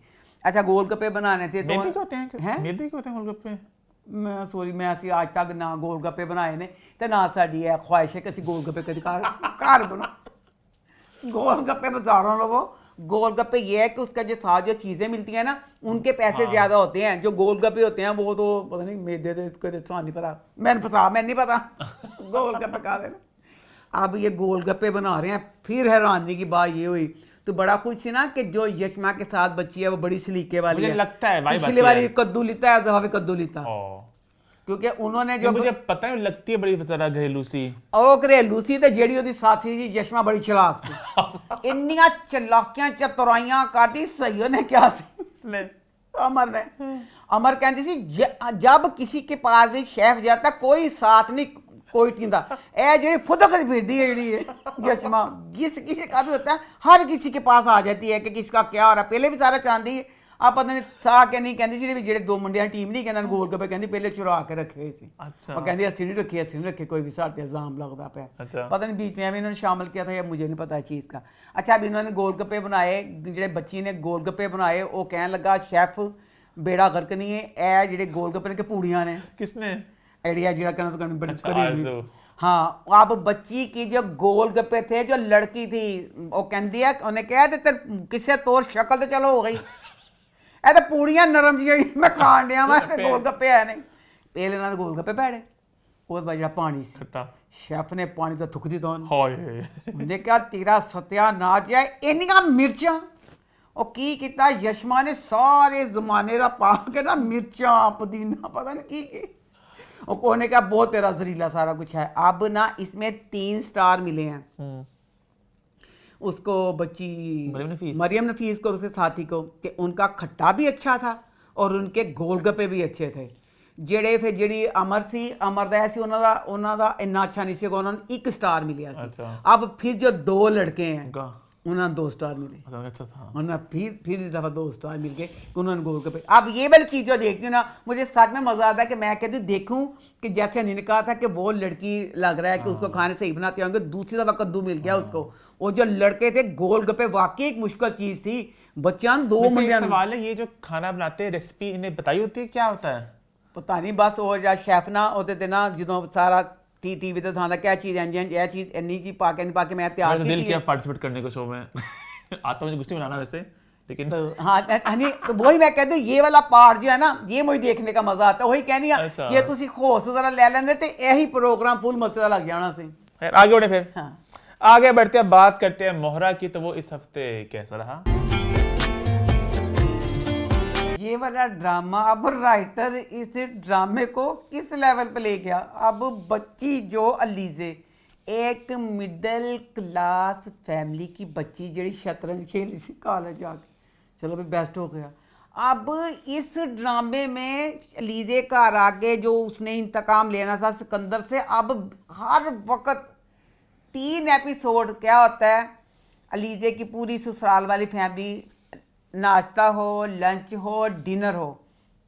अच्छा गोलगप्पे बनाने थे मेदे के होते हैं हैं? मेदे के होते हैं गोलगप्पे ਮੈਂ ਸੋਰੀ ਮੈਂ ਅਸੀਂ ਅੱਜ ਤੱਕ ਨਾ गोलगप्पे बनाए ने ਤੇ ਨਾ ਸਾਡੀ ਇਹ ਖੁਆਇਸ਼ ਹੈ ਕਿ ਅਸੀਂ गोलगप्पे कभी घर बना गोलगप्पे बाजारों लोगों गोलगप्पे ये है कि उसका जो साथ जो चीज़ें मिलती हैं ना उनके पैसे ज़्यादा होते हैं, जो गोलगप्पे होते हैं वो तो पता नहीं मैदे दे कोई नहीं पता, मैंने नहीं पता गोलगप्पे खा देना। अब ये गोलगप्पे बना रहे हैं, फिर हैरानी की बात ये हुई तो बड़ा कुछ ना कि जो यशमा के साथ बच्ची है वो बड़ी सलीके वाली मुझे है, लगता है भाई पिछली बार कद्दू लिता है, दफा भी कद्दू लिता, क्योंकि उन्होंने जो मुझे पता है लगती है बड़ी जरा घरेलू सी ਉਹ ਘਰੇਲੂ ਸੀ ਤੇ ਜਿਹੜੀ ਉਹਦੀ ਸਾਥੀ ਸੀ ਯਸ਼ਮਾ ਬੜੀ ਚਲਾਕ ਸੀ ਇੰਨੀਆਂ ਚਲਾਕੀਆਂ ਚਤੁਰਾਈਆਂ ਕਰਦੀ ਸਹੀ ਉਹਨੇ ਕਿਹਾ ਸੀ अमर कहती थी जब किसी के पास भी शेफ जाता कोई साथ नहीं कोई टींदा, ए जी फुदक फिरती है जी यशमा, जिस किसी का भी होता है हर किसी के पास आ जाती है कि किसका क्या हो रहा है, पहले भी सारा चाहती है आप पता नहीं था कि नहीं कहती जी ਜਿਹੜੇ ਦੋ ਮੁੰਡਿਆਂ ਟੀਮ ਨਹੀਂ ਕਹਿੰਦਾ ਗੋਲਗੱਪੇ ਕਹਿੰਦੀ ਪਹਿਲੇ ਚੁਰਾ ਕੇ ਰੱਖੇ ਹੋਏ ਸੀ, अच्छा वो कहती ਅਸੀਂ नहीं रखे कोई भी साथ इल्जाम लगता पे, अच्छा पता नहीं बीच में अभी इन्होंने शामिल किया था या मुझे नहीं पता है चीज़ का। अच्छा अब इन्होंने गोलगप्पे बनाए, ਜਿਹੜੇ ਬੱਚੀ ਨੇ गोलगप्पे बनाए वो कहने लगा शेफ बेड़ा गर्क नहीं है, ए ਜਿਹੜੇ गोलगप्पे ने के पूड़ियाँ ने किसने आइडिया जरा कहना तो कहना बड़ी अच्छा, करी। हाँ अब बच्ची की जो गोलगप्पे थे, जो लड़की थी वो कहती है उन्हें कहा तेरे किसे तौर शक्ल तो चलो हो गई, ਇਹ ਤਾਂ ਪੂੜੀਆਂ ਨਰਮ ਜਿਹੀਆਂ ਮੈਂ ਖਾਣ ਡਿਆ ਵਾ ਤੇ ਗੋਲਗੱਪੇ ਆਏ ਨੇ, ਪਹਿਲੇ ਨਾਲ ਗੋਲਗੱਪੇ ਪੈੜੇ ਉਹਦੇ ਬਾਅਦ ਜਿਹੜਾ ਪਾਣੀ ਸੀ ਸ਼ੈਫ ਨੇ ਪਾਣੀ ਤੋਂ ਥੁੱਕ ਦਿੱਤਾ ਉਹਨੇ ਕਿਹਾ ਤੇਰਾ ਸਤਿਆਨਾਸ਼ ਹੈ, ਇੰਨੀਆਂ ਮਿਰਚਾਂ। ਉਹ ਕੀ ਕੀਤਾ ਯਸ਼ਮਾ ਨੇ ਸਾਰੇ ਜ਼ਮਾਨੇ ਦਾ ਪਾ ਕੇ ਨਾ ਮਿਰਚਾਂ ਪੁਦੀਨਾ पता नहीं की उन्होंने कहा बहुत तेरा जहरीला सारा कुछ है। अब ना इसमें 3 स्टार मिले हैं उसको बच्ची मरियम नफीस को, उसके साथी को, कि उनका खट्टा भी अच्छा था और उनके गोलगप्पे भी अच्छे थे। ਜਿਹੜੇ ਫਿਰ ਜਿਹੜੀ ਅਮਰ ਸੀ, ਅਮਰ ਦਾ ਸੀ ਉਹਨਾਂ ਦਾ ਇੰਨਾ ਅੱਛਾ ਨਹੀਂ ਸੀ, ਉਹਨਾਂ ਨੂੰ 1 स्टार मिला ਸੀ। अब फिर जो 2 लड़के हैं उन्होंने 2 स्टार मिले, अच्छा था उन्होंने फिर इस दफ़ा 2 स्टार मिल गए, उन्होंने गोलगप्पे। अब ये वाली चीज़ जो देखती हूँ ना मुझे सच में मज़ा आता है कि मैं कहती हूँ देखूँ कि जैसे अनिल ने कहा था कि वो लड़की लग रहा है कि उसको खाने सही बनाते होंगे, दूसरी दफ़ा कद्दू मिल गया उसको। वो जो लड़के थे गोलगप्पे वाकई एक मुश्किल चीज़ थी, बच्चा 2 मिनट। सवाल है ये जो खाना बनाते हैं रेसिपी इन्हें बताई होती है क्या होता है? पता नहीं, बस वो जो शेफ ना होते थे ना जो सारा टीवी पे था क्या चीज़ यह चीज़ इन्नी चीज़ पा के मैं तैयार की दिल किया पार्टिसिपेट करने को शो में आता मुझे गुस्ती बनाना वैसे, लेकिन तो हाँ तो वही मैं कहती हूँ ये वाला पार्ट जो है ना ये मुझे देखने का मजा आता है। वही कहनी है कि तुसी होश जरा ले लेंगे तो यही प्रोग्राम फुल मजा लग जाना सी। आगे बढ़े फिर आगे बढ़ते हैं, बात करते हैं मोहरा की। तो वो इस हफ्ते कैसा रहा ये वाला ड्रामा? अब राइटर इस ड्रामे को किस लेवल पे ले गया। अब बच्ची जो अलीजे एक मिडिल क्लास फैमिली की बच्ची जी शतरंज खेली सी कॉलेज जाके, चलो भाई बेस्ट हो गया। अब इस ड्रामे में अलीजे घर आगे जो उसने इंतकाम लेना था सिकंदर से, अब हर वक्त 3 एपिसोड क्या होता है, अलीजे की पूरी ससुराल वाली फैमिली नाश्ता हो, लंच हो, डिनर हो,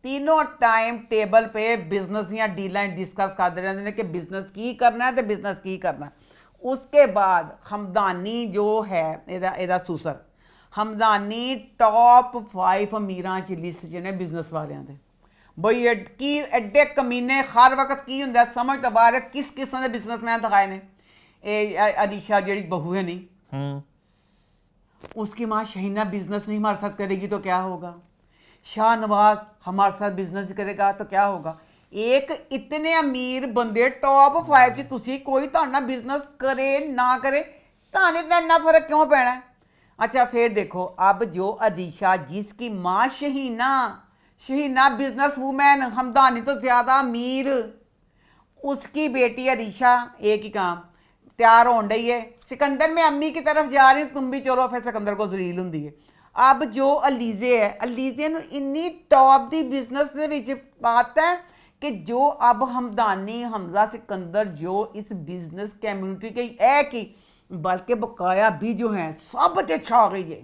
तीनों टाइम टेबल पे बिजनेस या डीलाइन डिस्कस करते रहते हैं कि बिजनेस की करना है तो बिजनेस की करना है। उसके बाद हमदानी जो है एदा सुसर हमदानी टॉप 5 अमीरां च लिस्ट च ने बिजनेस वालियां दे। बई एडे कमीने हर वक्त की हुंदा समझ तो बाहर है किस किस्म के बिजनेसमैन दिखाए ने। अलीशा जी बहू है नहीं, उसकी माँ शहीना बिजनेस नहीं मार सकते रहेगी तो क्या होगा, शाहनवाज हमारे साथ बिजनेस करेगा तो क्या होगा। एक इतने अमीर बंदे टॉप 5 च तुसी कोई ताना बिजनेस करे ना करे ताने का इन्ना फर्क क्यों पैना है। अच्छा फिर देखो अब जो अदीशा जिसकी माँ शहीना बिजनेस वूमैन, हमदानी तो ज़्यादा अमीर, उसकी बेटी अरीशा एक ही काम तैयार होने रही है, सिकंदर में अम्मी की तरफ जा रही हूँ तुम भी चलो, फिर सिकंदर को जलील होंगी है। अब जो अलीजे है अलीजे नूं इन्नी टॉप दी बिजनेस दे विच बात है कि जो अब हमदानी हमजा सिकंदर जो इस बिजनेस कम्युनिटी के है कि बल्कि बकाया भी जो हैं सब ते छा गई है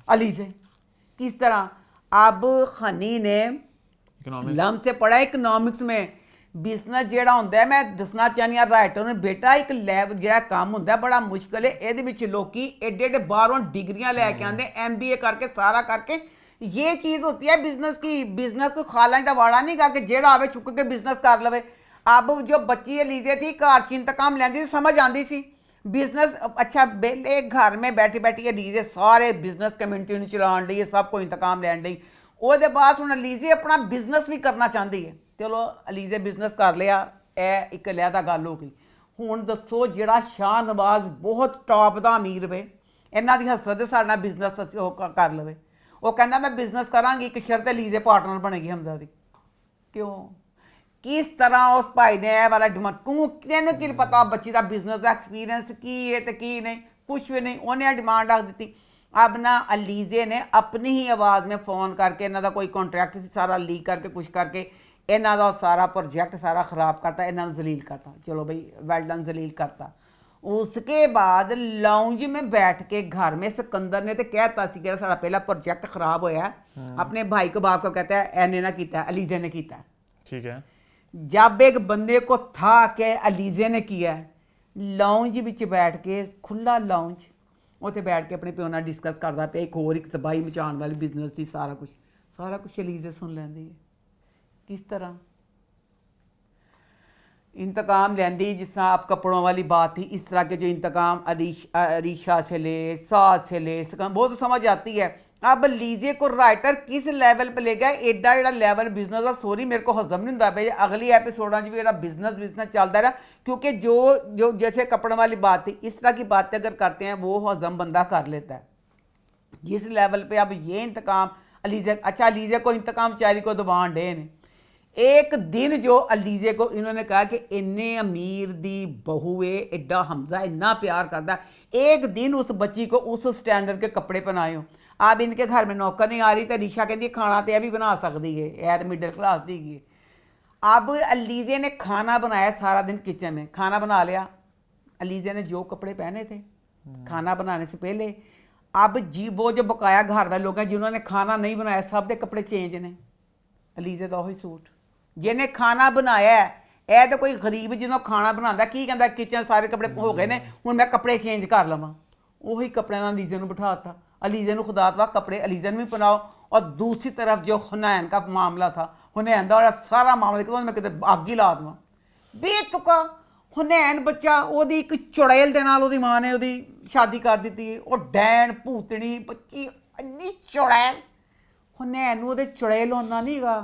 अलीजे। किस तरह अब खनी ने लम से पढ़ा इकनॉमिक्स में बिजनेस ਜਿਹੜਾ ਹੁੰਦਾ ਹੈ, मैं दसना चाहनी हाँ राइटर ने बेटा एक लैब ਜਿਹੜਾ काम ਹੁੰਦਾ बड़ा मुश्किल है, ਇਹਦੇ ਵਿੱਚ ਲੋਕੀ एडे एडे बाहरों डिग्रियां लैके आते MBA करके सारा करके ये चीज़ होती है बिजनेस की। बिजनेस को खाला का वाड़ा नहीं गा कि जेड़ा आवे चुक के बिजनेस कर लवे। अब जो बच्ची अलीजे थी घर च इंतकाम लैंदी सी, समझ आती सी बिजनेस। अच्छा बेले घर में बैठी बैठी अलीजे सारे बिजनेस कम्यूनिटी में चलान दी है, सब को इंतकाम लैन दी। ਉਹਦੇ ਬਾਅਦ ਹੁਣ ਅਲੀਜ਼ੇ ਆਪਣਾ ਬਿਜ਼ਨਸ ਵੀ ਕਰਨਾ ਚਾਹੁੰਦੀ ਹੈ। ਚਲੋ ਅਲੀਜ਼ੇ ਬਿਜ਼ਨਸ ਕਰ ਲਿਆ, ਇਹ ਇੱਕ ਲਿਆਦਾ ਗੱਲ ਹੋ ਗਈ। ਹੁਣ ਦੱਸੋ ਜਿਹੜਾ ਸ਼ਾਹ ਨਵਾਜ਼ ਬਹੁਤ ਟੌਪ ਦਾ ਅਮੀਰ ਵੇ, ਇਹਨਾਂ ਦੀ ਹਸਰਤ ਦੇ ਸਾਡੇ ਨਾਲ ਬਿਜ਼ਨਸ ਉਹ ਕਰ ਲਵੇ। ਉਹ ਕਹਿੰਦਾ ਮੈਂ ਬਿਜ਼ਨਸ ਕਰਾਂਗੀ, ਇੱਕ ਸ਼ਰਤ ਅਲੀਜ਼ੇ ਪਾਰਟਨਰ ਬਣੇਗੀ ਹਮਜ਼ਾ ਦੀ। ਕਿਉਂ ਕਿਸ ਤਰ੍ਹਾਂ ਉਸ ਭਾਈ ਨੇ ਇਹ ਵਾਲਾ ਡਿਮਾਂਡ ਕਿਉਂ, ਤੈਨੂੰ ਕੀ ਪਤਾ ਬੱਚੀ ਦਾ ਬਿਜ਼ਨਸ ਦਾ ਐਕਸਪੀਰੀਅੰਸ ਕੀ ਹੈ ਤੇ ਕੀ ਨਹੀਂ, ਕੁਛ ਵੀ ਨਹੀਂ। ਉਹਨੇ ਡਿਮਾਂਡ ਰੱਖ ਦਿੱਤੀ। अब ना अलीजे ने अपनी ही आवाज़ में फ़ोन करके इन्हों का कोई कॉन्ट्रैक्ट सारा लीक करके कुछ करके इन्हों का सारा प्रोजेक्ट सारा ख़राब करता, इन्हों जलील करता। चलो भाई वेल डन, जलील करता। उसके बाद लाउंज में बैठ के घर में सिकंदर ने तो कहता सी कि सारा पहला प्रोजेक्ट ख़राब होया, अपने भाई को बाप को कहता है एने ना किया, अलीजे ने किया। ठीक है। जब एक बंदे को था कि अलीजे ने किया, लाउंज विच बैठ के खुला लाउंज ਉੱਥੇ ਬੈਠ ਕੇ ਆਪਣੇ ਪਿਓ ਨਾਲ ਡਿਸਕਸ ਕਰਦਾ ਪਿਆ, ਇੱਕ ਹੋਰ ਇੱਕ ਤਬਾਹੀ ਮਚਾਉਣ ਵਾਲੀ ਬਿਜ਼ਨਸ ਦੀ ਸਾਰਾ ਕੁਝ ਅਲੀਜ਼ੇ ਸੁਣ ਲੈਂਦੀ ਹੈ। किस तरह इंतकाम लेंदी, जिस तरह आप कपड़ों वाली बात थी, इस तरह के जो इंतकाम अरीशा से ले, सास से ले, वो तो समझ आती है। अब लीजिए को राइटर किस लेवल पे ले गया, एडा एडा लेवल बिजनेस का, सॉरी मेरे को हजम नहीं होता पे। अगली एपिसोडा भी एडा बिजनेस चलता रहा, क्योंकि जो जो जैसे कपड़ों वाली बात थी, इस तरह की बातें अगर करते हैं वो हजम बंदा कर लेता है। जिस लेवल पे अब ये इंतकाम अलीजे, अच्छा अलीजे को इंतकाम चारी को दबान डे ने, एक दिन जो अलीजे को इन्होंने कहा कि इन्ने अमीर दी बहू है, एडा हमजा इन्ना प्यार करता, एक दिन उस बच्ची को उस स्टैंडर्ड के कपड़े पहनाए हो। अब इनके घर में नौकर नहीं आ रही, तो रीशा कहती खाना तो यह भी बना सकती है, यह तो मिडिल क्लास दी है। अब अलीजे ने खाना बनाया, सारा दिन किचन में खाना बना लिया। अलीजे ने जो कपड़े पहने थे खाना बनाने से पहले, अब जी वो जो बकाया घर वाले लोग हैं जिन्होंने खाना नहीं बनाया, सब के कपड़े चेंज ने। अलीजे का वही सूट जिन्हें खाना बनाया है, यह तो कोई गरीब जिन्होंने खाना बनाता की कहता किचन सारे कपड़े हो गए ने, हूँ मैं कपड़े चेंज कर लवां, उही कपड़े ना अलीजे को बिठाता। अलीजे को खुदा तवा कपड़े अलीजे भी पहनाओ। और दूसरी तरफ जो हुनैन का मामला था, हुनैन का सारा मामला देखो, मैं कितने आग ही ला दूँ बेतुका। हुनैन बच्चा ओदी एक चुड़ैल दे नाल ओदी मां ने ओदी शादी कर दी, और डैन भूतनी बच्ची इन्नी चुड़ैल। हुनैन ओदे चुड़ैल होना नहीं गा,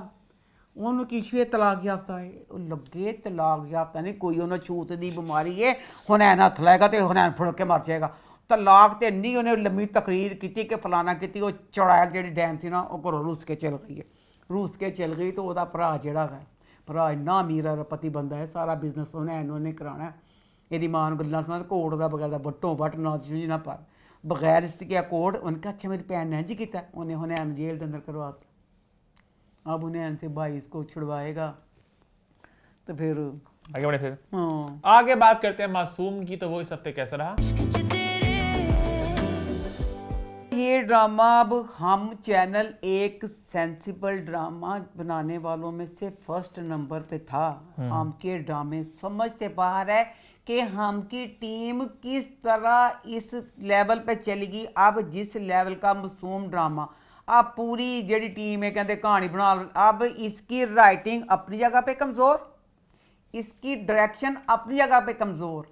उन्होंने किशे तलाक याफ्ता है, वो लगे तलाक याफ्ता नहीं, कोई उन्होंने छूत की बीमारी है, हुनैन हथ लाएगा तो हुनैन फुड़ के मर जाएगा। तलाक तो नहीं, उन्हें लम्मी तकरीर की कि फलाना की, वो चुड़ैल जी डैन सी ना, वो घरों रूस के चल गई है। रूस के चल गई तो वह भरा जोड़ा है, भरा इन्ना अमीर अरबपति बंदा है, सारा बिजनेस उन्हें कराना है। यदि मां गल्लां सुना कोर्ट का बगैर बट्टों बट नौजी ना पर बगैर इसके कोर्ट, उनका अच्छा मेरी भैन ने जी किया, उन्हें हुनैन जेल के अंदर करवा। अब हुनैन से भाई इसको छुड़वाएगा तो फिर आगे बढ़े। फिर आगे बात करते हैं मासूम की, तो वो इस हफ्ते कैसा रहा। ये ड्रामा अब हम चैनल एक सेंसिबल ड्रामा बनाने वालों में से फर्स्ट नंबर पे था। हम के ड्रामे समझ से बाहर है कि हम की टीम किस तरह इस लेवल पे चलेगी। अब जिस लेवल का मासूम ड्रामा, अब पूरी जी टीम है कहते कहानी बना, अब इसकी राइटिंग अपनी जगह पे कमज़ोर, इसकी डायरेक्शन अपनी जगह पे कमज़ोर,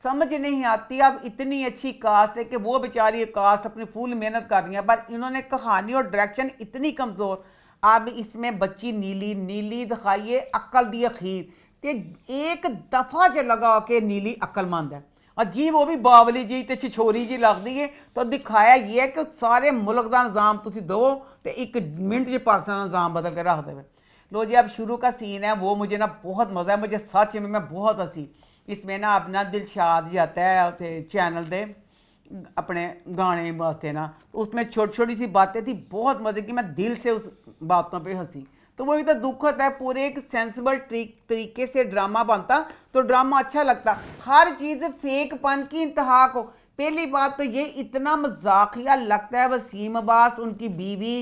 समझ नहीं आती। अब इतनी अच्छी कास्ट है कि वो बेचारी कास्ट अपनी फुल मेहनत कर रही है, पर इन्होंने कहानी और डायरेक्शन इतनी कमज़ोर। अब इसमें बच्ची नीली नीली दिखाइए अक्ल दी अखीर, ते एक दफ़ा जो लगा के नीली अक्लमंद है, अजीब वो भी बावली जी तो छिछोरी जी लगती है। तो दिखाया ये है कि सारे मुल्क का निज़ाम तुम दो तो एक मिनट जो पाकिस्तान का निज़ाम बदल के रख दे। लो जी अब शुरू का सीन है, वो मुझे ना बहुत मज़ा है, मुझे सच में मैं बहुत हंसी इसमें ना। अपना दिलशाद जाता है चैनल दे अपने गाने वास्ते ना, तो उसमें छोटी छोटी सी बातें थी, बहुत मज़े की, मैं दिल से उस बातों पे हंसी। तो वही तो दुख होता है, पूरे एक सेंसिबल तरीके से ड्रामा बनता तो ड्रामा अच्छा लगता। हर चीज़ फेकपन की इंतहा को, पहली बात तो ये इतना मजाकिया लगता है। वसीम अब्बास उनकी बीवी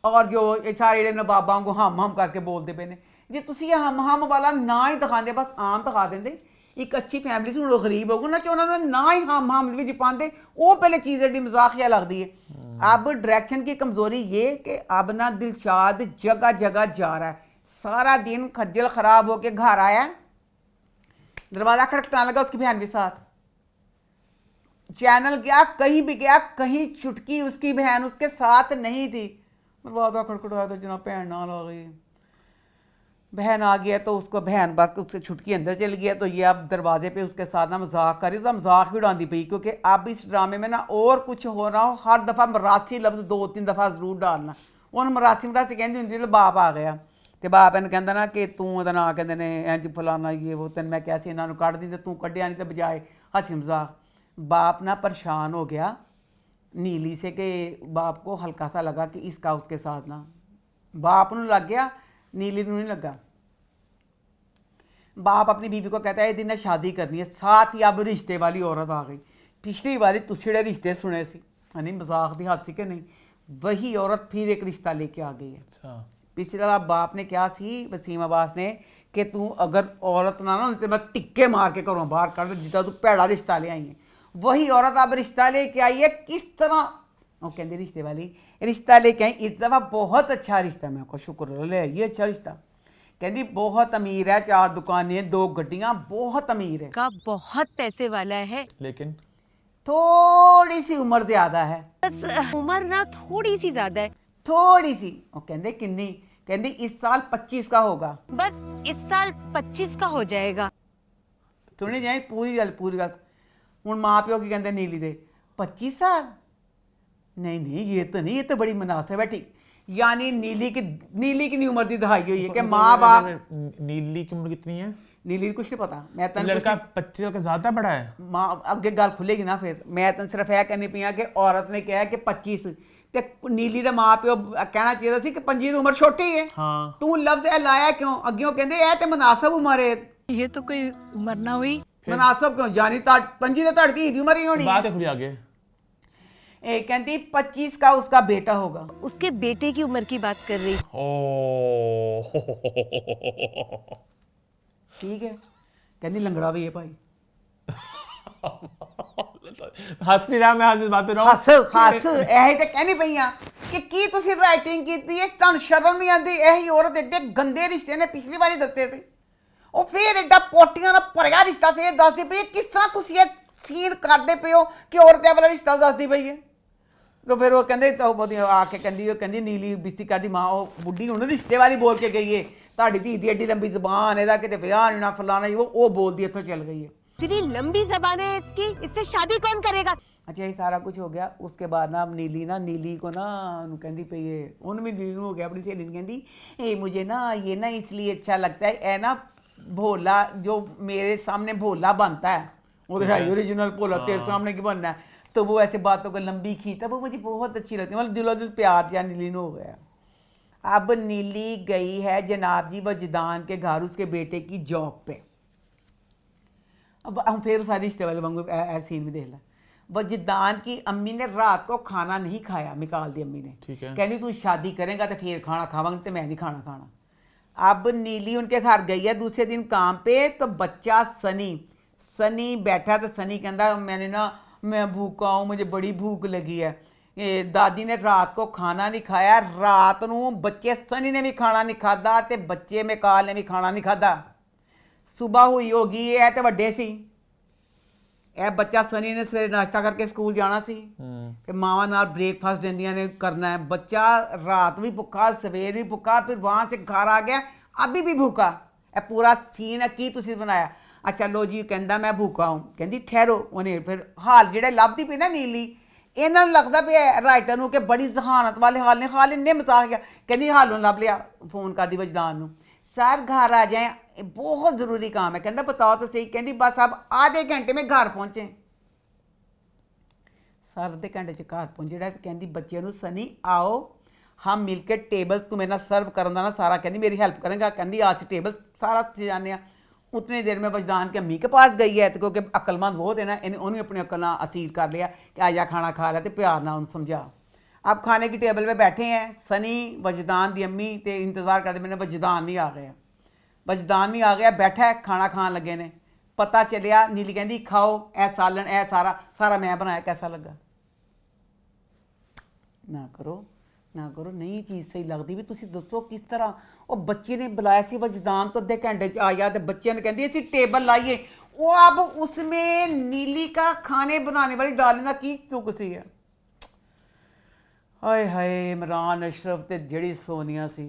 और जो सारे नवाबा को हम करके बोलते पे ने, जे तुसी हम वाला ना ही दिखाते, बस आम दिखा देंगे। एक अच्छी फैमिली से गरीब होगा ना, उन्होंने ना ही हम भी पाते, वो पहले चीज़ एडी मजाकिया लगती है। अब डायरेक्शन की कमजोरी ये कि अब ना दिलशाद जगह जगह जा रहा है, सारा दिन खज्जल खराब होके घर आया, दरवाजा खटखटाने लगा उसकी बहन के साथ, चैनल गया, कहीं भी गया, कहीं छुटकी उसकी बहन उसके साथ नहीं थी, दरवाजा खटखटाया तो जनाब बहन नाल आ गई, बहन आ गया तो उसको बहन बात उससे छुटकी अंदर चल गया, तो ये अब दरवाजे पे उसके साथ ना मजाक कर रही, तो मजाक भी उड़ाती पई, क्योंकि अब इस ड्रामे में ना और कुछ हो रहा हो, हर दफ़ा मरासी लफ्ज़ 2-3 दफ़ा ज़रूर डालना। उन मरासी कहती होंगी तो बाप आ गया, तो बाप इन कहता ना कि तू ਉਹਦਾ ਨਾਂ कहते ने इंज फलाना ये वो तेन मैं कैसे इन्होंने कढ़ दी, तो तू कढ़िया नहीं, तो बजाए हंसी मजाक। बाप ना परेशान हो गया नीली से, कि बाप को हल्का सा लगा कि इसका उसके साथ ना, बाप नूं लग गया, नीली नूं नहीं लगा। बाप अपनी बीवी को कहता है ये दिन ने शादी करनी है, साथ ही अब रिश्ते वाली औरत आ गई। पिछली बारी तुझे रिश्ते सुने सी, यानी मजाक दी हद सी कि नहीं, वही औरत फिर एक रिश्ता लेके आ गई है। अच्छा पिछली बार बाप ने क्या सी वसीम अब्बास ने कि तू अगर औरत ना ना तो मैं टिक्के मार के घरों बाहर कर, जितना तू भैड़ा रिश्ता ले आई है, वही औरत अब रिश्ता लेके आई है। किस तरह वो कहती रिश्ते वाली रिश्ता लेके आई, इस दफ़ा बहुत अच्छा रिश्ता, मैं आपको शुक्र ले ये अच्छा रिश्ता, कहती बहुत अमीर है, 4 दुकानें 2 गड्डियां, बहुत अमीर है, का बहुत पैसे वाला है, लेकिन थोड़ी सी उम्र ज्यादा है, बस उम्र ना थोड़ी सी ज्यादा है, थोड़ी सी। वो कहते किन्नी, कहती इस साल 25 का होगा, बस इस साल 25 का हो जाएगा। सुनी जाए पूरी गल। हूँ माँ प्यो की कहते नीली दे 25 साल, नहीं ये तो नहीं, ये तो बड़ी मुनासिब है, ठीक। यानी नीली की उम्र की दहाई हुई है कि माँ बाप। नीली की उम्र कितनी है? नीली कुछ नहीं पता, मैं तो लड़का 25 का ज्यादा बड़ा है। माँ अगे गल खुलेगी ना फिर, मैं तो सिर्फ यह कहनी पई कि औरत ने कहा कि 25, ते नीली का माँ प्यो कहना चाहिए था कि 25 की उम्र छोटी है। हाँ। तू लफ्ज ए लाया क्यों? अग्यों कहते यह तो मुनासिब उम्र है, ये तो कोई उम्र ना हुई, मुनासिब क्यों? जानी 25 तो धड़ती की उम्र ही होनी। बात है खुली आगे। कहती 25 का उसका बेटा होगा। उसके बेटे की उम्र की बात कर रही। ठीक है, कहती लंगड़ा भी है भाई। हंस नहीं रहा मैं, हंस इस बात पे हंस यही तो कहनी पई कि की तुसी राइटिंग की है, तुहानू शर्म नहीं आती? यही औरत एडे गंदे रिश्ते ने पिछली बारी दसे थे, और फिर एडा पोटियां नाल भरिया रिश्ता फिर दसदी पई है। किस तरह तुसी ये सीन करदे पे हो कि औरत वाला रिश्ता दसदी पई है? तो फिर वो कहते तो आके कहती नीली बिस्ती करदी माँ, वो बुढ़ी हूँ रिश्ते वाली बोल के गई है, ताड़ी धी दी एडी लंबी जबान, एदा किते ब्याह नहीं ना फलाना, वो बोलदी इत्थों चल गई है। इतनी लंबी जबान है इसकी, इससे शादी कौन करेगा? अच्छा ये सारा कुछ हो गया। उसके बाद ना नीली को ना कहती पई है, उन्हें भी नीली हो गया, अपनी सहेली ने कहती ए मुझे ना ये ना इसलिए अच्छा लगता है, ए ना भोला जो मेरे सामने भोला बनता है, वो तो है ओरिजिनल भोला, तेरे सामने क्यों बनना है? तो वो ऐसे बातों को लंबी खींचता, वो मुझे बहुत अच्छी लगती है, मतलब दिलो दिल प्यार या नीली हो गया। अब नीली गई है जनाब जी वजदान के घर उसके बेटे की जॉब पे। अब हम फिर सारे रिश्ते वाले वांगू सीन में देख ला। वजदान की अम्मी ने रात को खाना नहीं खाया, निकाल दी अम्मी ने, कहती तू शादी करेगा तो फिर खाना खावांगे, तो मैं नहीं खाना। अब नीली उनके घर गई है दूसरे दिन काम पे, तो बच्चा सनी बैठा, तो सनी कहता मैंने ना मैं भूखा हूँ, मुझे बड़ी भूख लगी है। दादी ने रात को खाना नहीं खाया, रात को बच्चे सनी ने भी खाना नहीं खादा, तो बच्चे मिकाल ने भी खाना नहीं खादा। सुबह हुई होगी है तो वड्डे सी, ए बच्चा सनी ने सवेरे नाश्ता करके स्कूल जाना सी, फिर मावां नाल ब्रेकफास्ट देंदियां ने करना है। बच्चा रात भी भुखा, सवेर भी भुखा, फिर वहाँ से घर आ गया अभी भी भूखा। ए पूरा सीन है की तुसीं बनाया? अच्छा लो जी कहता मैं भूखा हूँ, कहती ठहरो। उन्हें फिर हाल जेह्ड़े लभदी पई ना नीली, इन्हां नूं लगदा पिया राइटर नूं कि बड़ी जहानत वाले हाल ने, हाल इन्ने मजाक गया, कहती हालों लभ लिया, फोन कर दी वजदान नूं, सर घर आ जाए बहुत ज़रूरी काम है। कहता बताओ तो सही, कहती बस अब आधे घंटे में घर पहुँचे। सर आधे घंटे च घर पहुँचे, कहती बच्चे नूं सनी आओ हम मिलकर टेबल तुम्हें ना सर्व करन दा ना सारा, कहती मेरी हेल्प करेंगे, कहती आज टेबल सारा सजाने। उतनी देर में वजदान के अम्मी के पास गई है, तो क्योंकि अक्लमंद बहुत है ना, उन्होंने अपनी अक्ल असील कर लिया कि आजा खाना खा रहा, तो प्यार ना उन्हें समझा। अब खाने की टेबल पे बैठे हैं सनी, वजदान दी अम्मी, तो इंतज़ार करते मैंने वजदान नहीं आ गया। वजदान भी आ गया, बैठा है खाना खान लगे ने, पता चलिया नीली कहती खाओ ए सालन ए सारा मैं बनाया, कैसा लगा? ਨਾ ਕਰੋ ਨਹੀਂ ਚੀਜ਼ ਸਹੀ ਲੱਗਦੀ ਵੀ ਤੁਸੀਂ ਦੱਸੋ ਕਿਸ ਤਰ੍ਹਾਂ ਉਹ ਬੱਚੇ ਨੇ ਬੁਲਾਇਆ ਸੀ ਵਜਦਾਨ ਤੋਂ ਅੱਧੇ ਘੰਟੇ ਚ ਆਇਆ ਤੇ ਬੱਚਿਆਂ ਨੇ ਕਹਿੰਦੀ ਅਸੀਂ टेबल लाइए वो अब उसमें नीली का खाने बनाने वाली डालने का की तुक सी है हाय हाय इमरान अशरफ ते जड़ी सोनिया सी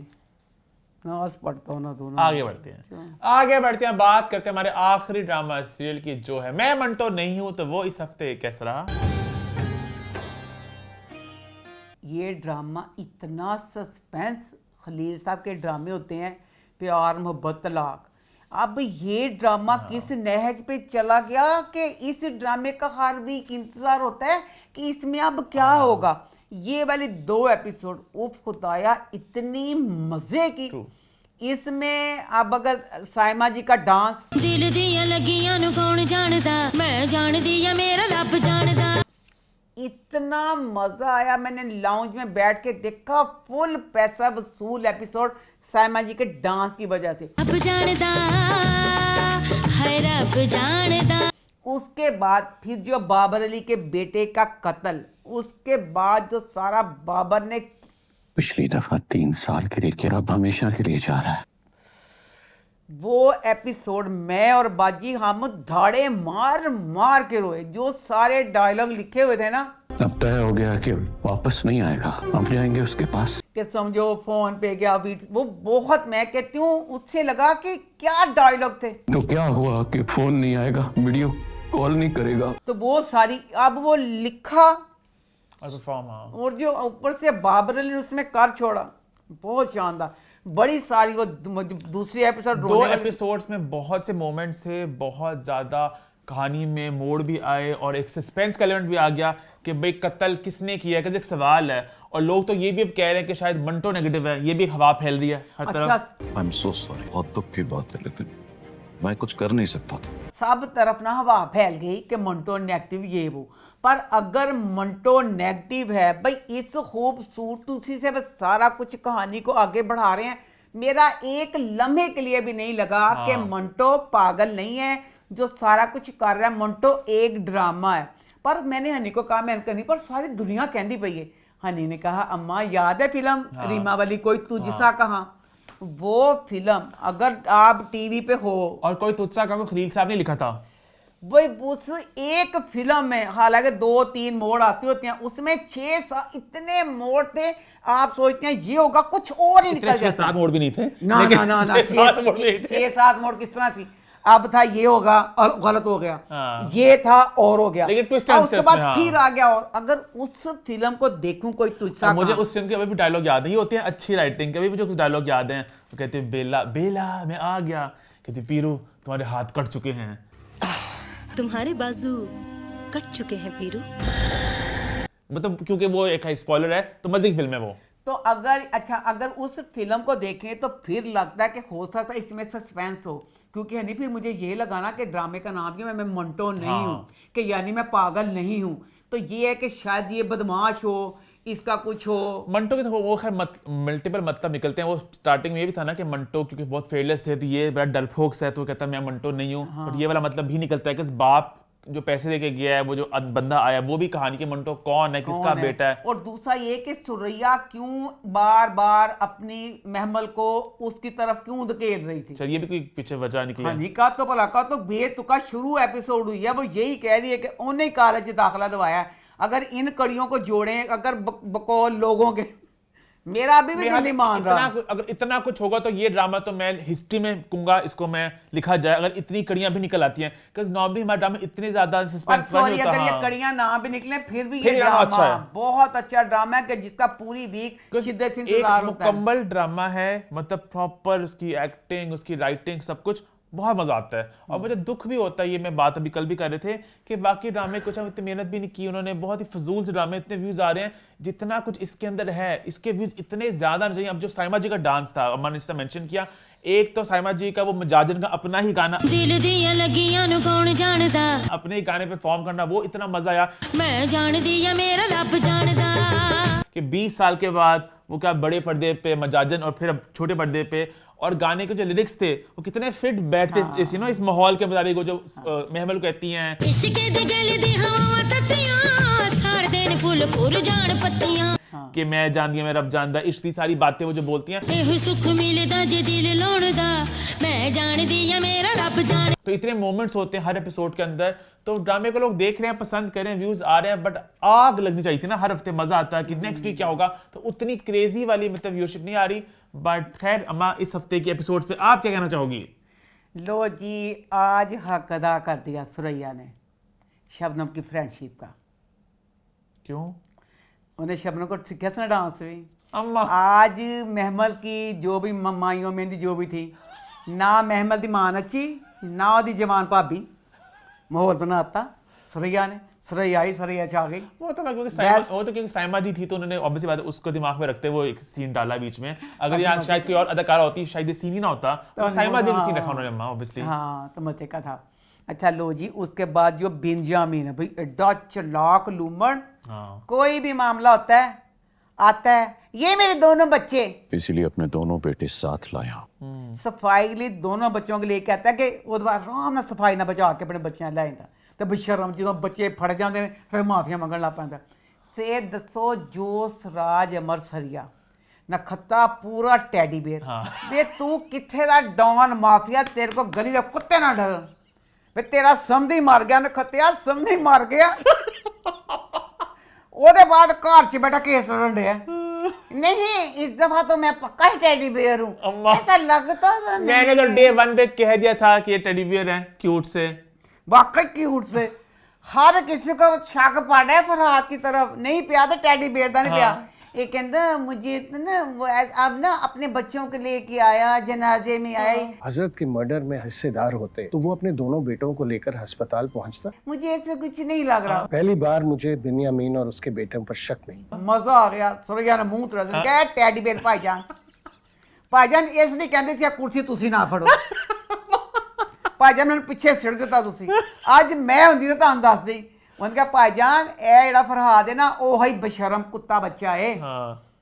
नास पड़ता ना दोनों आगे बढ़ते हैं बात करते हैं हमारे आखिरी ड्रामा सीरियल की जो है मैं मंटो नहीं हूं तो वो इस हफ्ते कैसा रहा। ये ड्रामा इतना सस्पेंस खलील साहब के ड्रामे होते हैं प्यार मोहब्बत तलाक अब ये ड्रामा किस नहज पे चला गया कि इस ड्रामे का हर वीक इंतजार होता है कि इसमें अब क्या होगा। ये वाले 2 एपिसोड उफ खुदाया इतनी मजे की इसमें अब अगर साइमा जी का डांस दिल दिया लगियां नु कौन जानदा मैं जानदी या मेरा रब जानदा इतना मजा आया मैंने लाउंज में बैठ के देखा फुल पैसा वसूल एपिसोड साइमा जी के डांस की वजह से रब जानदा है रब जानदा। उसके बाद फिर जो बाबर अली के बेटे का कत्ल उसके बाद जो सारा बाबर ने पिछली दफा 3 साल के लिए किया अब हमेशा के लिए जा रहा है वो एपिसोड मैं और बाजी हम धाड़े मार मार के रोए जो सारे डायलॉग लिखे हुए थे ना अब तय हो गया कि वापस नहीं आएगा अब जाएंगे उसके पास कि समझो फोन पे गया वो बहुत मैं कहती हूँ उससे लगा कि क्या डायलॉग थे तो क्या हुआ कि फोन नहीं आएगा वीडियो कॉल नहीं करेगा तो वो सारी अब वो लिखा और और जो ऊपर से बाबर अली ने उसमें कर छोड़ा बहुत शानदार बड़ी सारी वो दूसरी एपिसोड 2 एपिसोड्स में बहुत से मोमेंट्स थे बहुत ज्यादा कहानी में मोड़ भी आए और एक सस्पेंस का एलिमेंट भी आ गया कि भाई कत्ल किसने किया है एक सवाल है और लोग तो ये भी अब कह रहे हैं कि शायद मंटो नेगेटिव है ये भी हवा फैल रही है हर तरफ। आई एम सो सॉरी बहुत दुख की बात है लेकिन मैं कुछ कर नहीं सकता था। सब तरफ ना हवा फैल गई कि मंटो नेगेटिव ये वो पर अगर मंटो नेगेटिव है भाई इस खूबसूरती से बस सारा कुछ कहानी को आगे बढ़ा रहे हैं मेरा एक लम्हे के लिए भी नहीं लगा कि मंटो पागल नहीं है जो सारा कुछ कर रहा है मंटो एक ड्रामा है। पर मैंने हनी को कहा मैं करनी पर सारी दुनिया कहती पई है हनी ने कहा अम्मा याद है फिल्म रीमा वाली कोई तुझसा कहा वो फिल्म अगर आप टीवी पे हो और कोई तुझसा कहा खलील साहब ने लिखा था वही उस एक फिल्म में हालांकि 2-3 मोड़ आती होती हैं उसमें 6-7 इतने मोड़ थे आप सोचते हैं ये होगा कुछ और ही निकल जाता 6-7 मोड़ भी नहीं थे ना 6-7 मोड़ किस तरह थी अब था ये होगा और गलत हो गया ये था और हो गया लेकिन ट्विस्ट उसके बाद फिर आ गया और अगर उस फिल्म को देखूं कोई तुझसा मुझे उस फिल्म के अभी भी डायलॉग याद है ये होते हैं अच्छी राइटिंग के अभी भी जो डायलॉग याद हैं तो कहते हैं बेला बेला मैं आ गया कहते पीरू तुम्हारे हाथ कट चुके हैं तुम्हारे बाजू कट चुके हैं पीरू मतलब क्योंकि वो एक स्पॉइलर है तो मजे की फिल्म है वो तो अगर उस फिल्म को देखें तो फिर लगता है कि हो सकता है इसमें सस्पेंस हो क्योंकि यानी फिर मुझे ये लगा ना कि ड्रामे का नाम क्या मैं मंटो नहीं हूँ कि यानी मैं पागल नहीं हूँ तो ये है कि शायद ये बदमाश हो इसका कुछ हो मंटो के तो वो खैर मल्टीपल मतलब निकलते हैं वो स्टार्टिंग में ये भी था ना कि मंटो क्योंकि बहुत फेयरलेस थे तो ये बड़ा डरपोक्स है तो कहता मैं मंटो नहीं हूँ बट ये वाला मतलब भी निकलता है कि बाप जो पैसे देके गया है वो जो बंदा आया वो भी कहानी के मंटो कौन है किसका बेटा है और दूसरा ये कि सुरैया क्यों बार बार अपनी महमल को उसकी तरफ क्यों धकेल रही थी चलिए भी कोई पीछे वजह निकली हनी का तो भला का तो बेतुका शुरू एपिसोड हुई है वो यही कह रही है कि उन्हें कॉलेज दाखिला दिलवाया है अगर इन कड़ियों को जोड़ें अगर बकौल लोगों के मेरा अभी भी दिल नहीं मान रहा अगर इतना कुछ होगा तो ये ड्रामा तो मैं हिस्ट्री में कहूंगा इसको मैं लिखा जाए अगर इतनी कड़ियां भी निकल आती हैं क्योंकि नॉर्मली हमारा ड्रामा इतने ज्यादा सस्पेंस नहीं होता अगर ये कड़ियां ना भी निकले फिर भी ये ड्रामा अच्छा है बहुत अच्छा ड्रामा है कि जिसका पूरी वीक शिद्दत से इंतजार होता है मुकम्मल ड्रामा है मतलब प्रॉपर उसकी एक्टिंग उसकी राइटिंग सब कुछ बहुत मजा आता है और मुझे दुख भी होता है ये मैं बात अभी कल भी कर रहे थे कि बाकी ड्रामे कुछ हम इतनी मेहनत भी नहीं की उन्होंने बहुत ही फजूल से ड्रामे इतने व्यूज आ रहे हैं जितना कुछ इसके अंदर है इसके व्यूज इतने ज्यादा नहीं चाहिए। अब जो साइमा जी का डांस था अम्मा ने इससे मेंशन किया एक तो साइमा जी का वो मजाजन का अपना ही गाना दिल दिया लगियां नु कौन जानदा अपने ही गाने पे परफॉर्म करना वो इतना मजा आया मैं जानदी या मेरा रब जानदा कि 20 साल के बाद वो क्या बड़े पर्दे पे मजाजन और फिर अब छोटे पर्दे पे और गाने के जो लिरिक्स थे वो कितने फिट बैठते इस माहौल के मुताबिक वो जो महमल कहती हैं इश्क दे गल दी हवा ततियां सार दिन फूल पुर जान पत्तियां कि मैं जान दिया मैं रब जानदा, इश्क दी सारी बातें वो जो बोलती हैं, ਇਹ ਸੁੱਖ ਮਿਲਦਾ ਜੇ ਦਿਲ ਲਾਉਣਦਾ मैं जानदी आ मेरा रब जाने। तो इतने मोमेंट्स होते हैं हर एपिसोड के अंदर। तो ड्रामे को लोग देख रहे हैं, पसंद कर रहे हैं, व्यूज आ रहे हैं, बट आग लगनी चाहिए थी ना, हर हफ्ते मजा आता है कि नेक्स्ट वीक क्या होगा। तो उतनी क्रेजी वाली मतलब व्यूअरशिप नहीं आ रही। बट खैर अम्मा, इस हफ्ते के एपिसोड पे आप क्या कहना चाहोगी? लो जी, आज हक अदा कर दिया सुरैया ने शबनम की फ्रेंडशिप का। क्यों? उन्हें शबनम को सीखा था ना डांस भी। अम्मा आज महमल की जो भी माइयों मेहंदी जो भी थी ना, महमल की मां नची ना ओदी जवान भाभी, माहौल बनाता सुरैया ने। सुरैया आई, सुरैया आ गई। वो तो क्योंकि साइमा दी थी तो उन्होंने ऑब्वियसली बात है उसको दिमाग में रखते वो एक सीन डाला बीच में। अगर यहाँ शायद कोई और अदाकारा होती शायद ये सीन ही ना होता, तो साइमा दी ने सीन रखा उन्होंने अम्मा ऑब्वियसली। हाँ, तो मजे का था। अच्छा लो जी, उसके बाद जो बेंजामिन है भाई, एडा चलाक लूमड़, कोई भी मामला होता है आता है ये मेरे दोनों बच्चे, इसीलिए अपने दोनों बेटे साथ लाया। सफाई के लिए दोनों बच्चों के लिए कहता है कि वो आराम नाल सफाई ना बचा के अपने बच्चों लै आंदा। तो बेशरम जो बच्चे फड़ जाते हैं फिर माफिया मंगन लग पैंदा। फिर दसो जो राज अमर सरिया नखत्ता पूरा टैडी बेयर वे तू किथे दा डॉन माफिया, तेरे को गली दे कुत्ते ना डर वे तेरा समधी मर गया नखत्तिया, समधी मर गया। ओदे बाद घर च बैठा केस लड़न डे नहीं, इस दफा तो मैं पक्का ही टेडी बियर हूँ, ऐसा लगता था। मैंने तो डे 1 पे कह दिया था कि ये टेडी बियर है, क्यूट से, वाकई क्यूट से। हर किसी को शक पड़ रहा है फरहाद की तरफ, नहीं पिया तो टेडी बियर का नहीं पिया। ये कहता मुझे ना अब ना अपने बच्चों को लेके आया, जनाजे में आए। हजरत के मर्डर में हिस्सेदार होते तो वो अपने दोनों बेटों को लेकर अस्पताल पहुंचता। मुझे ऐसा कुछ नहीं लग रहा। पहली बार मुझे बिन्यामीन और उसके बेटों पर शक नहीं। मजा आ गया। सुरैया ने मुंह तोड़ दिया, टैडी बेयर भाईजान, भाईजान इसलिए कहते सी कुर्सी तुसी ना फड़ो। भाईजान मैंने पीछे सिड़ दिता तुसी, आज मैं होंदी तो तुहानू दस दी। उन्होंने कहा भाईजान ए जेड़ा फरहाद है ना ओह ही बेशरम कुत्ता बच्चा है।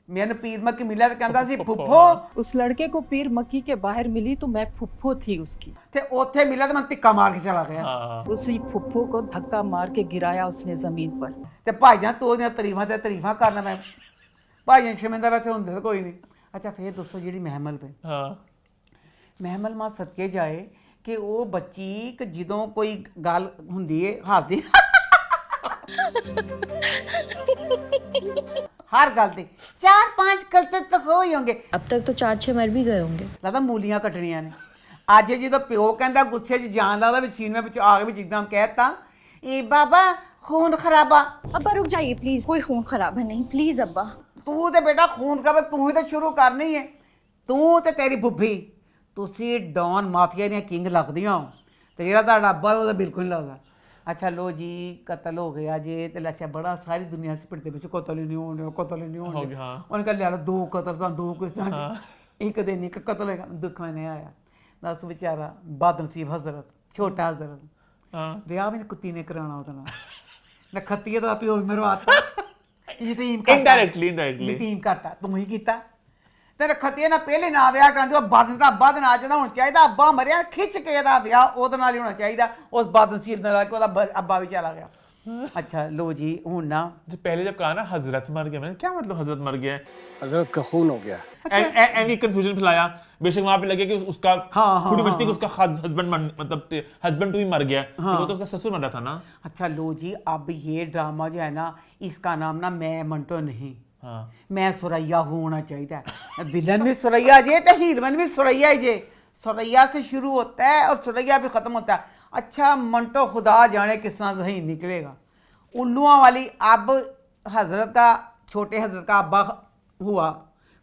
मैंने पीर मक्की मिला तो कहता सी फुफ्फो। उस लड़के को पीर मक्की के बाहर मिली तो मैं फुफ्फो थी उसकी, ते ओथे मिला तो मैं तिक्का मार के चला गया। उसी फुफ्फो को धक्का मार के गिराया उसने जमीन पर। ते भाईजान तू ओदियां तारीफां करना, मैं भाईजान शर्मिंदा वैसे होंदे तो कोई नहीं। अच्छा फिर दोस्तों जी महमल पे महमल मां सदके जाए कि वो बच्ची जदों कोई गल हुंदी है हसदी हर गल ते 4-5 गलते तो हो ही होंगे। अब तक तो 4-6 मर भी गए होंगे। लगता मूलियां कटनियां ने। अज जो प्यो कहता गुस्से च जान लगता भी सीन में आगे भी एकदम कहता ए बाबा खून खराबा। अब्बा रुक जाइए प्लीज, कोई खून खराबा नहीं प्लीज अब्बा। तू तो बेटा खून खराबा तू ही तो शुरू करनी है, तू तो तेरी बुब्बी, तुसी डॉन माफिया दी किंग लगदियां हो ते जेड़ा तुहाडा अब्बा ओह बिल्कुल नहीं लगदा। अच्छा लो जी, कत्ल हो गया जे ते अच्छा बड़ा सारी दुनिया से पिटदे पिछे कत्ल ही नहीं होने, कत्ल ही नहीं होने। उन्होंने कहा लिया 2 कत्ल तो 2 किस एक दिन एक कत्ल होगा। दुख मैंने आया दस बेचारा बदनसीब हजरत, छोटा हजरत ब्याह भी कुत्ती ने कराना ओहदे नाल। नखत्तिया दा प्यो भी मरवाता, यतीम करता तू ही कीता। तेरे खतिया ना पहले ना विआह करना जो बद ना जदा होना चाहिए। अब्बा मरिया खिच के एदा विआह ओहदे नाल ही होना चाहिए, उस बदनसीब नाल कि ओहदा अब्बा भी चला गया। अच्छा लो जी, हुण ना जो पहले जब कहा ना हजरत मर गया, मैंने क्या मतलब हजरत मर गया है? हजरत का खून हो गया। एनी कंफ्यूजन फैलाया, बेशक वहां पे लगे कि उसका थोड़ी बचती कि उसका हस्बैंड मतलब हस्बैंड भी मर गया, वो तो उसका ससुर मरा था ना। अच्छा लो जी, अब ये ड्रामा जो है ना इसका नाम ना मैं मंटो नहीं, मैं सुरैया होना चाहिए। विलन भी सुरैया जे तो हीरोइन भी सुरैया जे। सुरैया से शुरू होता है और सुरैया भी खत्म होता है। अच्छा मंटो खुदा जाने किस तरह सही निकलेगा। उल्लुआ वाली अब हजरत का छोटे हजरत का अब्बा हुआ,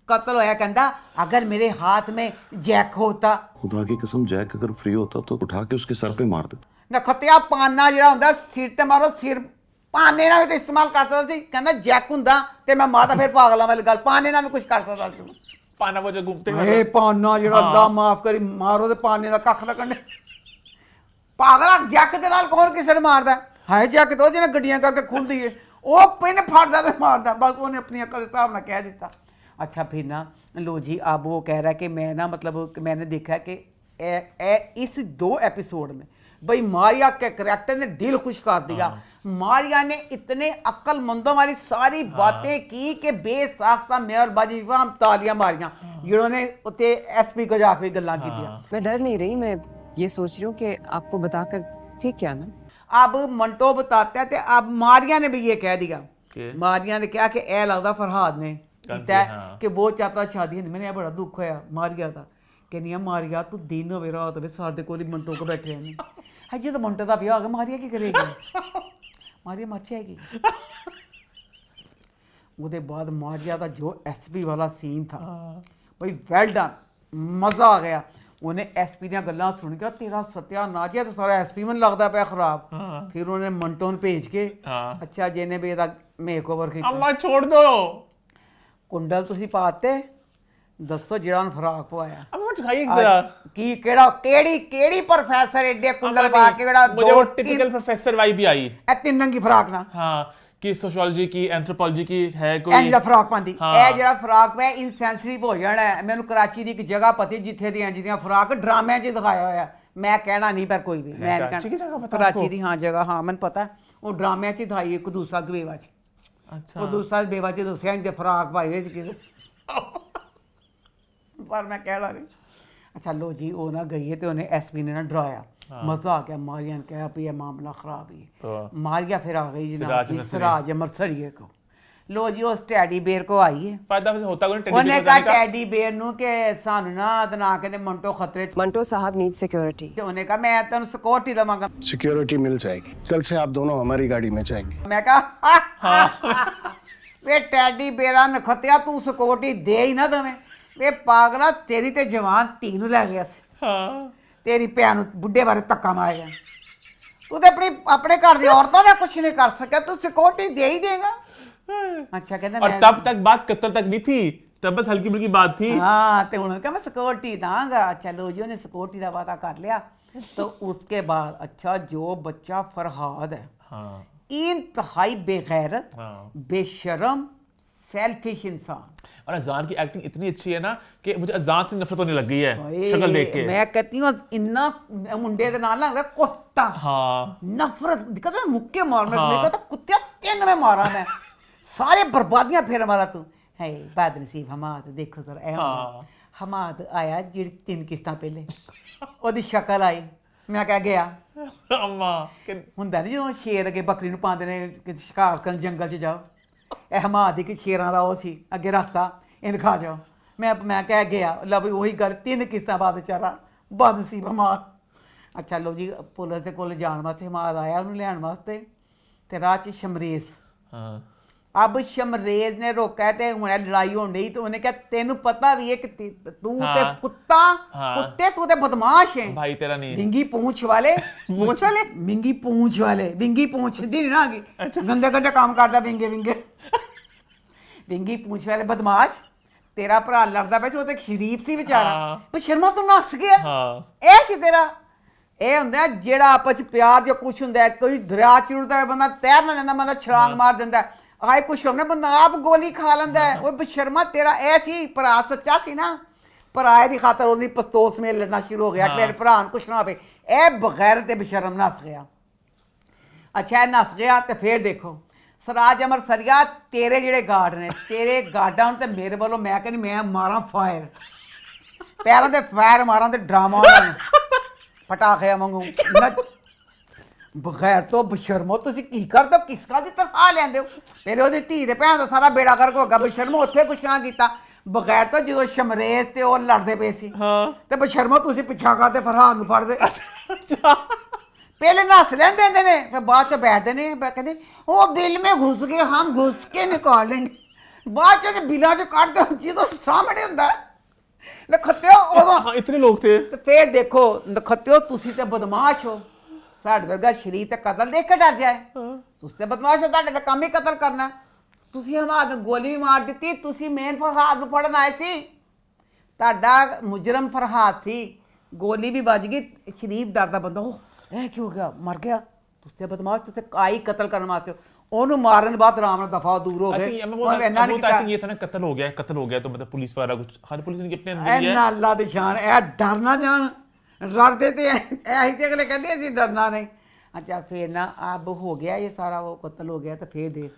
कत्ल होया, कहता अगर मेरे हाथ में जैक होता। खुदा की कसम जैक अगर फ्री होता तो उठा के उसके सर पे मार दे। नखत्तिया पाना जिहड़ा हुंदा सिर ते मारो, सिर पाने ना भी तो इस्तेमाल करता सी। कहना जैक हुंदा ते मैं मारदा फिर पागलां वाली गल, पाने ना भी कुछ कर सकदा सी। पाना वो जो घूमते ए पाना जिहड़ा अल्लाह माफ करी मारो ते पाने दा कख ना कन्ने। पागला जैक दे नाल कौन किसे ने मारदा है? जैक तो जिहने गड्डियां करके खुलदी है ਉਹ पिन फाड़ता तो मारता, बस उन्हें अपनी अकल हिसाब ना कह दिता। अच्छा फिर ना लो जी, अब वो कह रहा है कि मैं ना मतलब मैंने देखा कि इस 2 एपिसोड में भाई मारिया के करैक्टर ने दिल खुश कर दिया। मारिया ने इतने अक्लमंदों वाली सारी बातें की कि बेसाख्ता मेयर बाजीफा हम तालियां मारियां जिन्होंने उते एसपी को जाके गल्लां की दिया। मैं डर नहीं रही, मैं ये सोच रही हूँ कि आपको बताकर ठीक क्या ना। अब मंटो बताता है तो अब मारिया ने भी ये कह दिया, मारिया ने कहा कि ए लगता फरहाद ने कीता कि वो चाहता शादी। मैंने बड़ा दुख होया मारिया का, कहनी मारिया तू दिन होवे रात होवे सारे कोल मंटो को बैठे हैं है जो तो मंटो का ब्याह हो गया मारिया की करेगी, मारिया मर जाएगी। उसके बाद मारिया का जो एसपी वाला सीन था भाई वेल डन, मज़ा आ गया। उन्हें एसपी दी गल्लां सुन के तेरा सत्यानाश है तो सारा एसपी मन लगता पाया खराब। फिर उन्हें मंटो नूं भेज के अच्छा जिन्हें भी ਇਹਦਾ मेकओवर किया। अम्मा छोड़ दो कुंडल तुसी पाते दसो जेड़ा उन फराक पवाया अम्मा दिखाइए जरा की केड़ा केड़ी केड़ी प्रोफेसर एडे कुंडल पा के केड़ा मुझे वो टिपिकल प्रोफेसर वाइब भी आई ए तीन रंगी फराक ना हां कि सोशियोलॉजी की एंथ्रोपोलॉजी की है कोई एंड फराक पांदी ए जेड़ा फराक पे इनसेंसिटिव हो जाना है। मैनू कराची दी एक जगह पती जिथे दी जिदियां फराक ड्रामे च दिखाया होया, मैं कहना नहीं पर कोई भी मैं कराची दी हां जगह हां मैनू पता है वो ड्रामे च दिखाई एक दूसरा बेवा च। अच्छा वो दूसरा बेवा च दसया इनके फराक पाई दे किसे पर मैं कहना नहीं। अच्छा लो जी वो ना गई है तो उन्हें एसपी ने ना डराया। मजा आ गया। मारिया ने कहा भी ये मामला खराब ही। मारिया फिर आ गई जनाब सिराज मरसरिए को। लो जी उस टैडी बेयर को आई है फायदा वैसे होता कोई उन्हें कहा टैडी बेयर नु के सानू ना दना के मंटो खतरे च। मंटो साहब नीड सिक्योरिटी। तो उन्हें कहा मैं तेन सिक्योरिटी दवांगा। सिक्योरिटी मिल जाएगी, कल से आप दोनों हमारी गाड़ी में जाएंगे। मैं कहा वे टैडी बेरा नखतिया तू सिक्योरिटी दे ही ना दवे वे पागला तेरी ते जवान धी नूं लै गया सी। तेरी भैन बुढ़े बारे धक्का मारेगा तू तो अपने घर दी औरतों ने कुछ नहीं कर सकिया तू सिक्योरिटी दे ही देगा। अच्छा कहता और तब तक बात कत्ल तक नहीं थी, तब बस हल्की फुल्की बात थी। हाँ तो उन्होंने कहा मैं सिक्योरिटी दांगा। चलो जी उन्हें सिक्योरिटी का वादा कर लिया। तो उसके बाद अच्छा जो बच्चा फरहाद है इंतहाई बेगैरत बेशरम सेल्फिश इंसान। और अजान की एक्टिंग इतनी अच्छी है ना कि मुझे अजान से नफरत होने लग गई है शक्ल देख के। मैं कहती हूँ इन्ना मुंडे दे नाल लग रहा कुत्ता। हाँ नफरत कहता मुक्के मारना मैं कहता कुत्ते तीन में मारा मैं सारे बर्बादियां फेर मारा तू है बदनसीब हमाद। देखो सर ए हमाद आया जेड़ी 3 किस्तां पहले ओदी शक्ल आई मैं कह गया अम्मा हुंदा नहीं जो शेर अगे बकरी नूं पांदे ने कि शिकार करन जंगल च जाओ ए हमाद की शेरां दा ओ सी अगे रखता इन खा जाओ। मैं कह गया लो भी वही गल 3 किस्तां बाद बेचारा बदनसीब हमाद। अच्छा लो जी पुलिस दे कोल जाण वास्ते हमाद आया उन्हें लैण वास्ते ते राह च शमरेज। अब शमरेज ने रोका ते हुणे लड़ाई होण डई तो उन्हें कहा तेनू पता भी है कि तू ते कुत्ता कुत्ते तू ते बदमाश है भाई तेरा नहीं विंगी पूंछ वाले पूंछ वाले विंगी पूंछ वाले विंगी पूंछ दी ना आगे गंदे गंदे काम करदा विंगे विंगे विंगी पूंछ वाले बदमाश तेरा भरा लड़दा पे सी वो ते शरीफ सी बेचारा पर शर्मा तू नस गया ए सी तेरा ਇਹ ਹੁੰਦਾ ਜਿਹੜਾ ਆਪਸ ਚ ਪਿਆਰ ਜਾਂ ਕੁਛ ਹੁੰਦਾ ਕੋਈ ਦਰਿਆ ਚ ਰੁੜਦਾ ਬੰਦਾ ਤੈਰ ਨਾ ਜਾਂਦਾ ਬੰਦਾ ਛਲਾਂਗ ਮਾਰ ਦਿੰਦਾ ਆਏ ਕੁਛ ਹੋਣਾ ਬੰਦਾ ਆਪ ਗੋਲੀ ਖਾ ਲੈਂਦਾ ਉਹ ਬਸ਼ਰਮਾ ਤੇਰਾ ਇਹ ਸੀ ਭਰਾ ਸੱਚਾ ਸੀ ਨਾ ਭਰਾ ਦੀ ਖਾਤਰ ਉਹਦੀ ਪਿਸਤੌਲ ਸਮੇਤ ਲੜਨਾ ਸ਼ੁਰੂ ਹੋ ਗਿਆ ਮੇਰੇ ਭਰਾ ਨੂੰ ਕੁਛ ਨਾ ਹੋਵੇ ਇਹ ਬਗੈਰ ਤੇ ਬਸ਼ਰਮ ਨਸ ਗਿਆ। ਅੱਛਾ ਨਸ ਗਿਆ ਤੇ ਫੇਰ ਦੇਖੋ ਸਰਾਜ ਅਮਰ ਸਰੀਆ ਤੇਰੇ ਜਿਹੜੇ ਗਾਰਡ ਨੇ ਤੇਰੇ ਗਾਰਡਾਂ ਤੇ ਮੇਰੇ ਵੱਲੋਂ ਮੈਂ ਕਹਿੰਦੀ ਮੈਂ ਮਾਰਾਂ ਫਾਇਰ ਪੈਰਾਂ ਤੇ ਫਾਇਰ ਮਾਰਾਂ ਤੇ ਡਰਾਮਾ पटाखे मंगू बगैर तो बशर्मो तुसी की कर दो किसका दी तनखा लैंदे हो पहले ओदी धी दे भैन दा सारा बेड़ा गर्क हो गया बशर्मो उत्थे कुछ ना कीता बगैर तो जो शमरेज ते ओ लड़दे पे सी ते बशर्मो तुसी पिछा करदे फरहान नूं फड़दे पहले नस लेंदे ने फिर बाद च बैठदे ने कहंदे ओ बिल में घुस गए हम घुस के निकाल लेंगे बाद च बिलां च कढ दो जो सामने हुंदा नखत्यो इतने लोग थे फिर देखो नखत्यो तुसी ते बदमाश हो साडे वर्गा शरीर ते कतल देख के डर जाए तुसी ते बदमाश हो तुहाडे दा काम ही कतल करना तुसी हमाद गोली भी मार दी तुसी मेन फरहाद नूं फड़न आए सी तुहाडा मुजरम फरहाद सी गोली भी बज गई शरीफ डरदा बंदा ओ ए की हो गया मर गया तुसी ते बदमाश तुसी आई कतल करन वास्ते ਉਹਨੂੰ ਮਾਰਨ ਦੇ ਬਾਅਦ ਆਰਾਮ ਨਾਲ ਦਫਾ ਦੂਰ ਹੋ ਗਏ वो ये था ना कत्ल हो गया तो मतलब पुलिस वाला कुछ हर पुलिस ने अपने अंदर ही है ना अल्लाह दी शान ए डर ना जान ਡਰਦੇ ਤੇ ਐਸੀ ਤੇ ਅਗਲੇ ਕਹਿੰਦੇ ਅਸੀਂ ਡਰਨਾ ਨਹੀਂ। ਅੱਛਾ ਫਿਰ ਨਾ ਅਬ ਹੋ ਗਿਆ ਇਹ ਸਾਰਾ ਉਹ ਕਤਲ ਹੋ ਗਿਆ ਤਾਂ ਫਿਰ ਦੇਖ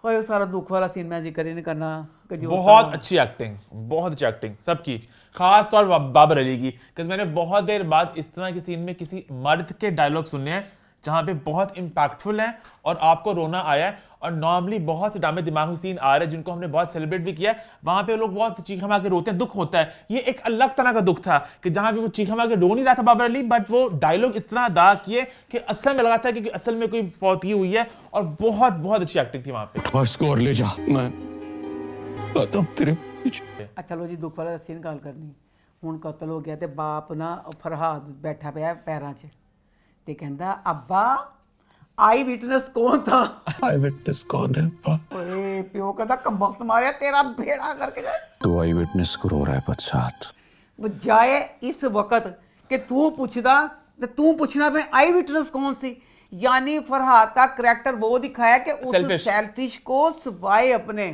होए सारा दुख वाला सीन मैं जिक्र ही नहीं करना कि जो बहुत अच्छी एक्टिंग, बहुत अच्छी एक्टिंग सबकी, खास तौर बाबर अली की। क्योंकि मैंने बहुत देर बाद इस तरह के सीन में किसी मर्द के डायलॉग सुने हैं जहाँ पे बहुत इम्पैक्टफुल हैं और आपको रोना आया है। और नॉर्मली बहुत से ड्रामे दिमाग में सीन आ रहे हैं जिनको हमने बहुत सेलिब्रेट भी किया है, वहाँ पे लोग बहुत चीखा मार के रोते हैं, दुख होता है। ये एक अलग तरह का दुख था कि जहाँ पे वो चीखा मार के रो नहीं रहा था बाबर अली, बट वो डायलॉग इस तरह अदा किए कि असल में लगा था कि असल में कोई फौतगी हुई है। और बहुत बहुत अच्छी एक्टिंग थी वहाँ पे। इसको और ले जा, मैं आता हूं तेरे पीछे। चलो जी दुख वाला सीन गल करनी हुण कतल हो गया ते बाप ना फरहाद बैठा पिया पैरां 'च ते कहंदा अब्बा आई विटनेस कौन था? आई विटनेस कौन है अब्बा? ओए प्यो कहंदा कमबख्त मारिया तेरा बेड़ा करके जाए। तू आई विटनेस को रो रहा है बदसात। बजाए इस वक्त कि तू पूछदा ते तू पूछना पे आई विटनेस कौन सी। यानी फरहाद का करैक्टर वो दिखाया कि उस सेल्फिश को सिवाय अपने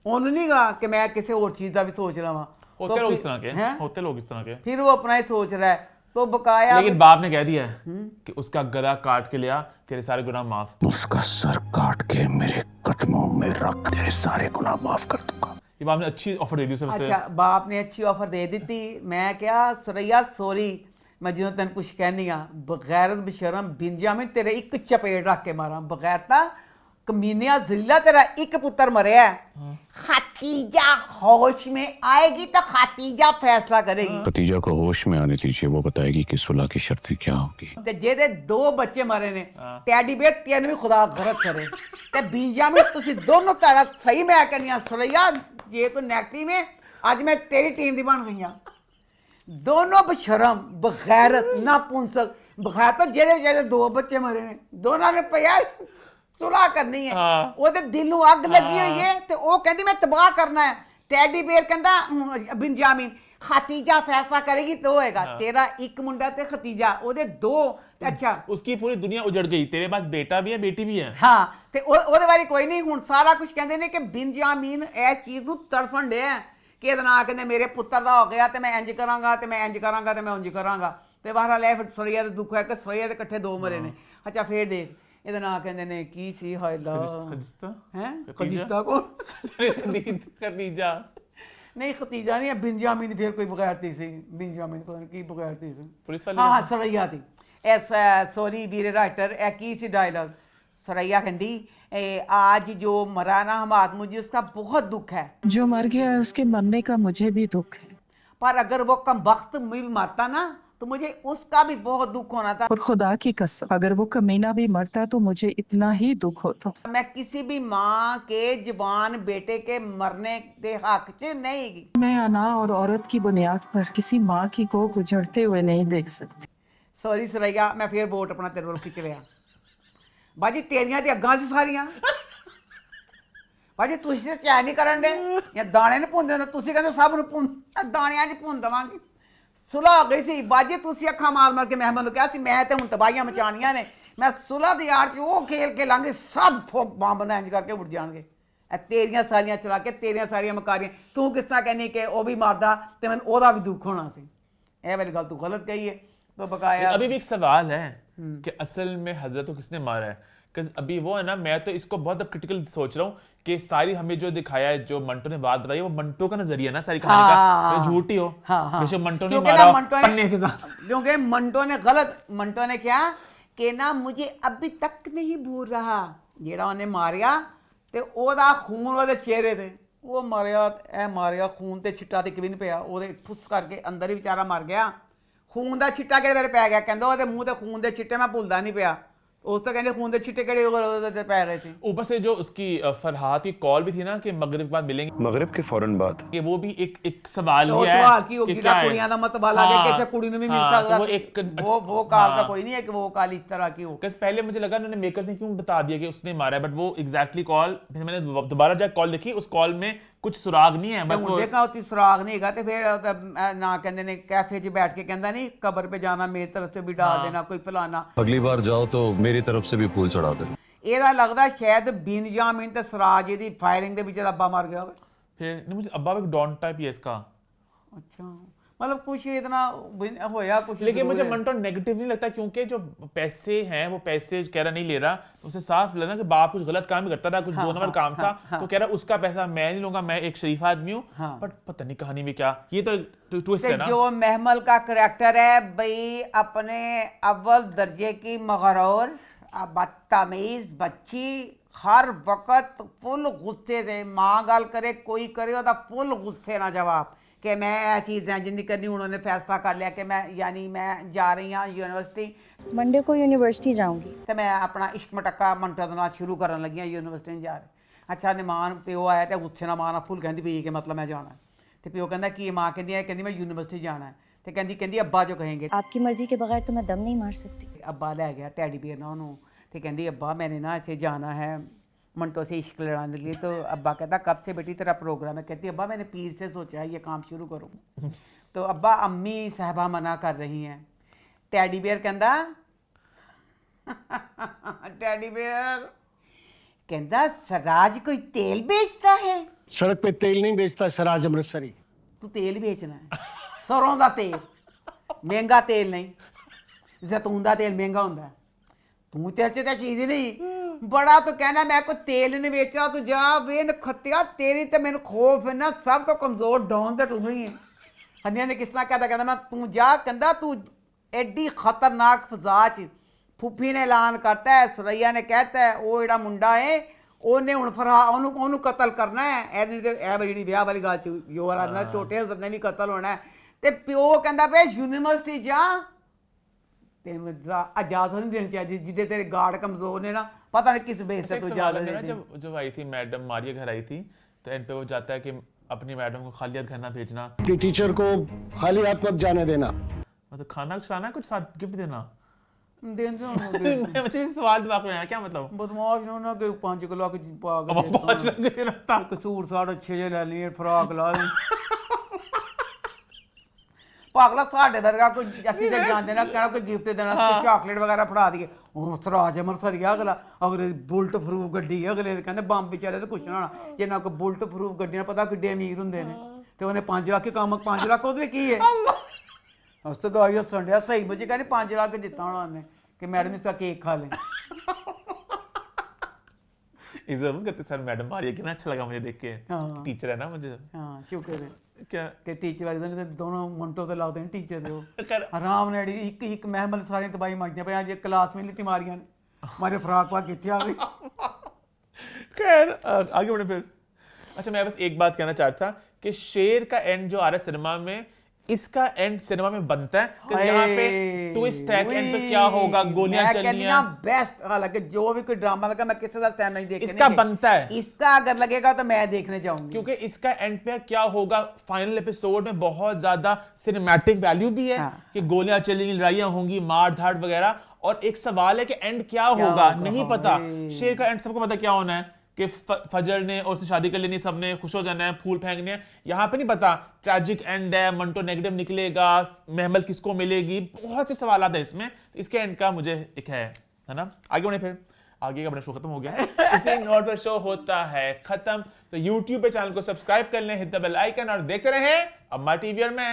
उन्होंने नहीं कहा कि मैं किसी और चीज का भी सोच रहा हूँ। होते लोग इस तरह के, होते लोग इस तरह के। फिर वो अपना ही सोच रहा है तो बकाया। लेकिन बाप ने कह दिया है कि उसका गला काट के लिया, तेरे सारे गुनाह माफ। उसका सर काट के मेरे कदमों में रख, तेरे सारे गुनाह माफ कर दूंगा। ये बाप ने अच्छी ऑफर दे दी उसे। अच्छा बाप ने अच्छी ऑफर दे दी थी। मैं क्या सुरैया सॉरी मैं जो तेन कुछ कहनी हाँ बगैरत बेशरम बिंजामिन तेरे एक चपेट रख के मारा बगैरता कमीनिया जिला तेरा एक पुत्र मरिया है। खतीजा होश में आएगी तो खतीजा फैसला करेगी। खतीजा को होश में आने दीजिए, वो बताएगी कि सुलह की शर्तें क्या होगी। ते जेदे 2 बच्चे मरे ने टैडी बेयर तेन भी खुदा गलत करे ते बिंजामिन तुसी दोनों तारा सही मैं कहनी आ सुरैया जे तो नेगेटिव में आज मैं तेरी टीम दी बन गई हां। दोनों बेशरम बगैरत नापुंसक बगैर तो जेदे 2 बच्चे मरे ने दोनों ने पिया सुलह करनी है। ਉਹਦੇ ਦਿਲ ਨੂੰ ਅੱਗ ਲੱਗੀ ਹੋਈ ਹੈ ਤੇ ਉਹ ਕਹਿੰਦੀ ਮੈਂ ਤਬਾਹ ਕਰਨਾ ਹੈ। ਟੈਡੀ ਬੇਅਰ ਕਹਿੰਦਾ ਬਿੰਜਾਮਿਨ खतीजा फैसला करेगी तो होएगा। तेरा एक मुंडा ते खतीजा ओदे 2। अच्छा उसकी पूरी दुनिया उजड़ गई, तेरे पास बेटा भी है बेटी भी है। हाँ ते ओदे बारे कोई नहीं हुन सारा कुछ कहंदे ने कि बिंजामिन ए चीज नु तड़फण दे कि ਇਹਦਾ ਨਾਂ ਕਹਿੰਦੇ ਮੇਰੇ ਪੁੱਤਰ ਦਾ ਹੋ ਗਿਆ ਤੇ ਮੈਂ ਇੰਜ ਕਰਾਂਗਾ ਤੇ ਮੈਂ ਇੰਜ ਕਰਾਂਗਾ ਤੇ ਮੈਂ ਉਂਝ ਕਰਾਂਗਾ ਤੇ ਬਹਰਾਲ ਇਹ ਫਿਰ ਸੁਰਈਆ ਦੇ ਦੁੱਖ ਹੈ ਕਿ ਸੁਰਈਆ ਦੇ ਇਕੱਠੇ 2 ਮਰੇ ਨੇ। ਅੱਛਾ ਫੇਰ ਦੇਖ ਇਹਦਾ ਨਾਂ ਕਹਿੰਦੇ ਨੇ ਕੀ ਸੀ ਹਾਇਲਾ खदीजा ਹੈ खदीजा कौन खदीजा नहीं खतीजा नहीं बिंजामिन फिर कोई बगैरती सी बिंजामिन पता नहीं की बगैरती सी पुलिस वाले। हाँ सुरैया थी ऐसा सॉरी वीर राइटर ए की सी डायलॉग सुरैया कहती आज जो मरा ना हमाद मुझे उसका बहुत दुख है। जो मर गया है उसके मरने का मुझे भी दुख है, पर अगर वो कम वक्त में भी मरता ना तो मुझे उसका भी बहुत दुख होना था। और खुदा की कसम अगर वो कमीना भी मरता तो मुझे इतना ही दुख होता। मैं किसी भी माँ के जवान बेटे के मरने के हक च नहीं। मैं अना और औरत की बुनियाद पर किसी माँ की कोख उजड़ते हुए नहीं देख सकती। सॉरी सुरैया मैं फिर वोट अपना तेरे वाल खिच लिया। बाजी तेरियां ते अग्गां सी सारियां बाजी तुसीं ते चैन नहीं करन दे या दाने नहीं भुनदे ने तुसीं कहंदे सब नूं भुन दाणियां च भुन देवांगे। सुलह हो गई सी बाजी तुसीं अखां मार मार के मैं मैनूं कहा सी मैं ते हुण तबाहियां मचाणियां ने मैं सुलह दी आड़ च ओह खेल के लांगे सब बंब ना इंज करके उड़ जाणगे। तेरियां सारियां चला के तेरियां सारियां मकारियां तू किस तरह कहनी कि वह भी मारदा ते मैनूं ओहदा भी दुख होना सी। यह वाली गल तू गलत कही है। तो बकाया अभी भी एक सवाल है कि असल में हजरत को किसने मारा है। अभी वो है ना मैं तो इसको बहुत क्रिटिकल सोच रहा हूँ कि सारी हमें जो दिखाया है जो मंटो ने बात बताई वो मंटो का नजरिया ना सारी कहानी का तो झूठी हो। बेशक मंटो ने मारा पन्ने के साथ क्योंकि मंटो ने गलत मंटो ने क्या कि ना मुझे अभी तक नहीं भूल रहा जेड़ा उन्हें मारिया ते ओदा खून ओदे चेहरे ते वो मारिया खून ते छिट्टा ते किवें नहीं पिया ओदे फुस करके अंदर ही बेचारा मर गया। खून का छिट्टा किहड़े पै गया कहंदा ओदे मूंह ते खून दे छिट्टे मैं भुलदा नहीं पिया। उस तो कहने खून दे छिट्टे केड़े पै गए थे। ऊपर से जो उसकी फरहाद की कॉल भी थी ना कि मगरिब के बाद मिलेंगे, मगरिब के फौरन बाद कि वो भी एक सवाल ही है सवाल की होगी ना कुड़ियां दा मतवाला के कैसे कुड़ी ने भी मिल सकता वो एक वो काल का कोई नहीं है कि वो काल इस तरह की हो। बस पहले मुझे लगा उन्होंने मेकर्स ने क्यों बता दिया कि उसने मारा है बट वो एग्जैक्टली कॉल फिर मैंने दोबारा जाकर कॉल देखी उस कॉल में कुछ सुराग नहीं है। बस वो देखा होती सुराग नहीं है तो फिर ना कहते ने कैफे च बैठ के कहता नहीं कब्र पे जाना मेरी तरफ से भी डाल देना कोई फलाना अगली बार जाओ तो मेरी तरफ से भी फूल चढ़ा देना। ਇਹਦਾ ਲੱਗਦਾ शायद बिंजामिन ते सराज दी फायरिंग ਦੇ ਵਿੱਚ अब्बा मर गया होवे। फिर नहीं मुझे अब्बा एक डॉन टाइप ही है इसका। अच्छा मतलब कुछ इतना होया कुछ लेकिन मुझे जरूर है। मंटो नेगेटिव नहीं लगता, क्योंकि जो पैसे हैं वो पैसे कह रहा नहीं ले रहा, तो उसे साफ लगा कि बाप कुछ गलत काम ही करता था, कुछ हाँ, 2 नंबर हाँ, काम था, हाँ, तो कह रहा उसका पैसा मैं नहीं लूंगा, मैं एक शरीफ आदमी हूँ। हाँ। बट पता नहीं कहानी में क्या, ये तो ट्विस्ट है ना। जो महमल का करैक्टर है भाई, अपने अव्वल दर्जे की मगरूर बदतमीज बच्ची, हर वक्त फुल गुस्से से मां गल करे कोई करे ओदा फुल गुस्से ना जवाब कि मैं ये चीज़ें जिन्नी करनी, उन्होंने फैसला कर लिया कि मैं यानी मैं जा रही हाँ यूनिवर्सिटी, मंडे को यूनिवर्सिटी जाऊंगी। तो मैं अपना इश्क मटक्का मंटो दे नाल शुरू करन लगी हाँ, यूनिवर्सिटी नहीं जा रही। अच्छा निमान प्यो आया तो गुस्से ना मां फुल कहती पी कि मतलब मैं जाना है, तो प्यो कहता कि मां कहती मैं यूनिवर्सिटी जाना है, तो कहती अब्बा जो कहेंगे। आपकी मर्जी के बगैर तो मैं दम नहीं मार सकती। अब्बा लै गया टैडी बियर ना उन्होंने, तो कहती अब्बा मैंने ना ऐसे जाना है मंटो से इश्क लड़ाने के लिए। तो अब्बा कहता कब से बेटी तेरा प्रोग्राम है? कहती अब्बा मैंने पीर से सोचा है ये काम शुरू करूँ। तो अब्बा अम्मी साहबा मना कर रही हैं। टैडी बियर कहता टैडी बियर कहता सराज कोई तेल बेचता है? सड़क पे तेल नहीं बेचता सराज अमृतसरी। तू तेल बेचना है, सरों का तेल, महंगा तेल नहीं, जैतून का तेल महंगा होता है, तू तेरे तो चीज़ ही नहीं। बड़ा तो कहना मैं कोई तेल नहीं बेचा, तू जा वे नखत्या तेरी तो मैंने खौफ है ना, सब तो कमजोर डाउन तो तू ही है। हनिया ने किस तरह कहता मैं तू जा कहता तू एडी खतरनाक फजा च फुफी ने ऐलान करता है, सुरैया ने कहता है वो जेड़ा मुंडा है ਉਹਨੇ ਹੁਣ ਫਰਾ ਉਹਨੂੰ ਕਤਲ ਕਰਨਾ ਹੈ, ਇਹ ਜਿਹੜੀ ਵਿਆਹ ਵਾਲੀ ਗੱਲ ਚ ਜੋ ਵਾਲਾ ਨਾ ਛੋਟੇ ਹਸਨ ਨੇ ਵੀ ਕਤਲ ਹੋਣਾ ਹੈ। ਤੇ ਪਿਓ ਕਹਿੰਦਾ ਵੇ ਯੂਨੀਵਰਸਿਟੀ ਜਾ, ਤੈਨੂੰ ਇਜਾਜ਼ਤ ਨਹੀਂ ਦੇਣੀ ਚਾਹੀਦੀ, ਜਿੱਡੇ ਤੇਰੇ ਗਾਰਡ ਕਮਜ਼ੋਰ ਨੇ ना पता नहीं किस बेस से कोई इजाजत देती। जब आई थी मैडम मारिया घर आई थी, तो एंड पे वो जाता है कि अपनी मैडम को खाली हाथ घर ना भेजना, कि टीचर को खाली हाथ मत जाने देना, मतलब खाना खिलाना कुछ साथ गिफ्ट देना। मुझे मुझे सवाल दिमाग में आया क्या मतलब बदमाश ना कि 5 किलो पागल 5 लाख दे रहा कसूर साढ़े 6 ले लिए फ्रॉक ला ली पागला साढ़े वर्गा कोई ਅਸੀਂ ਤੇ ਜਾਂਦੇ ਨਾ ਕਹਿਣਾ ਕੋਈ ਗਿਫਟ ਦੇਣਾ ਸੀ ਚਾਕਲੇਟ ਵਗੈਰਾ ਫੜਾ ਦਈਏ ਉਹ ਸਰਾਜ ਅਮਰਸਰੀਆ ਅਗਲਾ ਅਗਲੇ ਬੁਲਟ ਪ੍ਰੂਫ ਗੱਡੀ ਅਗਲੇ ਕਹਿੰਦੇ ਬੰਬ ਵਿਚਾਰੇ ਤੇ ਕੁਛ ਨਾ ਜੇ ਨਾ ਕੋਈ ਬੁਲਟ ਪ੍ਰੂਫ ਗੱਡੀਆਂ ਪਤਾ ਕਿੱਡੇ ਅਮੀਰ ਹੁੰਦੇ ਨੇ ਤੇ ਉਹਨੇ 5 ਲੱਖ ਕੰਮ 5 ਲੱਖ ਉਹਦੇ ਕੀ ਹੈ ਉਸ ਤੋਂ ਦਵਾਈ ਸੰਡਿਆ ਸਹੀ ਮੁਝੇ ਕਹਿੰਦੇ 5 ਲੱਖ ਦਿੱਤਾ ਉਹਨਾਂ ਨੇ कि मैडम इसका केक खा लें। इज्जत करते सर मैडम मारिया कितना अच्छा लगा मुझे देख के। हाँ। टीचर है ना मुझे। हाँ शुक्र है क्या कि टीचर वाले दिन दोनों मंटो तो लाते हैं टीचर दो आराम ने एक एक महमल सारी तबाही मचती पे आज क्लास में ली मारिया ने हमारे फ्राक पा कितने आ गई। खैर आगे बढ़े फिर। अच्छा मैं बस एक बात कहना चाहता था कि शेर का एंड जो आ रहा है सिनेमा में, इसका एंड सिनेमा में बनता है कि यहाँ पे ट्विस्ट है कि एंड पे क्या होगा, गोलियां चलनी है बेस्ट। हालांकि जो भी कोई ड्रामा लगा मैं किसी तरह नहीं देखने, इसका बनता है, इसका अगर लगेगा तो मैं देखने जाऊंगी क्योंकि इसका एंड पे क्या होगा फाइनल एपिसोड में बहुत ज्यादा सिनेमैटिक वैल्यू भी है। हाँ। कि गोलियां चलेंगी, लड़ाइयां होंगी, मार धाड़ वगैरह, और एक सवाल है कि एंड क्या होगा नहीं पता। शेर का एंड सबको पता क्या होना है कि फजर ने और उससे शादी कर लेनी, सबने खुश हो जाना है, फूल फेंकने हैं। यहाँ पे नहीं पता ट्रैजिक एंड है, मंटो नेगेटिव निकलेगा, महमल किसको मिलेगी, बहुत से सवाल आते हैं इसमें। इसके एंड का मुझे एक है ना। आगे बढ़े फिर। आगे का अपना शो खत्म हो गया है। इसी नोट पर शो होता है खत्म। तो YouTube पे चैनल को सब्सक्राइब कर लें, हिट द बेल आइकन और देखते रहें अम्मा टीवी और मैं।